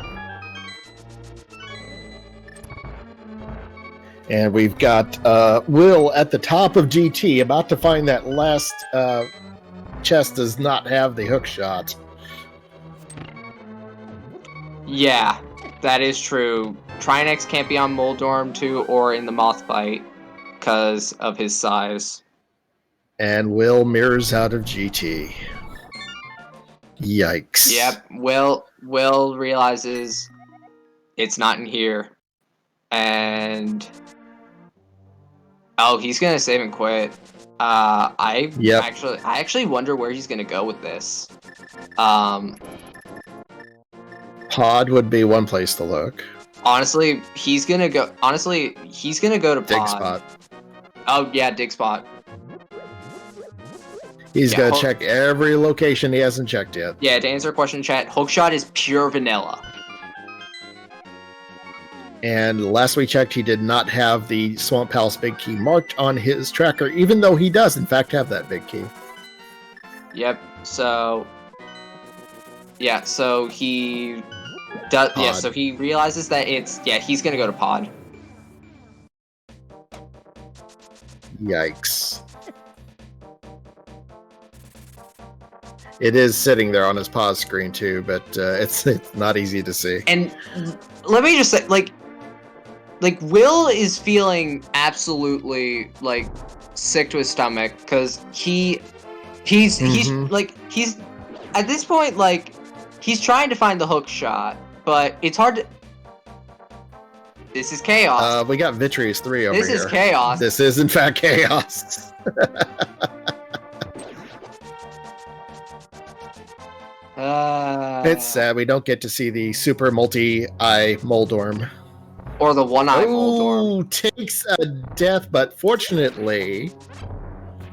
And we've got Will at the top of GT, about to find that last chest does not have the hook shot. Yeah, that is true. Trinex can't be on Moldorm 2 or in the Moth Bite because of his size. And Will mirrors out of GT. Yikes. Yep, Will realizes it's not in here. And... oh, he's gonna save and quit. I actually wonder where he's gonna go with this. Pod would be one place to look. Honestly, he's gonna go to Pod. Dig spot. Oh yeah, dig spot. He's gonna check every location he hasn't checked yet. Yeah, to answer a question in chat, hookshot is pure vanilla. And last we checked, he did not have the Swamp Palace big key marked on his tracker, even though he does, in fact, have that big key. Yep, so... yeah, so he... does. Yeah, so he realizes that it's... yeah, he's gonna go to Pod. Yikes. It is sitting there on his pause screen, too, but it's not easy to see. And let me just say, like, Will is feeling absolutely, like, sick to his stomach, because he's at this point, like, he's trying to find the hook shot, but it's hard to... this is chaos. We got Vitreous 3 over here. This is chaos. This is, in fact, chaos. It's sad we don't get to see the super multi-eye Moldorm. Or the one-eye Moldorm. Oh, takes a death, but fortunately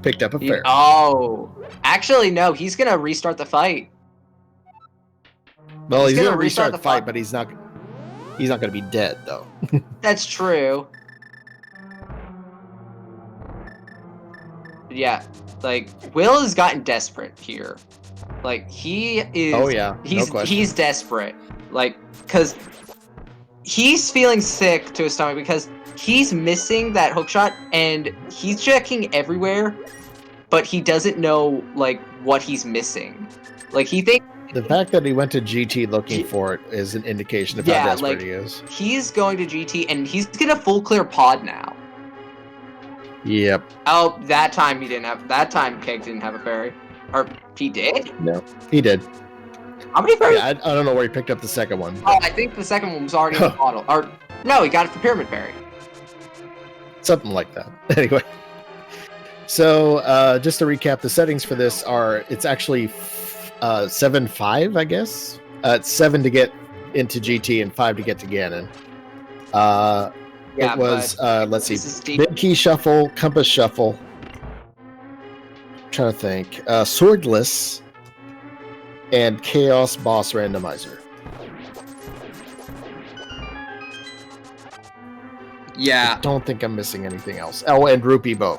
picked up a fair. Oh, actually, no. He's gonna restart the fight. Well, he's gonna restart the fight, but he's not gonna be dead though. That's true. Yeah, like Will has gotten desperate here. Like he is. Oh yeah, no question. He's desperate. Like, cause he's feeling sick to his stomach because he's missing that hookshot, and he's checking everywhere, but he doesn't know like what he's missing. Like he thinks The fact that he went to GT looking for it is an indication of how desperate he is. He's going to GT, and he's gonna full clear pod now. Yep. Oh, that time he didn't have. That time Keg didn't have a fairy, or he did. No, he did. How many fairies? Yeah, I don't know where he picked up the second one. Oh, I think the second one was already in the bottle. Or no, he got it for Pyramid Fairy. Something like that. Anyway. So, just to recap, the settings for this are, it's actually 7-5, I guess. It's 7 to get into GT and 5 to get to Ganon. It was, let's see, Big Key Shuffle, Compass Shuffle. I'm trying to think. Swordless and Chaos Boss Randomizer. Yeah. I don't think I'm missing anything else. Oh, and Rupee Bow.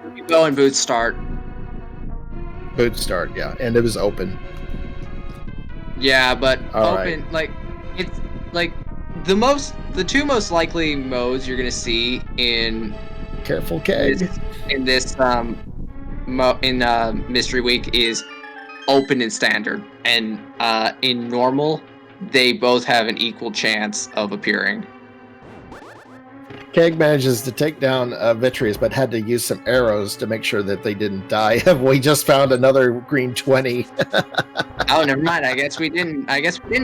Rupee Bow and Boot Start. Boot Start, yeah. And it was open. Yeah, but all open, right. like, it's, like, the two most likely modes you're gonna see in... Careful, Keg. In this, Mystery Week is open and standard. And, in normal, they both have an equal chance of appearing. Keg manages to take down Vitreous, but had to use some arrows to make sure that they didn't die. We just found another green 20. Oh, never mind. I guess we didn't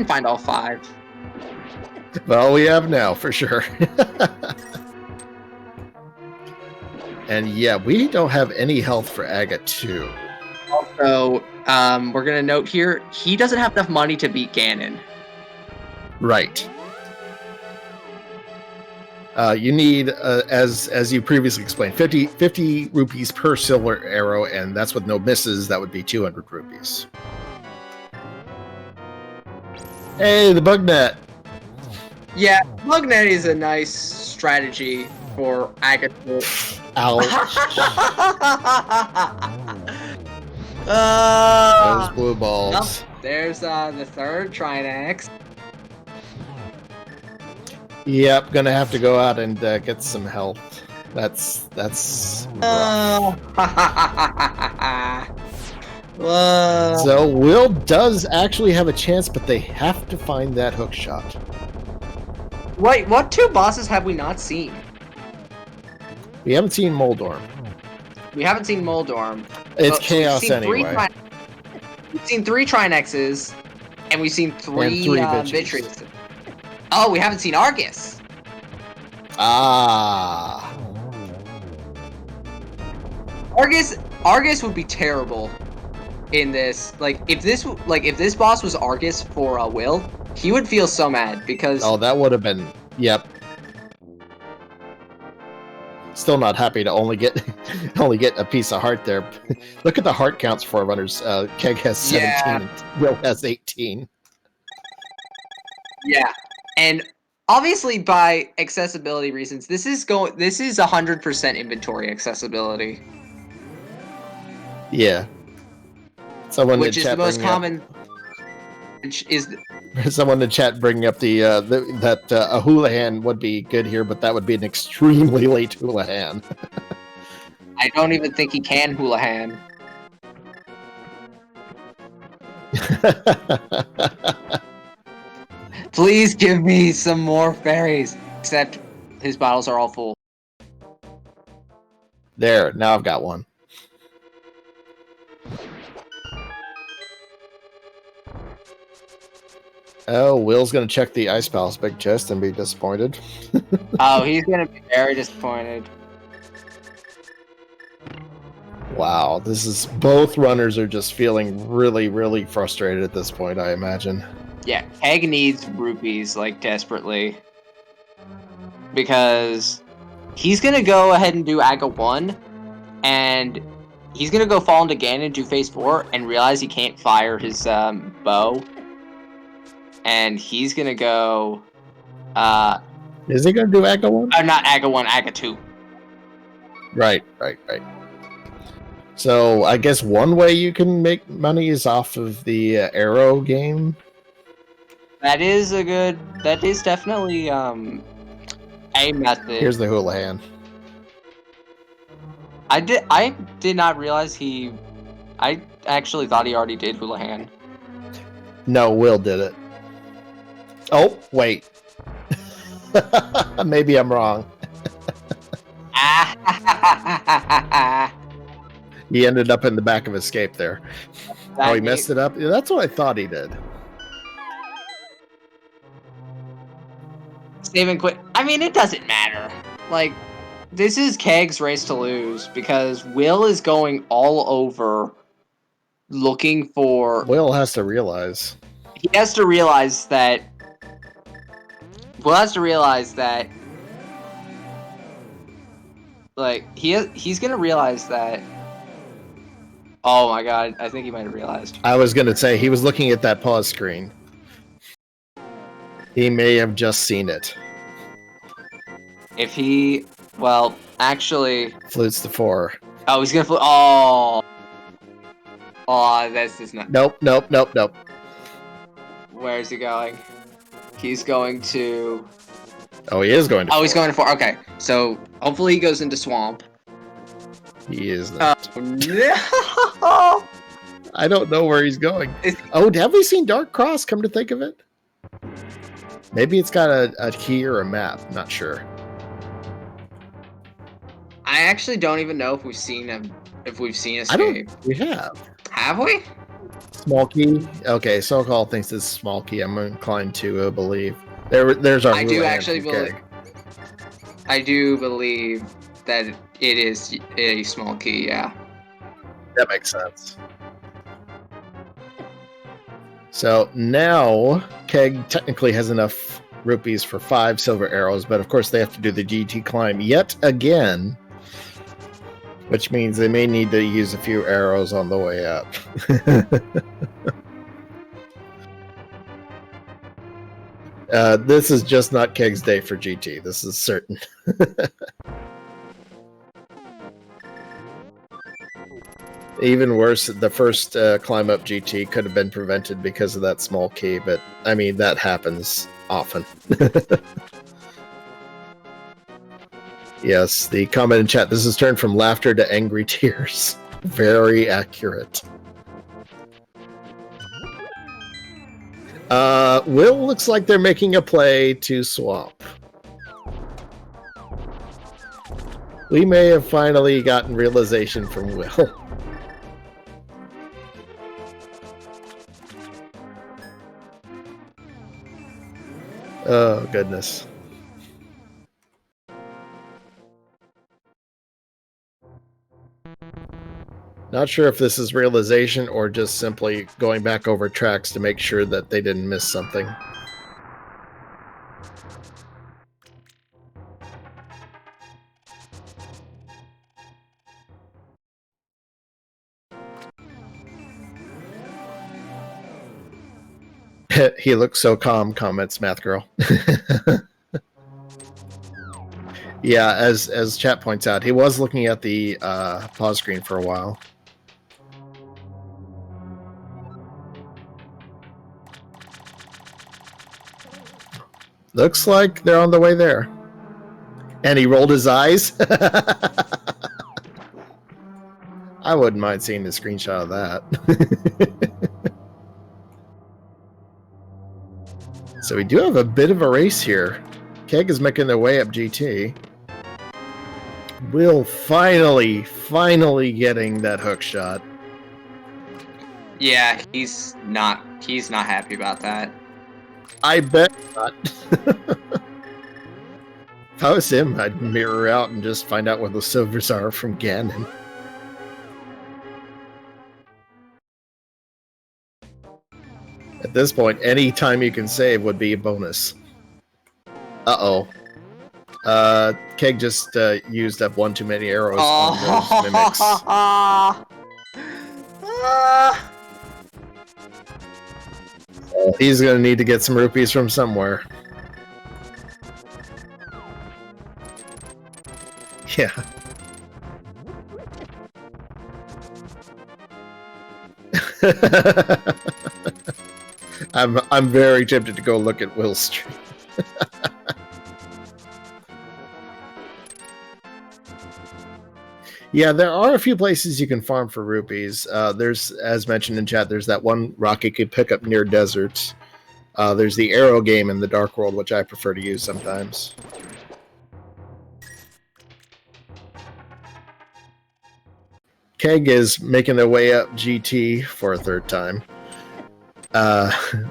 find all 5. Well, we have now, for sure. And yeah, we don't have any health for Aga 2. Also, we're going to note here, he doesn't have enough money to beat Ganon. Right. You need, as you previously explained, 50 rupees per silver arrow, and that's with no misses. That would be 200 rupees. Hey, the bug net. Yeah, bug net is a nice strategy for Agatha. Ouch. Those blue balls. Oh, there's the third Trinex. Yep, gonna have to go out and get some health. That's rough. So Will does actually have a chance, but they have to find that hook shot. Wait, what 2 bosses have we not seen? We haven't seen Moldorm. We haven't seen Moldorm. It's chaos anyway. We've seen 3 Trinexes, and we've seen 3 Vitreous. Oh, we haven't seen Argus. Ah. Argus would be terrible in this. Like if this boss was Argus for Will, he would feel so mad because that would have been Still not happy to only get a piece of heart there. Look at the heart counts for runners. Keg has 17 and Will has 18. Yeah. And obviously, by accessibility reasons, this is 100% inventory accessibility. Yeah. Which is the most common. Someone in the chat bringing up that a Houlihan would be good here, but that would be an extremely late Houlihan. I don't even think he can Houlihan. Please give me some more fairies. Except his bottles are all full. There, now I've got one. Oh, Will's gonna check the Ice Palace big chest and be disappointed. Oh, he's gonna be very disappointed. Wow, both runners are just feeling really, really frustrated at this point, I imagine. Yeah, Keg needs rupees, like, desperately. Because he's gonna go ahead and do Aga 1, and he's gonna go fall into Ganon and do Phase 4, and realize he can't fire his bow. And he's gonna go... Is he gonna do Aga 1? Not Aga 1, Aga 2. Right. So, I guess one way you can make money is off of the arrow game. That is definitely, A method. Here's the Houlihan. I did not realize he. I actually thought he already did Houlihan. No, Will did it. Oh, wait. Maybe I'm wrong. He ended up in the back of Escape there. Oh, he messed it up? Yeah, that's what I thought he did. Save and quit. I mean, it doesn't matter. Like, this is Keg's race to lose because Will is going all over looking for. Will has to realize. He has to realize that. Will has to realize that. Like, he's gonna realize that. Oh my god, I think he might have realized. I was gonna say, he was looking at that pause screen. He may have just seen it. If he, well, actually... Flutes to 4. Oh, he's gonna flute. Oh! Oh, this is not... Nope. Where is he going? He's going to... Oh, he is going to 4. He's going to 4. Okay, so hopefully he goes into Swamp. He is not. Oh, no! I don't know where he's going. Oh, have we seen Dark Cross, come to think of it? Maybe it's got a key or a map. Not sure. I actually don't even know if we've seen him. If we've seen Escape. I don't. We have. Have we? Small key. Okay, SoCal thinks it's small key. I'm inclined to believe. There's our. I do actually believe. I do believe that it is a small key. Yeah. That makes sense. So now Keg technically has enough rupees for 5 silver arrows, but of course they have to do the GT climb yet again, which means they may need to use a few arrows on the way up. This is just not Keg's day for GT. This is certain. Even worse, the first climb up GT could have been prevented because of that small key, but I mean, that happens often. Yes, the comment in chat, this has turned from laughter to angry tears. Very accurate. Will looks like they're making a play to swap. We may have finally gotten realization from Will. Oh, goodness. Not sure if this is realization or just simply going back over tracks to make sure that they didn't miss something. He looks so calm, comments Math Girl. Yeah, as chat points out, he was looking at the pause screen for a while. Looks like they're on the way there. And he rolled his eyes. I wouldn't mind seeing the screenshot of that. So we do have a bit of a race here. Keg is making their way up GT. Will finally getting that hook shot. Yeah, he's not happy about that. I bet not. If I was him, I'd mirror out and just find out where the silvers are from Ganon. At this point, any time you can save would be a bonus. Uh-oh. Keg just used up one too many arrows on those mimics. So he's gonna need to get some rupees from somewhere. Yeah. I'm very tempted to go look at Will's stream. Yeah, there are a few places you can farm for rupees. There's, as mentioned in chat, there's that one rock you could pick up near deserts. There's the arrow game in the Dark World, which I prefer to use sometimes. Keg is making their way up GT for a third time,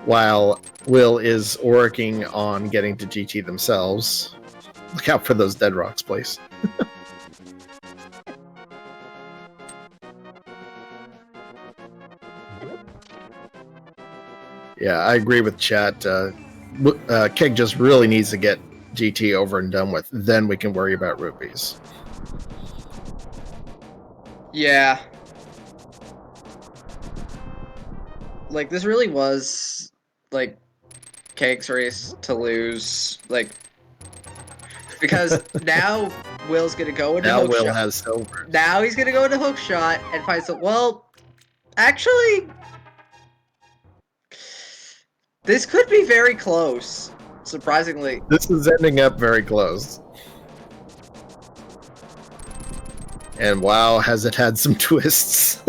while Will is working on getting to GT themselves. Look out for those dead rocks, please. Yeah, I agree with chat. Keg just really needs to get GT over and done with. Then we can worry about rupees. Yeah. Like, this really was, like, Keg's race to lose. Like, because now Will's gonna go into hook Will shot. has silver. Now he's gonna go into hook shot and find some. Well, actually, this could be very close. Surprisingly, this is ending up very close. And wow, has it had some twists.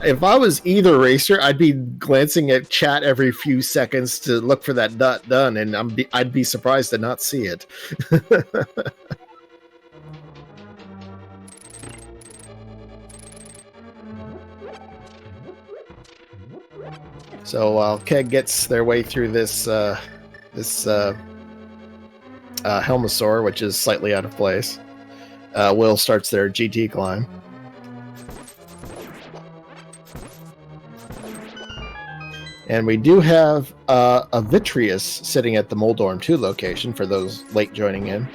If I was either racer, I'd be glancing at chat every few seconds to look for that dot done, and I'd be surprised to not see it. So while Keg gets their way through this Helmosaur, which is slightly out of place, Will starts their GT climb. And we do have a Vitreous sitting at the Moldorm 2 location for those late joining in.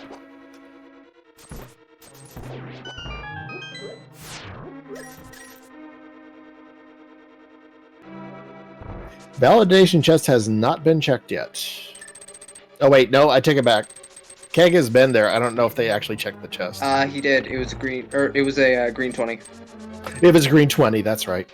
Validation chest has not been checked yet. Oh wait, no, I take it back. Keg has been there. I don't know if they actually checked the chest. he did. It was a green, or it was a green 20. It was a green 20. That's right.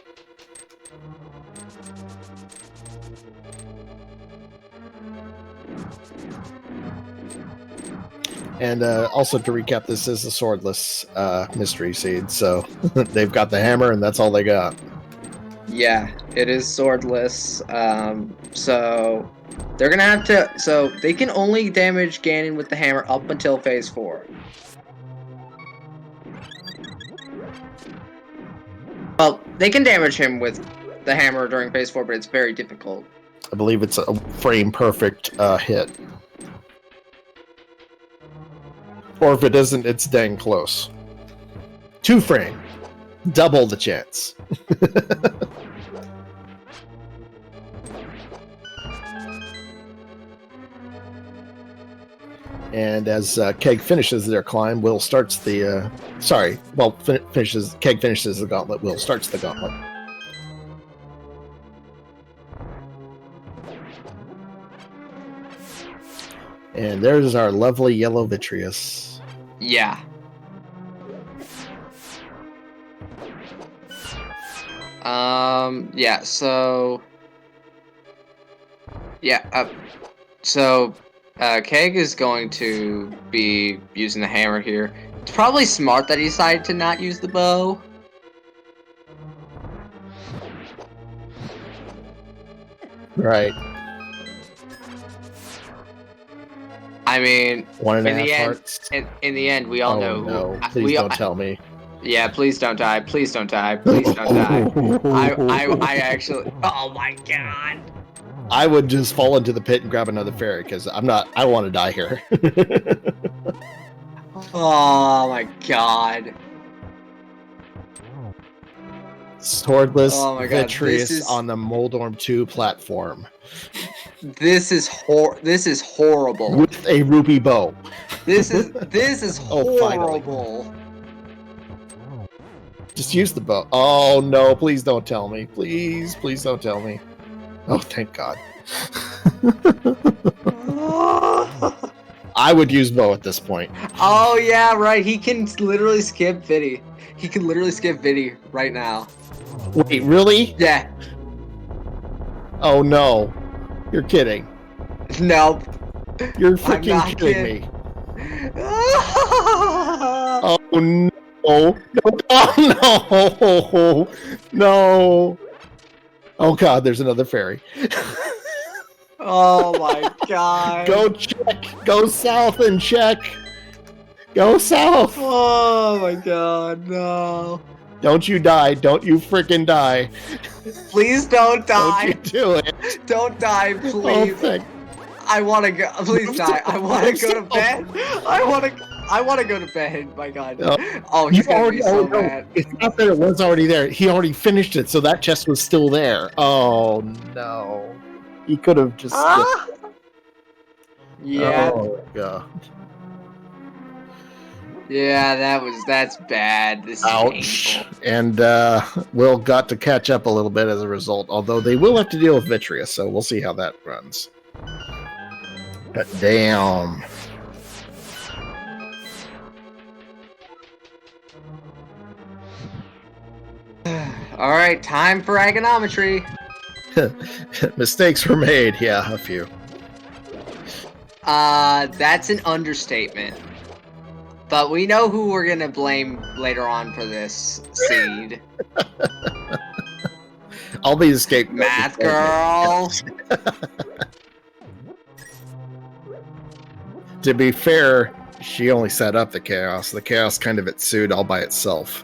And also to recap, this is a swordless mystery seed, so they've got the hammer, and that's all they got. Yeah, it is swordless. So they're gonna have to. So they can only damage Ganon with the hammer up until phase 4. Well, they can damage him with the hammer during phase 4, but it's very difficult. I believe it's a frame perfect hit. Or if it isn't, it's dang close. 2 frame. Double the chance. And as Keg finishes their climb, Will starts the... Keg finishes the gauntlet, Will starts the gauntlet. And there's our lovely yellow Vitreous. Yeah. Yeah, so... Yeah, so... Keg is going to be using the hammer here. It's probably smart that he decided to not use the bow. Right. I mean, in the end, we all know. No, please don't tell me. Yeah, please don't die. Please don't die. Please don't die. I actually. Oh my god. I would just fall into the pit and grab another fairy because I don't want to die here. Oh my god. Swordless Vitreous on the Moldorm 2 platform. This is horrible. With a rupee bow. This is horrible. Just use the bow. Oh no, please don't tell me. Please don't tell me. Oh, thank God. I would use bow at this point. Oh yeah, right. He can literally skip Viddy. He can literally skip Viddy right now. Wait, really? Yeah. Oh no. You're kidding. Nope. You're I'm freaking not kidding kidding. me. Oh no. No. Oh no. No. Oh god, there's another fairy. Oh my god. Go check. Go south and check. Go south. Oh my god, no. Don't you die. Don't you freaking die. Please don't Don't you die. do it. Don't die, Oh, please. thank I want to go. Please die. I want to Move go to south. bed. I want to go to bed. My god. No. Oh, he's gonna already, be so no. mad. It's not that it was already there. He already finished it, so that chest was still there. Oh no. He could have just Yeah. Oh god. Yeah, that's bad. This is Ouch. painful. And Will got to catch up a little bit as a result, although they will have to deal with Vitreous, so we'll see how that runs. But damn. All right, time for agonometry. Mistakes were made, yeah, a few. That's an understatement. But we know who we're gonna blame later on for this seed. I'll be the scapegoat. Math girl. To be fair, she only set up the chaos. The chaos kind of ensued all by itself.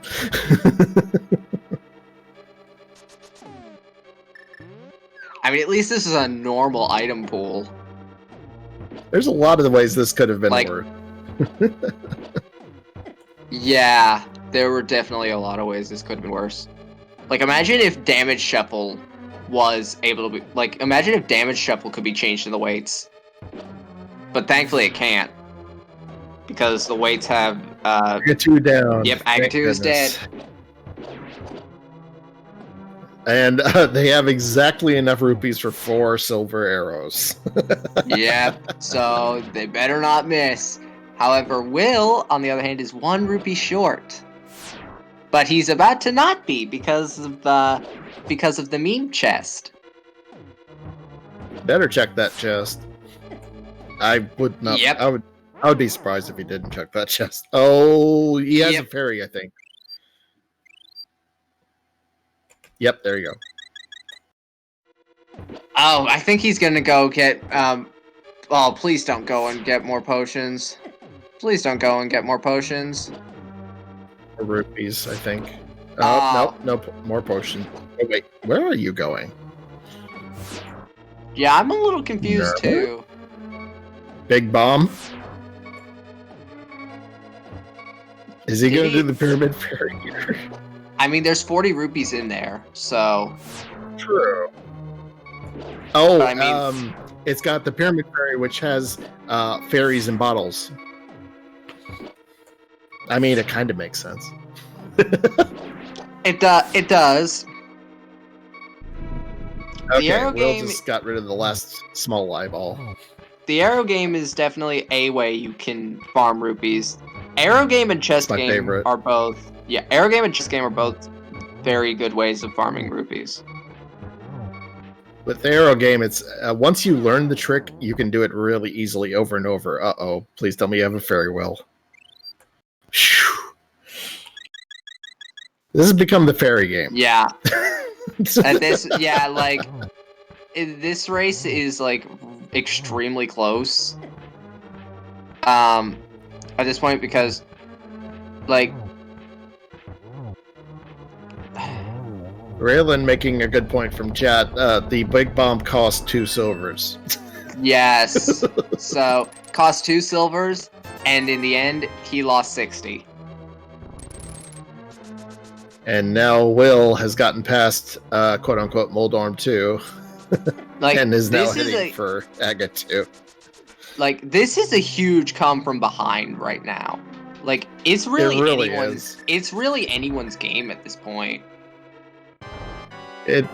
I mean, at least this is a normal item pool. There's a lot of the ways this could have been Like- worse. Yeah, there were definitely a lot of ways this could have been worse. Like, imagine if Damage Shuffle was able to be... Like, imagine if Damage Shuffle could be changed to the weights. But thankfully it can't. Because the weights have... Agatu down. Yep, Thank Agatu is dead. goodness. And they have exactly enough rupees for 4 silver arrows. Yep, so they better not miss. However, Will, on the other hand, is 1 rupee short. But he's about to not be because of the meme chest. Better check that chest. I would not. Yep. I would be surprised if he didn't check that chest. Oh, he has Yep. a fairy, I think. Yep, there you go. Oh, I think he's gonna go get, oh, please don't go and get more potions. Please don't go and get more potions. 4 rupees, I think. Oh. Nope, more potion. Oh, wait, where are you going? Yeah, I'm a little confused No. too. Big bomb? Is he Did gonna he- do the pyramid fairy here? I mean, there's 40 rupees in there, so... True. Oh, But I mean- it's got the pyramid fairy, which has fairies in bottles. I mean, it kind of makes sense. It does. Okay, arrow Will game- just got rid of the last small eyeball. The arrow game is definitely a way you can farm rupees. Arrow game and chess my game favorite. are both... Yeah, arrow game and chess game are both very good ways of farming rupees. With the arrow game, it's once you learn the trick, you can do it really easily over and over. Uh-oh, please tell me you have a fairy well. Phew. This has become the fairy game. Yeah. And this, yeah, like... This race is, like, extremely close. At this point, because... Like... Raylan making a good point from chat. The big bomb cost 2 silvers. Yes. So, cost 2 silvers, and in the end, he lost 60. And now Will has gotten past quote-unquote Moldorm 2 Like, and is now this is heading a, for Aga 2. like, this is a huge come from behind right now. Like, it's really, really anyone's... is. It's really anyone's game at this point.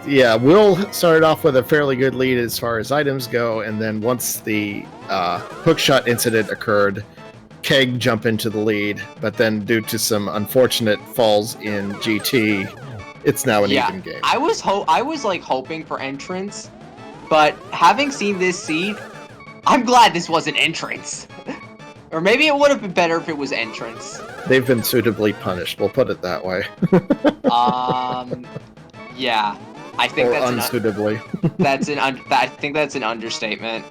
Yeah, Will started off with a fairly good lead as far as items go, and then once the hookshot incident occurred, Keg jumped into the lead, but then due to some unfortunate falls in GT, it's now an even game. I was like hoping for entrance, but having seen this seed, I'm glad this wasn't entrance. Or maybe it would have been better if it was entrance. They've been suitably punished. We'll put it that way. Yeah. I think or that's unsuitably. I think that's an understatement.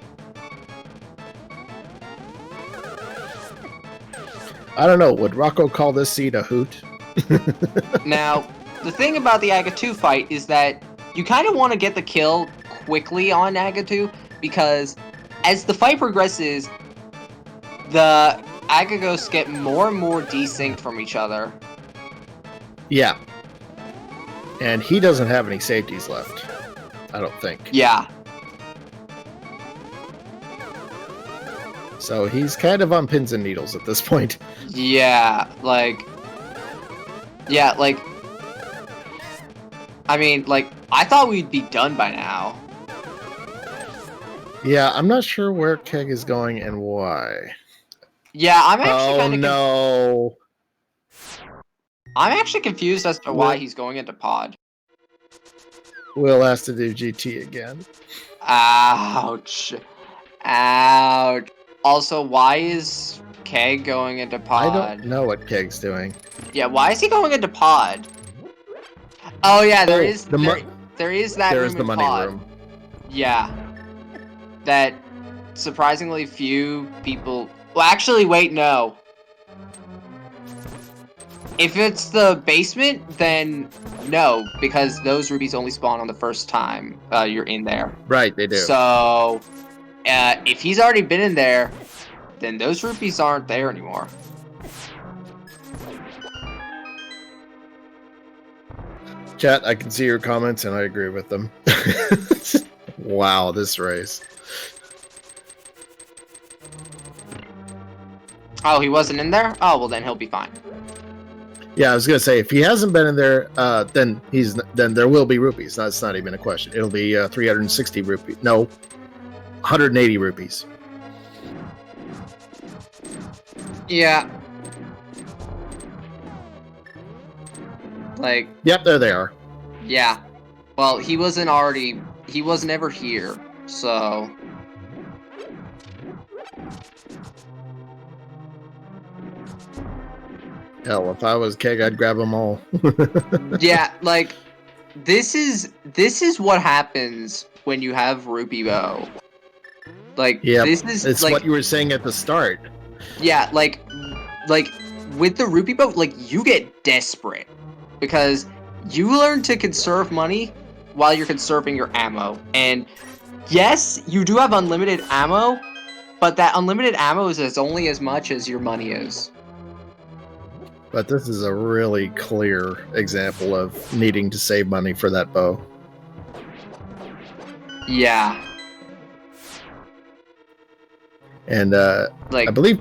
I don't know. Would Rocco call this seed a hoot? Now, the thing about the Agatu fight is that you kind of want to get the kill quickly on Agatu, because as the fight progresses, the Agagos get more and more desynced from each other. Yeah. And he doesn't have any safeties left. I don't think. Yeah. So he's kind of on pins and needles at this point. Yeah, like... Yeah, like... I mean, like, I thought we'd be done by now. Yeah, I'm not sure where Keg is going and why. Yeah, I'm actually kind of... no. I'm actually confused as to why he's going into pod. Will has to do GT again. Ouch. Ouch. Also, why is Keg going into pod? I don't know what Keg's doing. Yeah, why is he going into pod? Oh yeah, there is that There's room the in money pod. room. Yeah. That surprisingly few people... Well, actually, wait, no. If it's the basement, then no, because those rubies only spawn on the first time you're in there. Right, they do. So, if he's already been in there, then those rupees aren't there anymore. Chat, I can see your comments and I agree with them. Wow, this race. Oh, he wasn't in there? Oh, well then he'll be fine. Yeah, I was gonna say if he hasn't been in there, then there will be rupees. That's not even a question. It'll be 360 rupees. No, 180 rupees. Yeah. Like. Yep, there they are. Yeah. Well, he was never here, so. Hell, if I was Keg, I'd grab them all. Yeah, like this is what happens when you have Rupee Bow. Like this is it's like what you were saying at the start. Yeah, like with the Rupee Bow, like you get desperate because you learn to conserve money while you're conserving your ammo. And yes, you do have unlimited ammo, but that unlimited ammo is only as much as your money is. But this is a really clear example of needing to save money for that bow. Yeah. And like I believe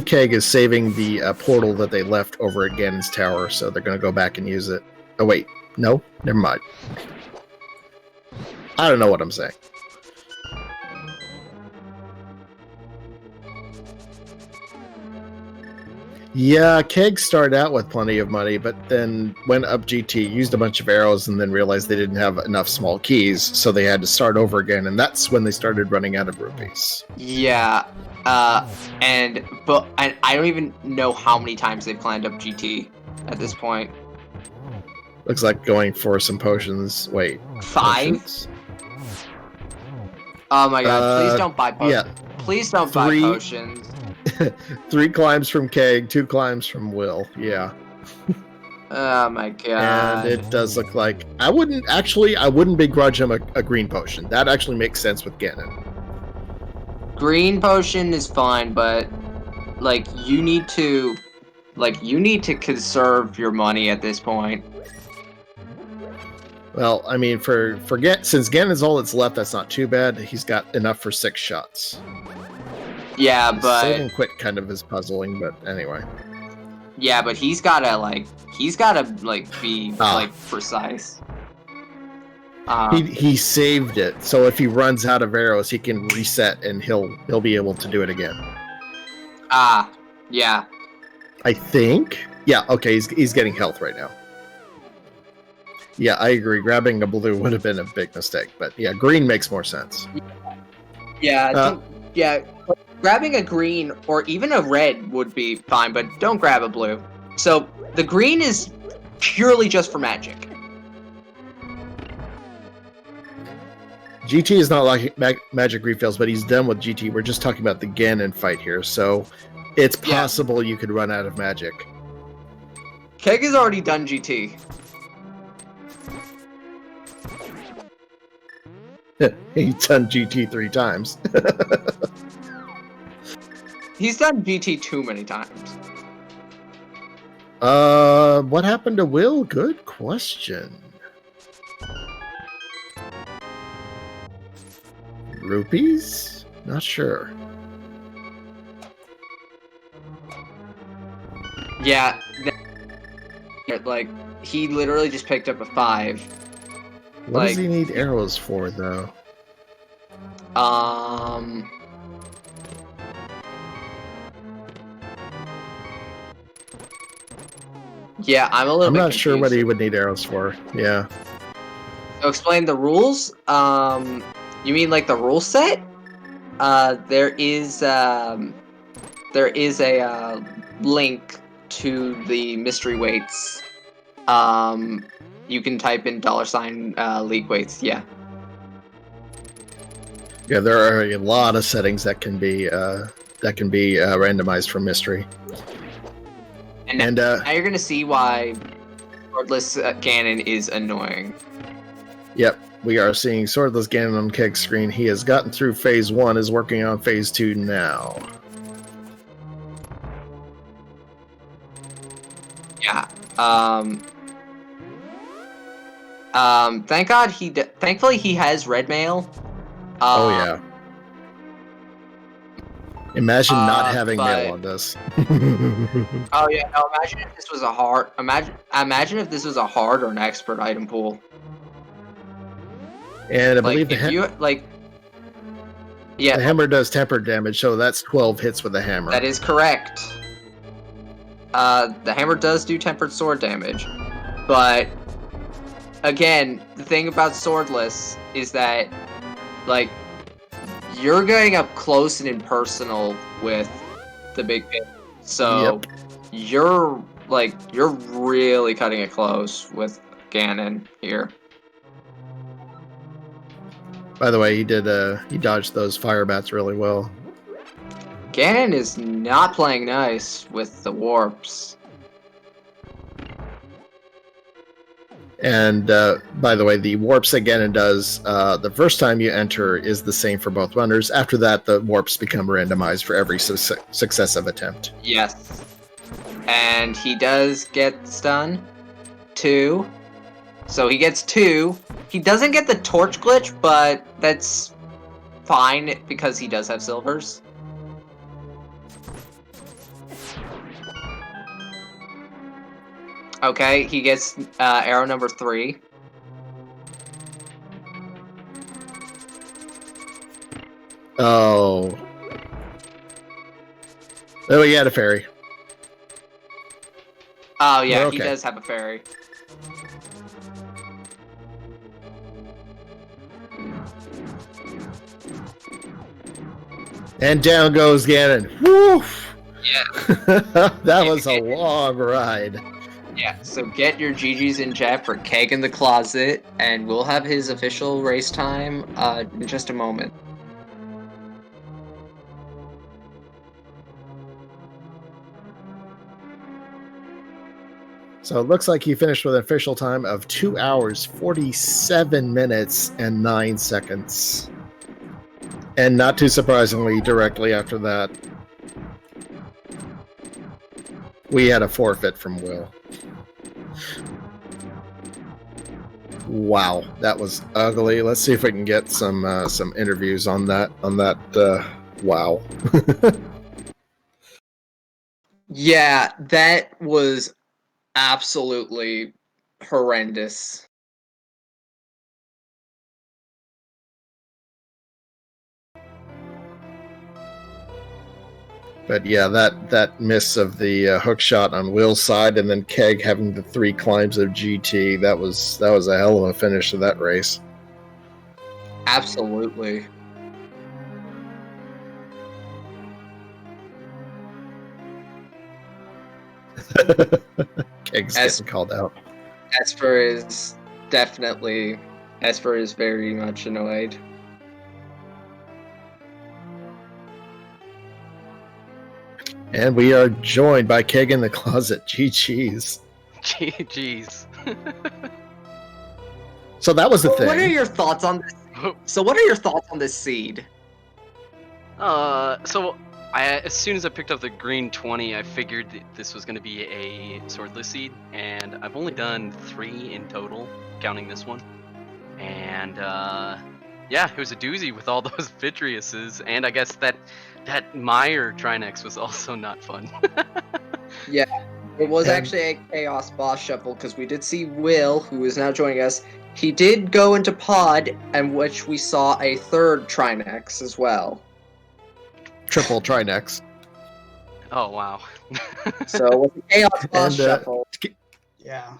Keg is saving the portal that they left over at Ganon's tower, so they're going to go back and use it. Oh wait, no, never mind. I don't know what I'm saying. Yeah, Keg started out with plenty of money, but then went up GT, used a bunch of arrows, and then realized they didn't have enough small keys, so they had to start over again, and that's when they started running out of rupees. Yeah, and I don't even know how many times they've climbed up GT at this point. Looks like going for some potions. Wait, 5? Potions? Oh my god! Please don't buy potions. Yeah. Please don't buy potions. 3 climbs from Keg, 2 climbs from Will. Yeah. Oh my god. And it does look like I wouldn't begrudge him a green potion. That actually makes sense with Ganon. Green potion is fine, but like you need to conserve your money at this point. Well, I mean, since Ganon's all that's left, that's not too bad. He's got enough for 6 shots. Yeah, but Save and quit kind of is puzzling, but anyway. Yeah, but he's gotta be precise. He saved it, so if he runs out of arrows, he can reset and he'll be able to do it again. Yeah. I think. Yeah, okay, he's getting health right now. Yeah, I agree. Grabbing a blue would have been a big mistake, but yeah, green makes more sense. Yeah, grabbing a green or even a red would be fine, but don't grab a blue. So the green is purely just for magic. GT is not like magic refills, but he's done with GT. We're just talking about the Ganon fight here, so it's possible you could run out of magic. Keg has already done GT. He's done GT 3 times. He's done GT too many times. What happened to Will? Good question. Rupees? Not sure. Yeah, like he literally just picked up a 5. What does he need arrows for, though? Yeah, I'm a little I'm bit not confused. sure what he would need arrows for. Yeah. So explain the rules. You mean like the rule set? There is a link to the mystery weights. You can type in $ league weights. Yeah. Yeah, there are a lot of settings that can be randomized from mystery. And now you're gonna see why Swordless Ganon is annoying. Yep, we are seeing Swordless Ganon on Keg's screen. He has gotten through phase 1, is working on phase 2 now. Yeah. Thank God thankfully he has red mail. Oh yeah. Imagine not having mail on this. Oh yeah, no, imagine if this was a hard imagine if this was a hard or an expert item pool. And I believe the hammer does tempered damage, so that's 12 hits with the hammer. That is correct. The hammer does do tempered sword damage, but again, the thing about swordless is that, like, you're getting up close and impersonal with the big pit, so you're really cutting it close with Ganon here. By the way, he dodged those fire bats really well. Ganon is not playing nice with the warps. And by the way, the warps that Ganon does, the first time you enter is the same for both runners. After that, the warps become randomized for every successive attempt. Yes. And he does get stun. 2. So he gets 2. He doesn't get the torch glitch, but that's fine because he does have silvers. Okay, he gets arrow number 3. Oh. Oh, he had a fairy. Oh, yeah, okay. He does have a fairy. And down goes Ganon. Woof! Yeah. That was a long ride. Yeah, so get your GGs in chat for KegInTheCloset, and we'll have his official race time in just a moment. So it looks like he finished with an official time of 2 hours, 47 minutes, and 9 seconds. And not too surprisingly, directly after that, we had a forfeit from Will. Wow, that was ugly. Let's see if we can get some interviews on that. Wow. Yeah, that was absolutely horrendous. But yeah, that miss of the hook shot on Will's side, and then Keg having the 3 climbs of GT, that was a hell of a finish to that race. Absolutely. Keg's As- getting called out. Esper is very much annoyed. And we are joined by Keg in the Closet. GG's. Jeez. So that was the thing. What are your thoughts on this? So what are your thoughts on this seed? So as soon as I picked up the green 20, I figured that this was going to be a swordless seed, and I've only done 3 in total, counting this one. And yeah, it was a doozy with all those Vitreouses, and I guess that Meyer Trinex was also not fun. Yeah, it was actually a chaos boss shuffle because we did see Will, who is now joining us. He did go into pod, and which we saw a third Trinex as well. Triple Trinex. Oh wow. So it was a chaos boss shuffle. Yeah.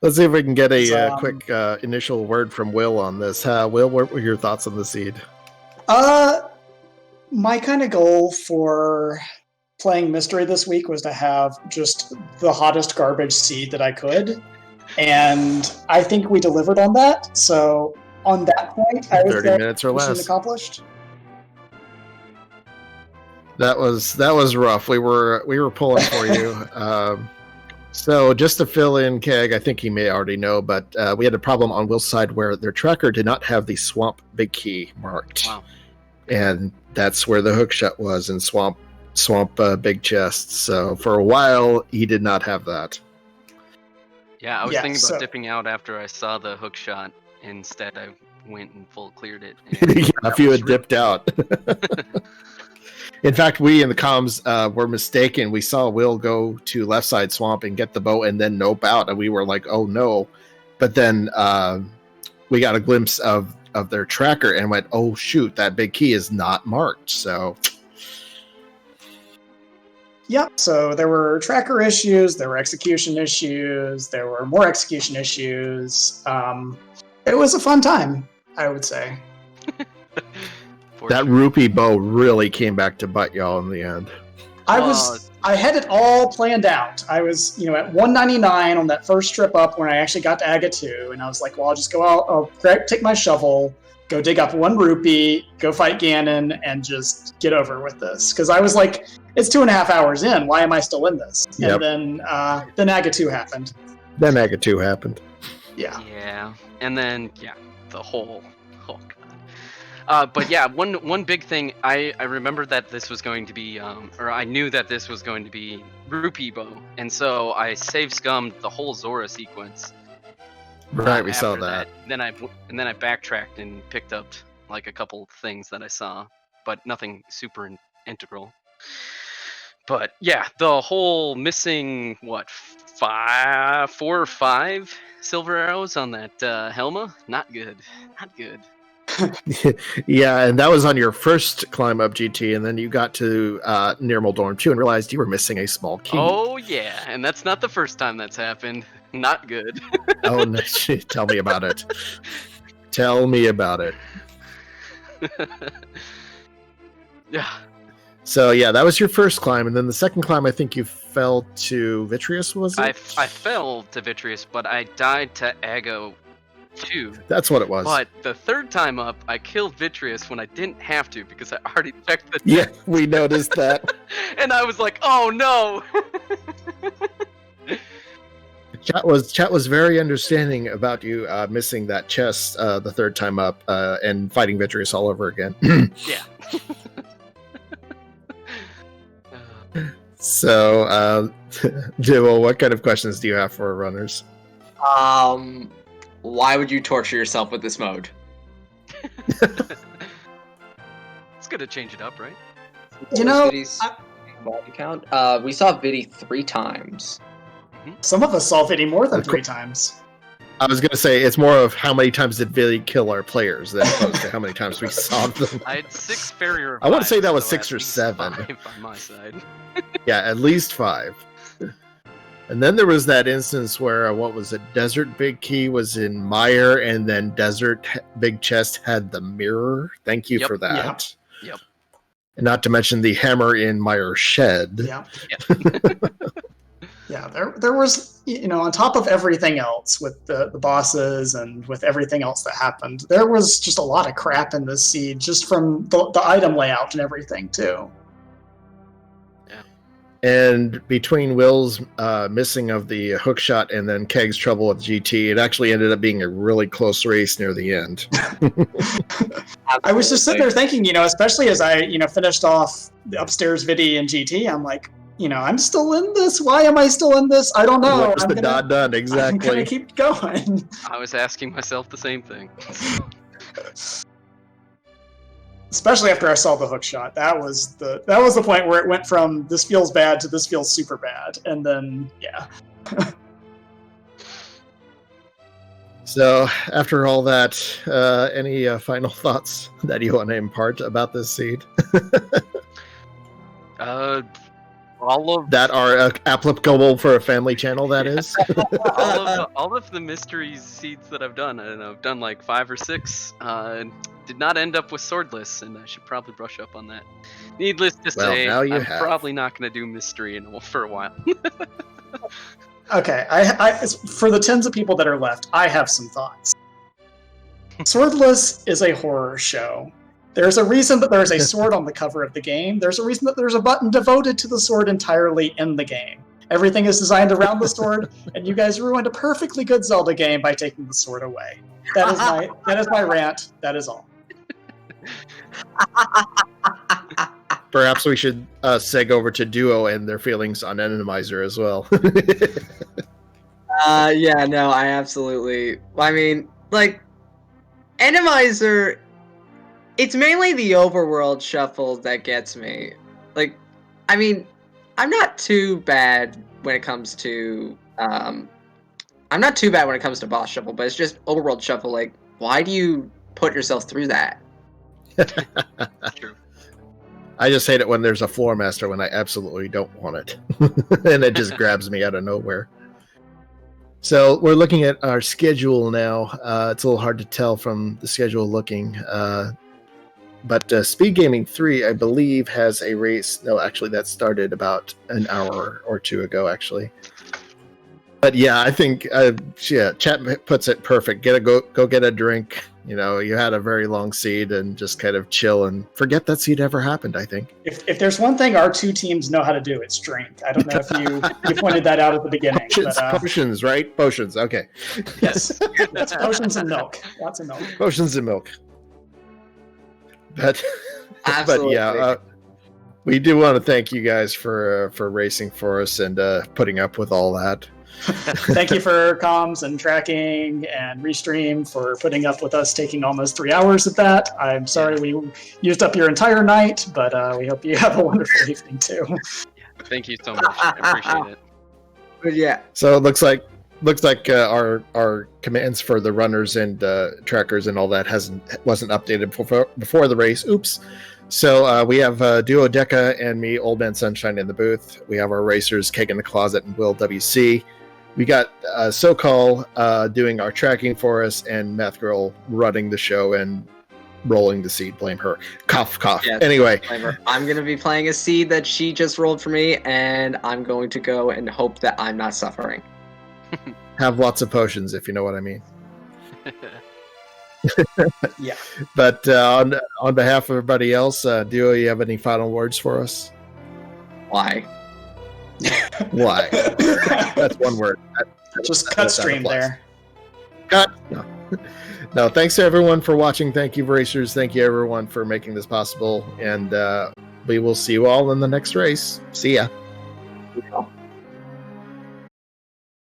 Let's see if we can get a So, quick initial word from Will on this. Will, what were your thoughts on the seed? My kind of goal for playing Mystery this week was to have just the hottest garbage seed that I could. And I think we delivered on that. So on that point, I would 30 say minutes or mission less. accomplished. That was rough. We were pulling for you. So just to fill in Keg, I think he may already know, but we had a problem on Will's side where their tracker did not have the Swamp Big Key marked. Wow. And that's where the hook shot was in Swamp Big Chest. So for a while, he did not have that. Yeah, I was Yeah, thinking about so- dipping out after I saw the hook shot. Instead, I went and full cleared it. Yeah, if you had dipped out. In fact, we in the comms were mistaken. We saw Will go to left side swamp and get the bow and then nope out, and we were like, "Oh no!" But then we got a glimpse of their tracker and went, "Oh shoot, that big key is not marked." So, Yep. So there were tracker issues, there were execution issues, there were more execution issues. It was a fun time, I would say. that rupee bow really came back to bite y'all in the end. I had it all planned out. I was, at 199 on that first trip up when I actually got to Aga 2, and I was like, well, I'll just go out, take my shovel, go dig up 1 rupee, go fight Ganon, and just get over with this. Because I was like, it's 2.5 hours in. Why am I still in this? Yep. And then Aga 2 happened. Then Aga 2 happened. Yeah. Yeah, and then the whole. Oh god. But yeah, one big thing I remember that this was going to be, or I knew that this was going to be rupee bow, and so I save scummed the whole Zora sequence. Right, we saw after that. Then I backtracked and picked up like a couple things that I saw, but nothing super integral. But yeah, the whole missing 4 or 5 silver arrows on that Helma, not good. Yeah, and that was on your first climb up GT, and then you got to near Moldorm 2 and realized you were missing a small key. Oh yeah, and that's not the first time that's happened. Not good. Oh, no. Tell me about it. Tell me about it. Yeah. So yeah, that was your first climb, and then the second climb, I think you fell to Vitreous, was it? I fell to Vitreous, but I died to Aga 2. That's what it was. But the third time up, I killed Vitreous when I didn't have to because I already checked the Yeah, we noticed that. and I was like, oh no. Chat was very understanding about you missing that chest the third time up and fighting Vitreous all over again. Yeah. So, Jewel, what kind of questions do you have for our runners? Why would you torture yourself with this mode? It's good to change it up, right? Viddy's body count. We saw Viddy 3 times. Some of us saw Viddy more than Of course. 3 times. I was going to say it's more of how many times did Billy kill our players than opposed to how many times we saw them. I had 6 fairy revives. I wanna say that was so 6 at or least 7. 5 on my side. Yeah, at least 5. And then there was that instance where, what was it? Desert Big Key was in Meyer, and then Desert Big Chest had the mirror. Thank you Yep. for that. Yep. And not to mention the hammer in Meyer's shed. Yeah. Yeah, there was, on top of everything else with the bosses and with everything else that happened, there was just a lot of crap in this seed, just from the item layout and everything, too. Yeah. And between Will's missing of the hook shot and then Keg's trouble with GT, it actually ended up being a really close race near the end. I was just sitting there thinking, especially as I, finished off the upstairs Vidi and GT, I'm like, I'm still in this. Why am I still in this? I don't know. What's the dot done? Exactly. I'm gonna keep going. I was asking myself the same thing. Especially after I saw the hook shot. That was the point where it went from this feels bad to this feels super bad. And then, yeah. So, after all that, any final thoughts that you want to impart about this seed? All of that are applicable for a family channel, that is. all of the mystery seeds that I've done, I don't know, I've done like 5 or 6, did not end up with swordless, and I should probably brush up on that. Needless to say, I'm probably not going to do mystery for a while. Okay, I for the tens of people that are left, I have some thoughts. Swordless is a horror show. There's a reason that there's a sword on the cover of the game. There's a reason that there's a button devoted to the sword entirely in the game. Everything is designed around the sword, and you guys ruined a perfectly good Zelda game by taking the sword away. That is my rant. That is all. Perhaps we should seg over to Duo and their feelings on Enemizer as well. Yeah, no, I absolutely. I mean, like, Enemizer. It's mainly the overworld shuffle that gets me. Like, I mean, I'm not too bad when it comes to boss shuffle, but it's just overworld shuffle. Like, why do you put yourself through that? True. I just hate it when there's a floor master when I absolutely don't want it. And it just grabs me out of nowhere. So we're looking at our schedule now. It's a little hard to tell from the schedule looking. But Speed Gaming 3, I believe, has a race. No, actually, that started about an hour or two ago, actually. But yeah, I think, chat puts it perfect. Go get a drink. You had a very long seed and just kind of chill and forget that seed ever happened, I think. If there's one thing our two teams know how to do, it's drink. I don't know if you pointed that out at the beginning. Potions, right? Potions, okay. Yes, that's potions and milk. Lots of milk. Potions and milk. But Absolutely. We do want to thank you guys for racing for us and putting up with all that. Thank you for comms and tracking and Restream for putting up with us taking almost 3 hours of that. I'm sorry we used up your entire night, but we hope you have a wonderful evening too. Thank you so much. I appreciate it. But yeah. So it looks like our commands for the runners and trackers and all that wasn't updated before the race. Oops. So we have Duo Deca and me, Old Man Sunshine, in the booth. We have our racers, KegInTheCloset and Will WC. We got SoCal doing our tracking for us, and Math Girl running the show and rolling the seed. Blame her. Cough, cough. Yes, anyway. I'm going to be playing a seed that she just rolled for me, and I'm going to go and hope that I'm not suffering. Have lots of potions, if you know what I mean. Yeah. But on behalf of everybody else, Duo, you have any final words for us? Why? Why? That's one word. Just cut stream there. Cut. No, thanks to everyone for watching. Thank you, racers. Thank you, everyone, for making this possible. And we will see you all in the next race. See ya.